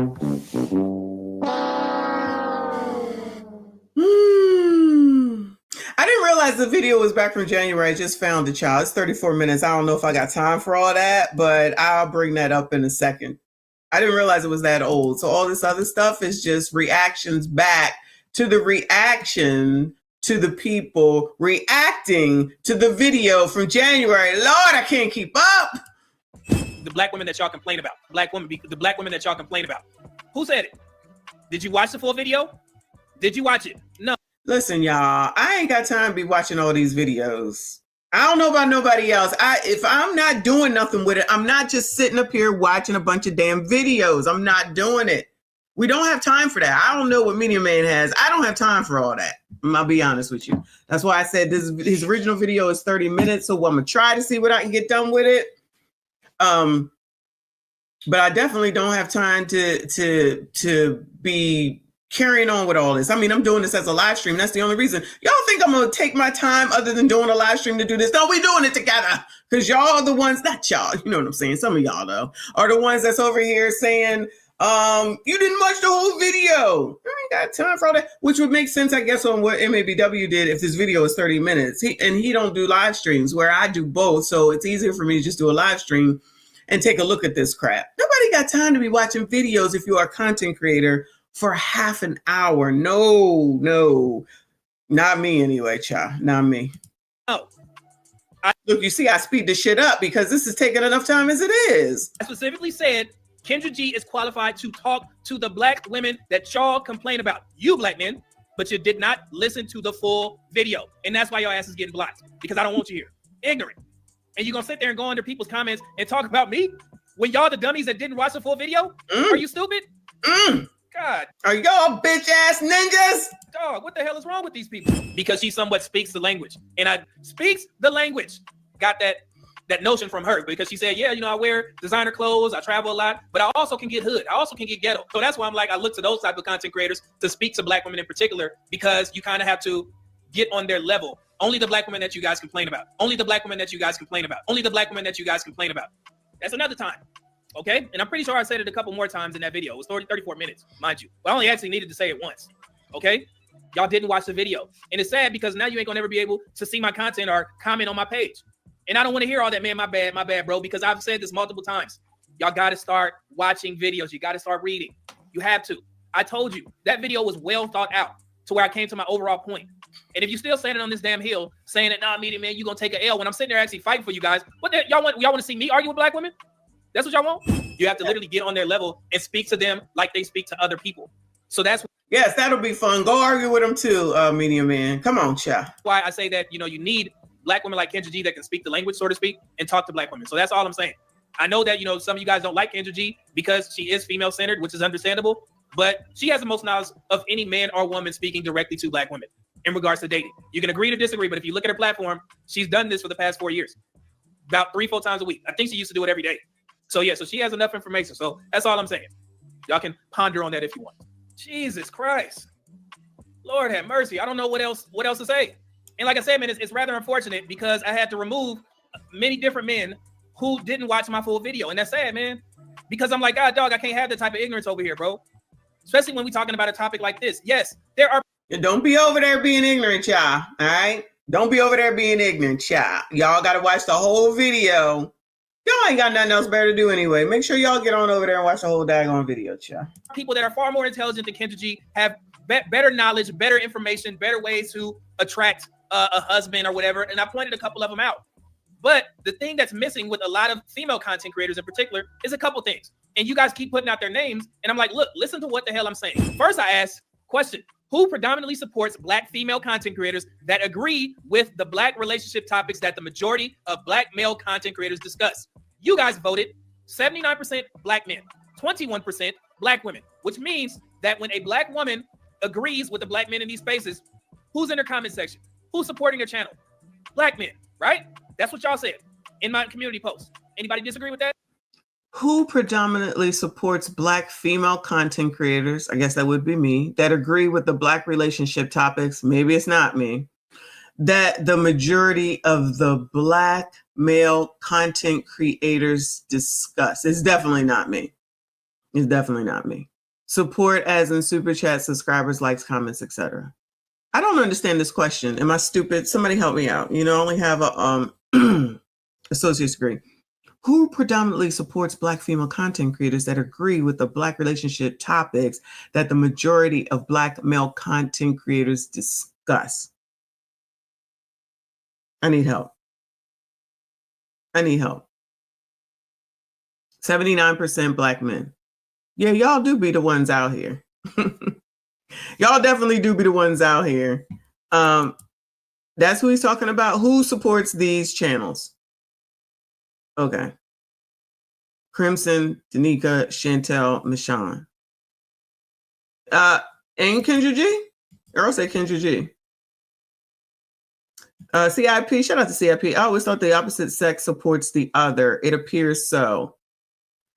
didn't realize the video was back from January. I just found it, child. It's 34 minutes. I don't know if I got time for all that, but I'll bring that up in a second. I didn't realize it was that old. So all this other stuff is just reactions back to the reaction to the people reacting to the video from January. Lord, I can't keep up.
The black women that y'all complain about. The black women that y'all complain about. Who said it? Did you watch the full video? Did you watch it? No.
Listen, y'all, I ain't got time to be watching all these videos. I don't know about nobody else. If I'm not doing nothing with it, I'm not just sitting up here watching a bunch of damn videos. I'm not doing it. We don't have time for that. I don't know what Media Man has. I don't have time for all that. I'll be honest with you. That's why I said his original video is 30 minutes. So I'm gonna try to see what I can get done with it. But I definitely don't have time to be carrying on with all this. I mean, I'm doing this as a live stream. That's the only reason. Y'all think I'm going to take my time other than doing a live stream to do this? No, we doing it together. Because y'all are the ones, not y'all, you know what I'm saying? Some of y'all, though, are the ones that's over here saying, you didn't watch the whole video. I ain't got time for all that. Which would make sense, I guess, on what MABW did if this video is 30 minutes. He don't do live streams, where I do both. So it's easier for me to just do a live stream and take a look at this crap. Nobody got time to be watching videos if you are a content creator for half an hour. No, not me anyway, child. Not me.
Oh,
look, you see, I speed the shit up because this is taking enough time as it is.
I specifically said Kendra G is qualified to talk to the black women that y'all complain about. You black men, but you did not listen to the full video. And that's why your ass is getting blocked, because I don't want you here. Ignorant. And you're going to sit there and go under people's comments and talk about me when y'all the dummies that didn't watch the full video? Are you stupid? God.
Are y'all bitch ass ninjas?
Dog, what the hell is wrong with these people? Because she somewhat speaks the language. And I speaks the language. Got that notion from her, because she said, yeah, you know, I wear designer clothes, I travel a lot, but I also can get hood. I also can get ghetto. So that's why I'm like, I look to those type of content creators to speak to black women in particular, because you kind of have to get on their level. Only the black women that you guys complain about. Only the black women that you guys complain about. Only the black women that you guys complain about. That's another time. Okay? And I'm pretty sure I said it a couple more times in that video. It was 34 minutes, mind you. But I only actually needed to say it once. Okay? Y'all didn't watch the video. And it's sad because now you ain't gonna ever be able to see my content or comment on my page. And I don't want to hear all that, man, my bad, bro, because I've said this multiple times. Y'all got to start watching videos. You got to start reading. You have to. I told you, that video was well thought out to where I came to my overall point. And if you're still standing on this damn hill saying that, nah, Media Man, you're going to take an L when I'm sitting there actually fighting for you guys, what the, y'all want to see me argue with black women? That's what y'all want? You have to literally get on their level and speak to them like they speak to other people. So that's
yes, that'll be fun. Go argue with them too, Media Man. Come on, child.
Why I say that, you know, you need black women like Kendra G that can speak the language, so to speak, and talk to black women. So that's all I'm saying. I know that, you know, some of you guys don't like Kendra G because she is female-centered, which is understandable, but she has the most knowledge of any man or woman speaking directly to black women in regards to dating. You can agree to disagree, but if you look at her platform, she's done this for the past 4 years, about 3-4 times a week. I think she used to do it every day. So yeah, so she has enough information. So that's all I'm saying. Y'all can ponder on that if you want. Jesus Christ. Lord have mercy. I don't know what else to say. And like I said, man, it's rather unfortunate because I had to remove many different men who didn't watch my full video. And that's sad, man. Because I'm like, God, dog, I can't have that type of ignorance over here, bro. Especially when we're talking about a topic like this. Yes, there are.
Don't be over there being ignorant, y'all. All right? Don't be over there being ignorant, y'all. Y'all got to watch the whole video. Y'all ain't got nothing else better to do anyway. Make sure y'all get on over there and watch the whole daggone video, y'all.
People that are far more intelligent than Kendra G have better knowledge, better information, better ways to attract a husband or whatever, and I pointed a couple of them out. But the thing that's missing with a lot of female content creators in particular is a couple things. And you guys keep putting out their names, and I'm like, look, listen to what the hell I'm saying. First, I asked, question, who predominantly supports black female content creators that agree with the black relationship topics that the majority of black male content creators discuss? You guys voted 79% black men, 21% black women, which means that when a black woman agrees with the black men in these spaces, who's in their comment section? Who's supporting their channel? Black men, right? That's what y'all said in my community post. Anybody disagree with that?
Who predominantly supports black female content creators, I guess that would be me, that agree with the black relationship topics? Maybe it's not me. That the majority of the black male content creators discuss. It's definitely not me. It's definitely not me. Support as in super chat, subscribers, likes, comments, etc. I don't understand this question. Am I stupid? Somebody help me out. I only have a associate's degree. Who predominantly supports Black female content creators that agree with the Black relationship topics that the majority of Black male content creators discuss? I need help. 79% Black men. Yeah, y'all do be the ones out here. Y'all definitely do be the ones out here. That's who he's talking about. Who supports these channels? Okay. Crimson, Danica, Chantel, Michon. And Kendra G? Or I'll say Kendra G. CIP, shout out to CIP. I always thought the opposite sex supports the other. It appears so.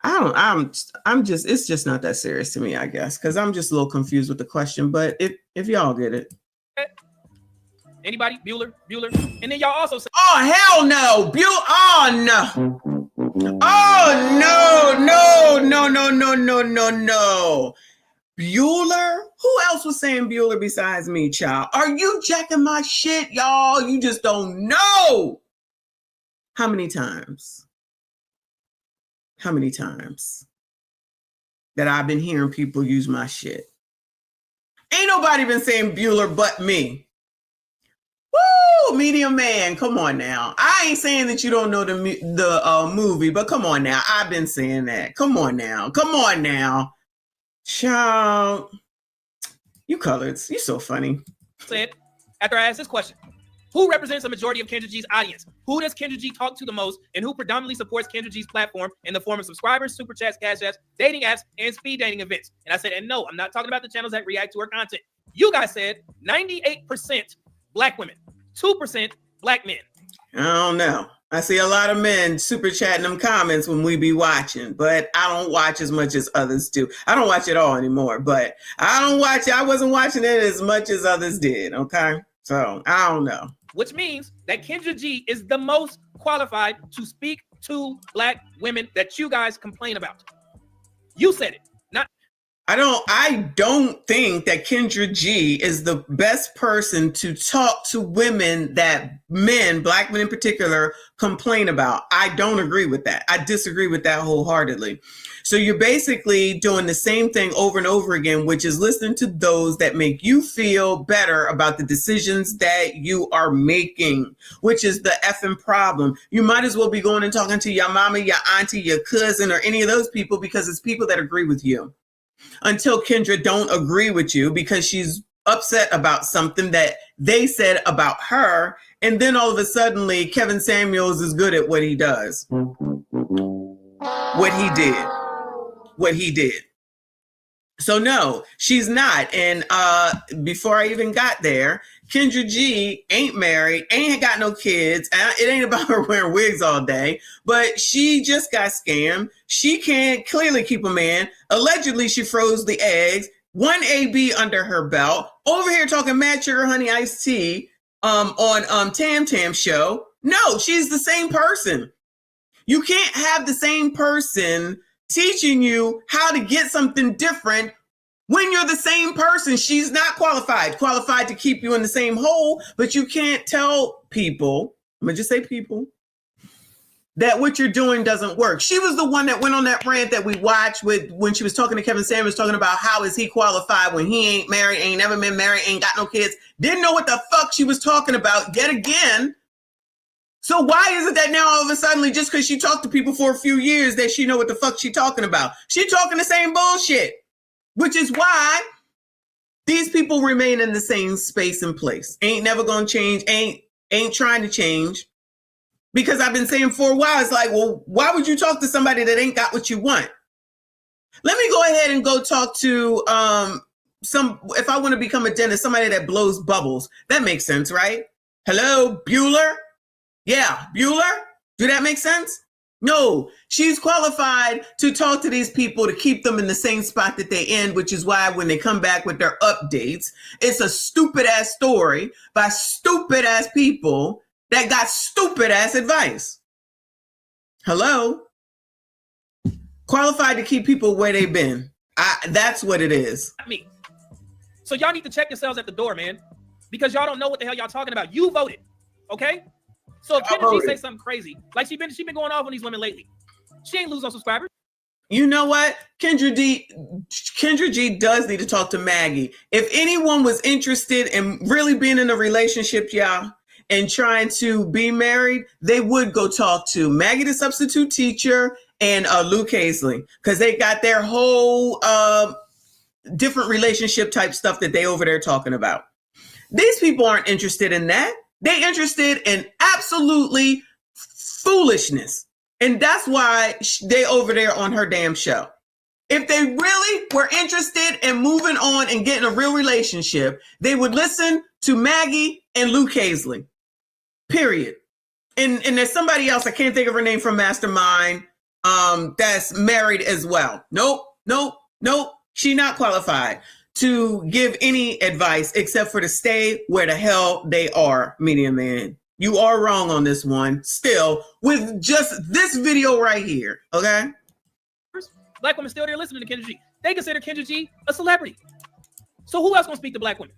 It's just not that serious to me, I guess, because I'm just a little confused with the question. But if y'all get it.
Anybody? Bueller? And then y'all also say,
oh, hell no. Oh, no. Oh, no. Bueller? Who else was saying Bueller besides me, child? Are you jacking my shit, y'all? You just don't know. How many times that I've been hearing people use my shit? Ain't nobody been saying Bueller but me. Woo, Medium Man, come on now. I ain't saying that you don't know the movie, but come on now. I've been saying that. Come on now. Child, you coloreds, you so funny.
Said, after I asked this question, who represents a majority of Kendra G's audience? Who does Kendra G talk to the most, and who predominantly supports Kendra G's platform in the form of subscribers, super chats, cash apps, dating apps, and speed dating events? And I said, and no, I'm not talking about the channels that react to her content. You guys said 98% Black women, 2% Black men.
I don't know. I see a lot of men super chatting them comments when we be watching, but I don't watch as much as others do. I don't watch it all anymore, but I wasn't watching it as much as others did, okay? So, I don't know.
Which means that Kendra G is the most qualified to speak to Black women that you guys complain about. You said it.
I don't think that Kendra G is the best person to talk to women that men, Black men in particular, complain about. I don't agree with that. I disagree with that wholeheartedly. So you're basically doing the same thing over and over again, which is listening to those that make you feel better about the decisions that you are making, which is the effing problem. You might as well be going and talking to your mama, your auntie, your cousin, or any of those people, because it's people that agree with you. Until Kendra don't agree with you because she's upset about something that they said about her. And then all of a sudden, Kevin Samuels is good at what he does. What he did. So no, she's not. And before I even got there, Kendra G ain't married, ain't got no kids. It ain't about her wearing wigs all day, but she just got scammed. She can't clearly keep a man. Allegedly, she froze the eggs. 1 AB under her belt. Over here talking mad sugar honey iced tea on Tam Tam show. No, she's the same person. You can't have the same person teaching you how to get something different when you're the same person. She's not qualified to keep you in the same hole, but you can't tell people, I'm gonna just say people, that what you're doing doesn't work. She was the one that went on that rant that we watched when she was talking to Kevin Samuels, talking about how is he qualified when he ain't married, ain't never been married, ain't got no kids, didn't know what the fuck she was talking about yet again. So why is it that now all of a sudden, just because she talked to people for a few years, that she know what the fuck she talking about? She talking the same bullshit, which is why these people remain in the same space and place. Ain't never gonna change, ain't trying to change. Because I've been saying for a while, it's like, well, why would you talk to somebody that ain't got what you want? Let me go ahead and go talk to if I want to become a dentist, somebody that blows bubbles. That makes sense, right? Hello, Bueller? Yeah, Bueller? Do that make sense? No, she's qualified to talk to these people to keep them in the same spot that they in, which is why when they come back with their updates, it's a stupid ass story by stupid ass people that got stupid ass advice. Hello? Qualified to keep people where they've been. That's what it is.
Not me. So y'all need to check yourselves at the door, man, because y'all don't know what the hell y'all talking about. You voted, okay? So if Kendra G say something crazy, like she been going off on these women lately, she ain't lose no subscribers.
You know what? Kendra G does need to talk to Maggie. If anyone was interested in really being in a relationship, y'all, and trying to be married, they would go talk to Maggie, the substitute teacher, and Luke Hazley, because they got their whole different relationship type stuff that they over there talking about. These people aren't interested in that. They interested in absolutely foolishness. And that's why they over there on her damn show. If they really were interested in moving on and getting a real relationship, they would listen to Maggie and Luke Hazley. Period. And there's somebody else, I can't think of her name, from Mastermind, that's married as well. Nope. She not qualified to give any advice except for to stay where the hell they are, Media Man. You are wrong on this one, still, with just this video right here, okay?
Black women still there listening to Kendra G. They consider Kendra G a celebrity. So who else gonna speak to black women?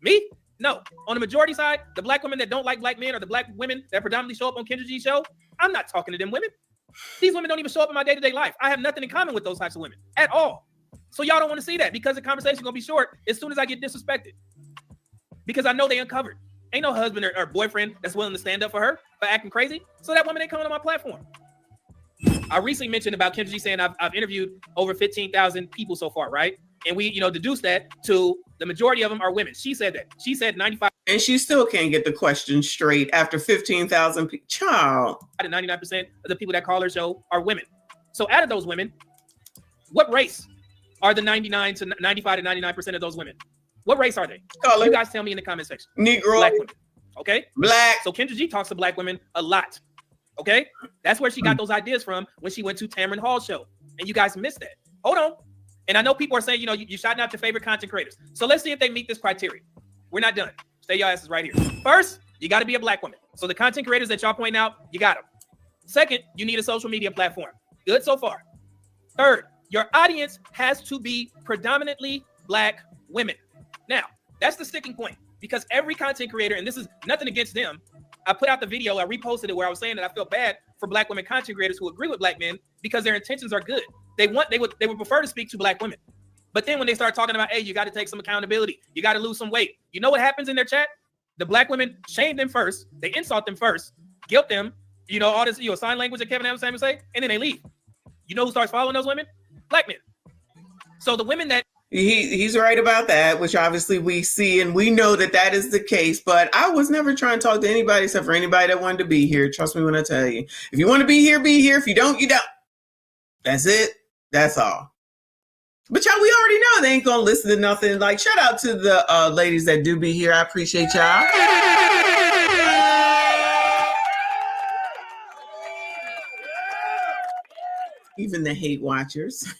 Me? No. On the majority side, the black women that don't like black men or the black women that predominantly show up on Kendra G's show, I'm not talking to them women. These women don't even show up in my day-to-day life. I have nothing in common with those types of women at all. So y'all don't want to see that because the conversation gonna be short as soon as I get disrespected. Because I know they uncovered. Ain't no husband or boyfriend that's willing to stand up for her for acting crazy. So that woman ain't coming on my platform. I recently mentioned about Kendra G saying I've interviewed over 15,000 people so far, right? And we, deduced that to the majority of them are women. She said that. She said 95.
And she still can't get the question straight after 15,000 people. Child.
99% of the people that call her show are women. So out of those women, what race are the 95 to 99% of those women? What race are they? You guys tell me in the comment section.
Negro.
Black women. Okay?
Black.
So Kendra G talks to black women a lot. Okay? That's where she got those ideas from when she went to Tamron Hall's show. And you guys missed that. Hold on. And I know people are saying, you shouting out your favorite content creators. So let's see if they meet this criteria. We're not done. Stay your asses right here. First, you got to be a black woman. So the content creators that y'all point out, you got them. Second, you need a social media platform. Good so far. Third, your audience has to be predominantly black women. Now, that's the sticking point because every content creator, and this is nothing against them, I put out the video, I reposted it where I was saying that I feel bad for black women content creators who agree with black men because their intentions are good. They would prefer to speak to black women. But then when they start talking about, hey, you got to take some accountability, you got to lose some weight. You know what happens in their chat? The black women shame them first, they insult them first, guilt them, all this, sign language that Kevin Samuel say, and then they leave. You know who starts following those women? Black men. So the women that
He's right about that, which obviously we see and we know that is the case. But I was never trying to talk to anybody except for anybody that wanted to be here. Trust me when I tell you. If you want to be here, be here. If you don't, you don't. That's it. That's all. But y'all, we already know they ain't gonna listen to nothing. Like, shout out to the ladies that do be here. I appreciate y'all. Even the hate watchers.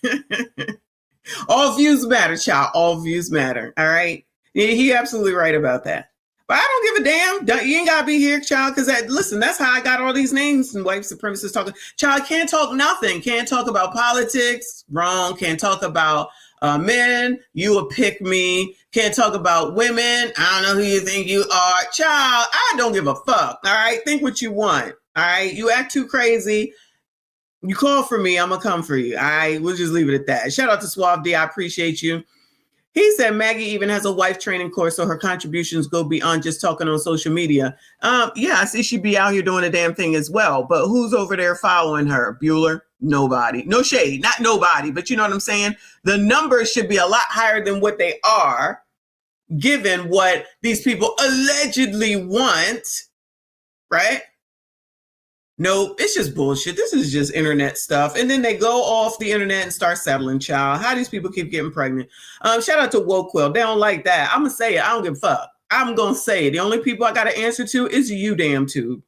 All views matter, child. All views matter. All right. Yeah, he absolutely right about that. But I don't give a damn. You ain't gotta be here, child. Because listen, that's how I got all these names and white supremacists talking. Child, can't talk nothing. Can't talk about politics. Wrong. Can't talk about men. You a pick me. Can't talk about women. I don't know who you think you are, child. I don't give a fuck. All right. Think what you want. All right. You act too crazy. You call for me, I'm going to come for you. We'll just leave it at that. Shout out to Suave D. I appreciate you. He said Maggie even has a wife training course, so her contributions go beyond just talking on social media. Yeah, I see she be out here doing a damn thing as well. But who's over there following her? Bueller? Nobody. No shade. Not nobody, but you know what I'm saying? The numbers should be a lot higher than what they are, given what these people allegedly want, right? Nope, it's just bullshit. This is just internet stuff. And then they go off the internet and start settling, child. How these people keep getting pregnant. Shout out to Woke Quill. They don't like that. I'm going to say it. I don't give a fuck. I'm going to say it. The only people I got to answer to is you, damn tube.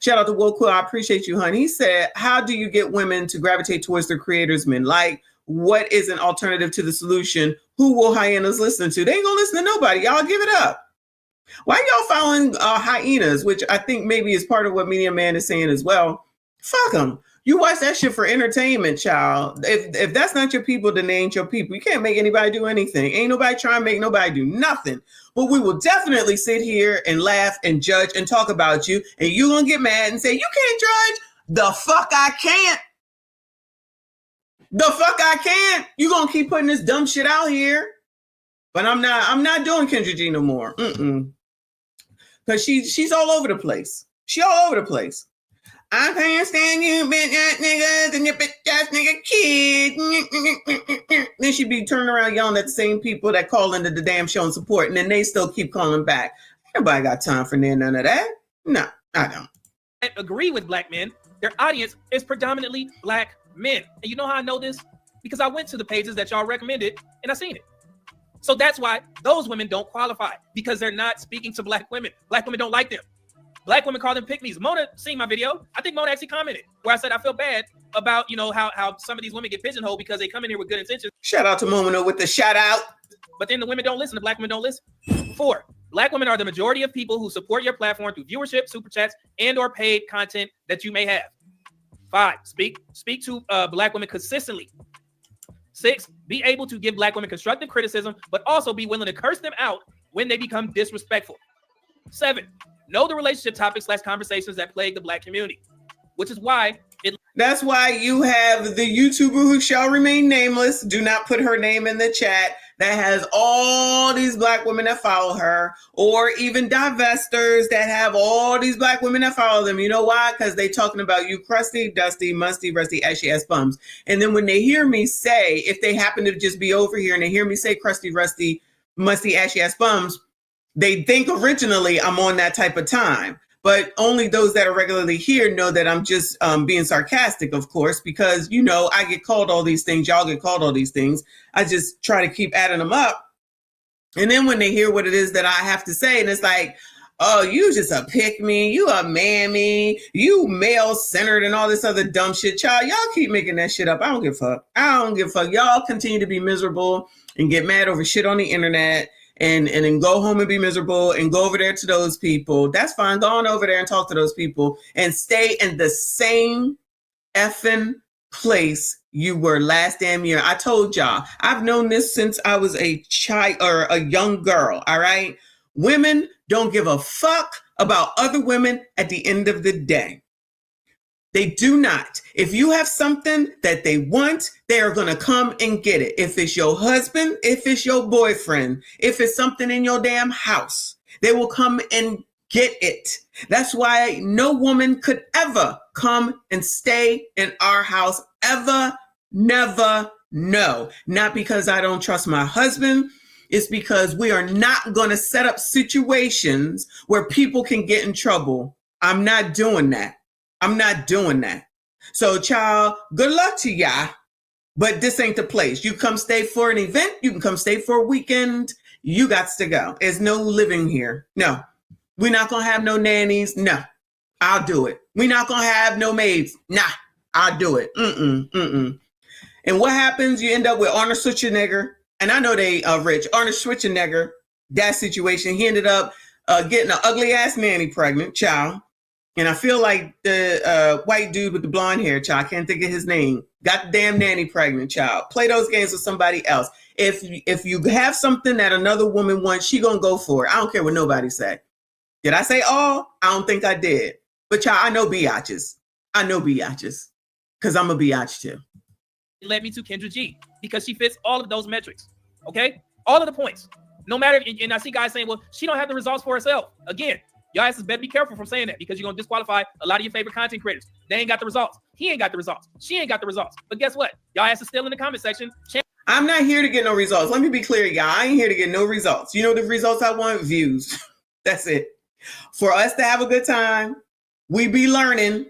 Shout out to Woke Quill. I appreciate you, honey. He said, how do you get women to gravitate towards their creators, men? Like, what is an alternative to the solution? Who will hyenas listen to? They ain't going to listen to nobody. Y'all give it up. Why y'all following hyenas, which I think maybe is part of what Media Man is saying as well? Fuck them. You watch that shit for entertainment, child. If that's not your people, then they ain't your people. You can't make anybody do anything. Ain't nobody trying to make nobody do nothing. But we will definitely sit here and laugh and judge and talk about you. And you gonna get mad and say, you can't judge? The fuck I can't. The fuck I can't. You gonna keep putting this dumb shit out here. But I'm not doing Kendra G no more. Cause she's all over the place. She all over the place. I can't stand you bitch ass niggas and your bitch ass nigga kid. Then she be turning around yelling at the same people that call into the damn show and support, and then they still keep calling back. Nobody got time for none of that. No, I don't.
I agree with black men. Their audience is predominantly black men. And you know how I know this? Because I went to the pages that y'all recommended and I seen it. So that's why those women don't qualify, because they're not speaking to black women. Black women don't like them. Black women call them pick-me's. Mona seen my video. I think Mona actually commented where I said I feel bad about, you know, how some of these women get pigeonholed because they come in here with good intentions.
Shout out to Mona with the shout out.
But then the women don't listen. The black women don't listen. 4, black women are the majority of people who support your platform through viewership, super chats, and or paid content that you may have. 5, speak to black women consistently. 6, be able to give black women constructive criticism, but also be willing to curse them out when they become disrespectful. 7, know the relationship topics / conversations that plague the black community, which is why
that's why you have the YouTuber who shall remain nameless. Do not put her name in the chat. That has all these black women that follow her, or even divestors that have all these black women that follow them. You know why? Because they talking about you crusty, dusty, musty, rusty, ashy ass bums. And then when they hear me say, if they happen to just be over here and they hear me say crusty, rusty, musty, ashy ass bums, they think originally I'm on that type of time. But only those that are regularly here know that I'm just being sarcastic, of course, because, you know, I get called all these things. Y'all get called all these things. I just try to keep adding them up. And then when they hear what it is that I have to say, and it's like, oh, you just a pick me, you a mammy, you male centered and all this other dumb shit. Y'all keep making that shit up. I don't give a fuck. I don't give a fuck. Y'all continue to be miserable and get mad over shit on the internet. And then go home and be miserable and go over there to those people. That's fine. Go on over there and talk to those people and stay in the same effing place you were last damn year. I told y'all, I've known this since I was a child or a young girl. All right. Women don't give a fuck about other women at the end of the day. They do not. If you have something that they want, they are going to come and get it. If it's your husband, if it's your boyfriend, if it's something in your damn house, they will come and get it. That's why no woman could ever come and stay in our house ever, never, no. Not because I don't trust my husband. It's because we are not going to set up situations where people can get in trouble. I'm not doing that. I'm not doing that. So, child, good luck to y'all. But this ain't the place. You come stay for an event. You can come stay for a weekend. You got to go. There's no living here. No, we're not going to have no nannies. No, I'll do it. We're not going to have no maids. Nah, I'll do it. And what happens? You end up with Arnold Schwarzenegger. And I know they are rich. Arnold Schwarzenegger, that situation, he ended up getting an ugly ass nanny pregnant, child. And I feel like the white dude with the blonde hair, child, I can't think of his name, got the damn nanny pregnant, child. Play those games with somebody else. If you have something that another woman wants, she gonna go for it. I don't care what nobody say. Did I say all? I don't think I did. But child, I know biatches. I know biatches. Because I'm a biatch too.
It led me to Kendra G because she fits all of those metrics. Okay? All of the points. No matter, and I see guys saying, well, she don't have the results for herself. Again, y'all asses better be careful from saying that because you're going to disqualify a lot of your favorite content creators. They ain't got the results. He ain't got the results. She ain't got the results. But guess what? Y'all asses still in the comment section.
I'm not here to get no results. Let me be clear, y'all. I ain't here to get no results. You know the results I want? Views. That's it. For us to have a good time, we be learning.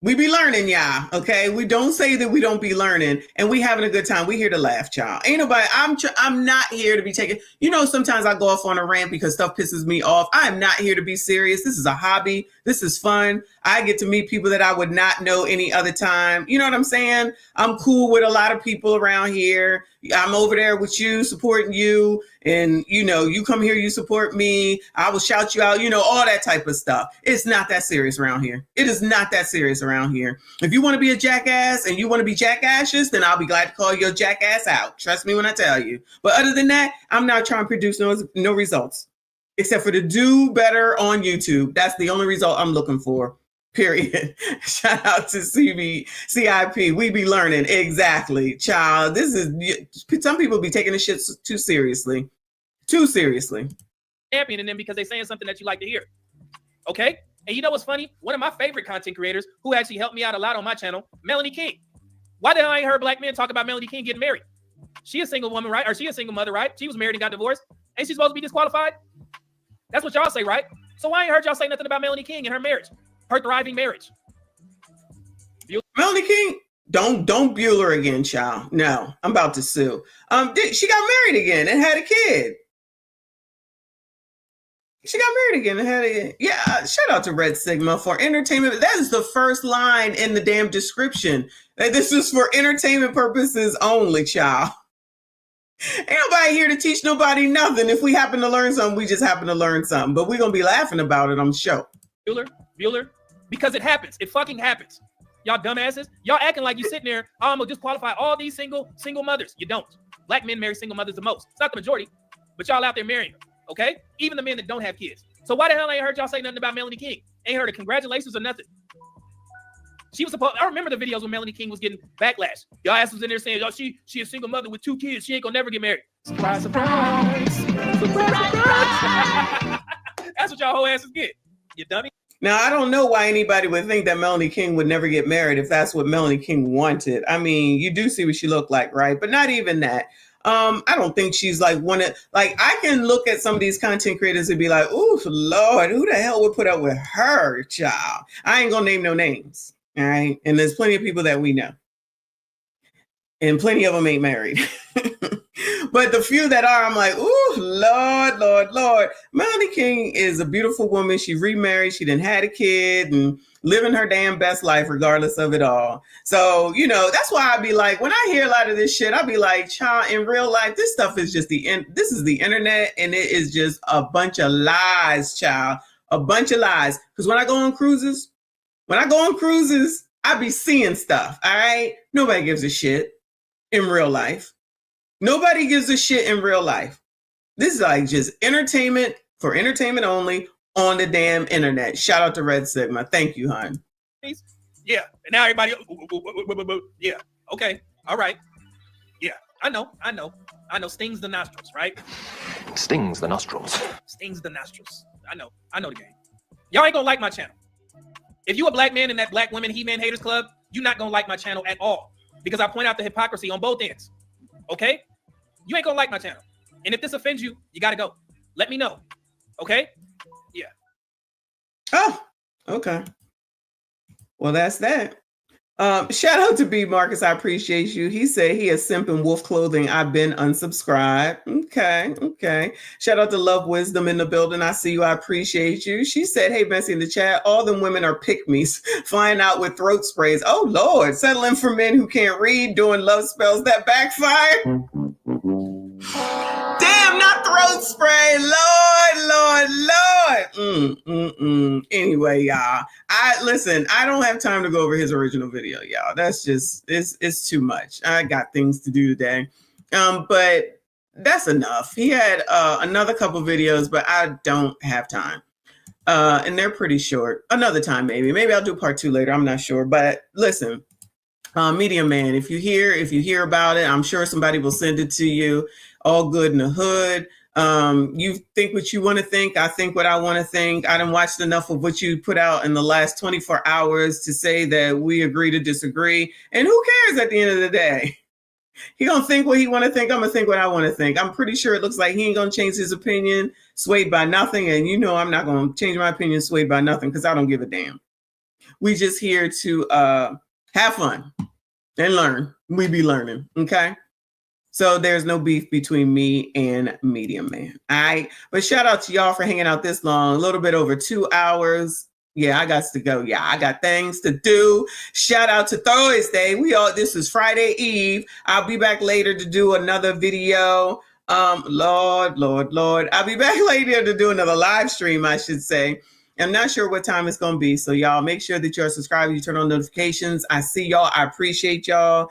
We be learning, y'all. Okay, we don't say that we don't be learning, and we having a good time. We here to laugh, y'all. Ain't nobody. I'm not here to be taking. You know, sometimes I go off on a rant because stuff pisses me off. I am not here to be serious. This is a hobby. This is fun. I get to meet people that I would not know any other time. You know what I'm saying? I'm cool with a lot of people around here. I'm over there with you, supporting you. And, you know, you come here, you support me. I will shout you out, you know, all that type of stuff. It's not that serious around here. It is not that serious around around here. If you want to be a jackass and you want to be jackasses, then I'll be glad to call your jackass out. Trust me when I tell you. But other than that, I'm not trying to produce no results, except for to do better on YouTube. That's the only result I'm looking for. Period. Shout out to CIP. We be learning. Exactly. Child, this is, some people be taking this shit too seriously. Too seriously.
Championing them because they're saying something that you like to hear. Okay? And you know what's funny? One of my favorite content creators who actually helped me out a lot on my channel, Melanie King. Why the hell I ain't heard black men talk about Melanie King getting married? She a single woman, right? Or she a single mother, right? She was married and got divorced. Ain't she supposed to be disqualified? That's what y'all say, right? So why ain't heard y'all say nothing about Melanie King and her marriage? Her thriving marriage.
Melanie King, don't Bueller again, child. No, I'm about to sue. She got married again and had a kid. She got married again and had a, yeah, shout out to Red Sigma for entertainment. That is the first line in the damn description. This is for entertainment purposes only, child. Ain't nobody here to teach nobody nothing. If we happen to learn something, we just happen to learn something. But we're going to be laughing about it, I'm sure.
Bueller, because it happens. It fucking happens. Y'all dumbasses. Y'all acting like you sitting there, I'm going to disqualify all these single mothers. You don't. Black men marry single mothers the most. It's not the majority, but y'all out there marrying them, okay? Even the men that don't have kids. So why the hell I ain't heard y'all say nothing about Melanie King? Ain't heard of congratulations or nothing. She was supposed, I remember the videos when Melanie King was getting backlash. Y'all ass was in there saying, oh, she a single mother with 2 kids. She ain't gonna never get married. Surprise, surprise. Surprise, surprise. That's what y'all whole asses get. You dummy.
Now, I don't know why anybody would think that Melanie King would never get married if that's what Melanie King wanted. I mean, you do see what she looked like, right? But not even that. I don't think she's like one of, like, I can look at some of these content creators and be like, oh, Lord, who the hell would put up with her, child? I ain't gonna name no names, all right? And there's plenty of people that we know. And plenty of them ain't married. But the few that are, I'm like, ooh, Lord, Lord, Lord. Melanie King is a beautiful woman. She remarried. She done had a kid and living her damn best life regardless of it all. So, you know, that's why I be like, when I hear a lot of this shit, I be like, child, in real life, this stuff is just this is the internet, and it is just a bunch of lies, child. A bunch of lies. Because when I go on cruises, I be seeing stuff, all right? Nobody gives a shit in real life. Nobody gives a shit in real life. This is like just entertainment for entertainment only on the damn internet. Shout out to Red Sigma. Thank you, hon.
Yeah. And now everybody, yeah. Okay. All right. Yeah. I know. Stings the nostrils, right?
Stings the nostrils.
Stings the nostrils. I know the game. Y'all ain't gonna like my channel. If you a black man in that black women He-Man haters club, you're not gonna like my channel at all because I point out the hypocrisy on both ends. Okay? You ain't gonna like my channel. And if this offends you, you gotta go. Let me know. Okay? Yeah.
Oh, okay. Well, that's that. Shout out to B Marcus. I appreciate you. He said he is simping wolf clothing. I've been unsubscribed. Okay. Shout out to Love Wisdom in the building. I see you. I appreciate you. She said, hey, Bessie in the chat, all them women are pick-me's, flying out with throat sprays. Oh, Lord. Settling for men who can't read, doing love spells that backfire. Damn, not throat spray. Lord. Anyway, y'all, I don't have time to go over his original video, y'all. That's just, it's too much. I got things to do today. But that's enough. He had another couple videos, but I don't have time. And they're pretty short. Another time, maybe I'll do part 2 later. I'm not sure. But listen, Medium Man, if you hear about it, I'm sure somebody will send it to you. All good in the hood. You think what you want to think. I think what I want to think. I done watched enough of what you put out in the last 24 hours to say that we agree to disagree. And who cares at the end of the day? He gonna think what he want to think. I'm gonna think what I want to think. I'm pretty sure it looks like he ain't gonna change his opinion, swayed by nothing. And you know I'm not gonna change my opinion, swayed by nothing, because I don't give a damn. We just here to have fun and learn. We be learning, okay? So there's no beef between me and Medium Man. All right. But shout out to y'all for hanging out this long, a little bit over 2 hours. Yeah, I got to go. Yeah, I got things to do. Shout out to Thursday. This is Friday Eve. I'll be back later to do another video. Lord. I'll be back later to do another live stream, I should say. I'm not sure what time it's going to be. So y'all make sure that you're subscribed. You turn on notifications. I see y'all. I appreciate y'all.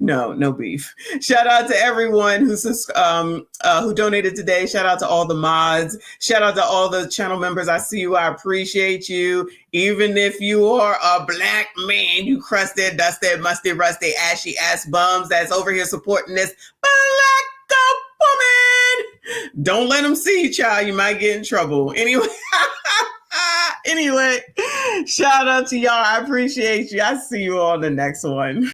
No beef. Shout out to everyone who donated today. Shout out to all the mods. Shout out to all the channel members. I see you. I appreciate you. Even if you are a black man, you crusted, dusted, musty, rusty, ashy ass bums that's over here supporting this black woman. Don't let them see you, child. You might get in trouble. Anyway, shout out to y'all. I appreciate you. I see you on the next one.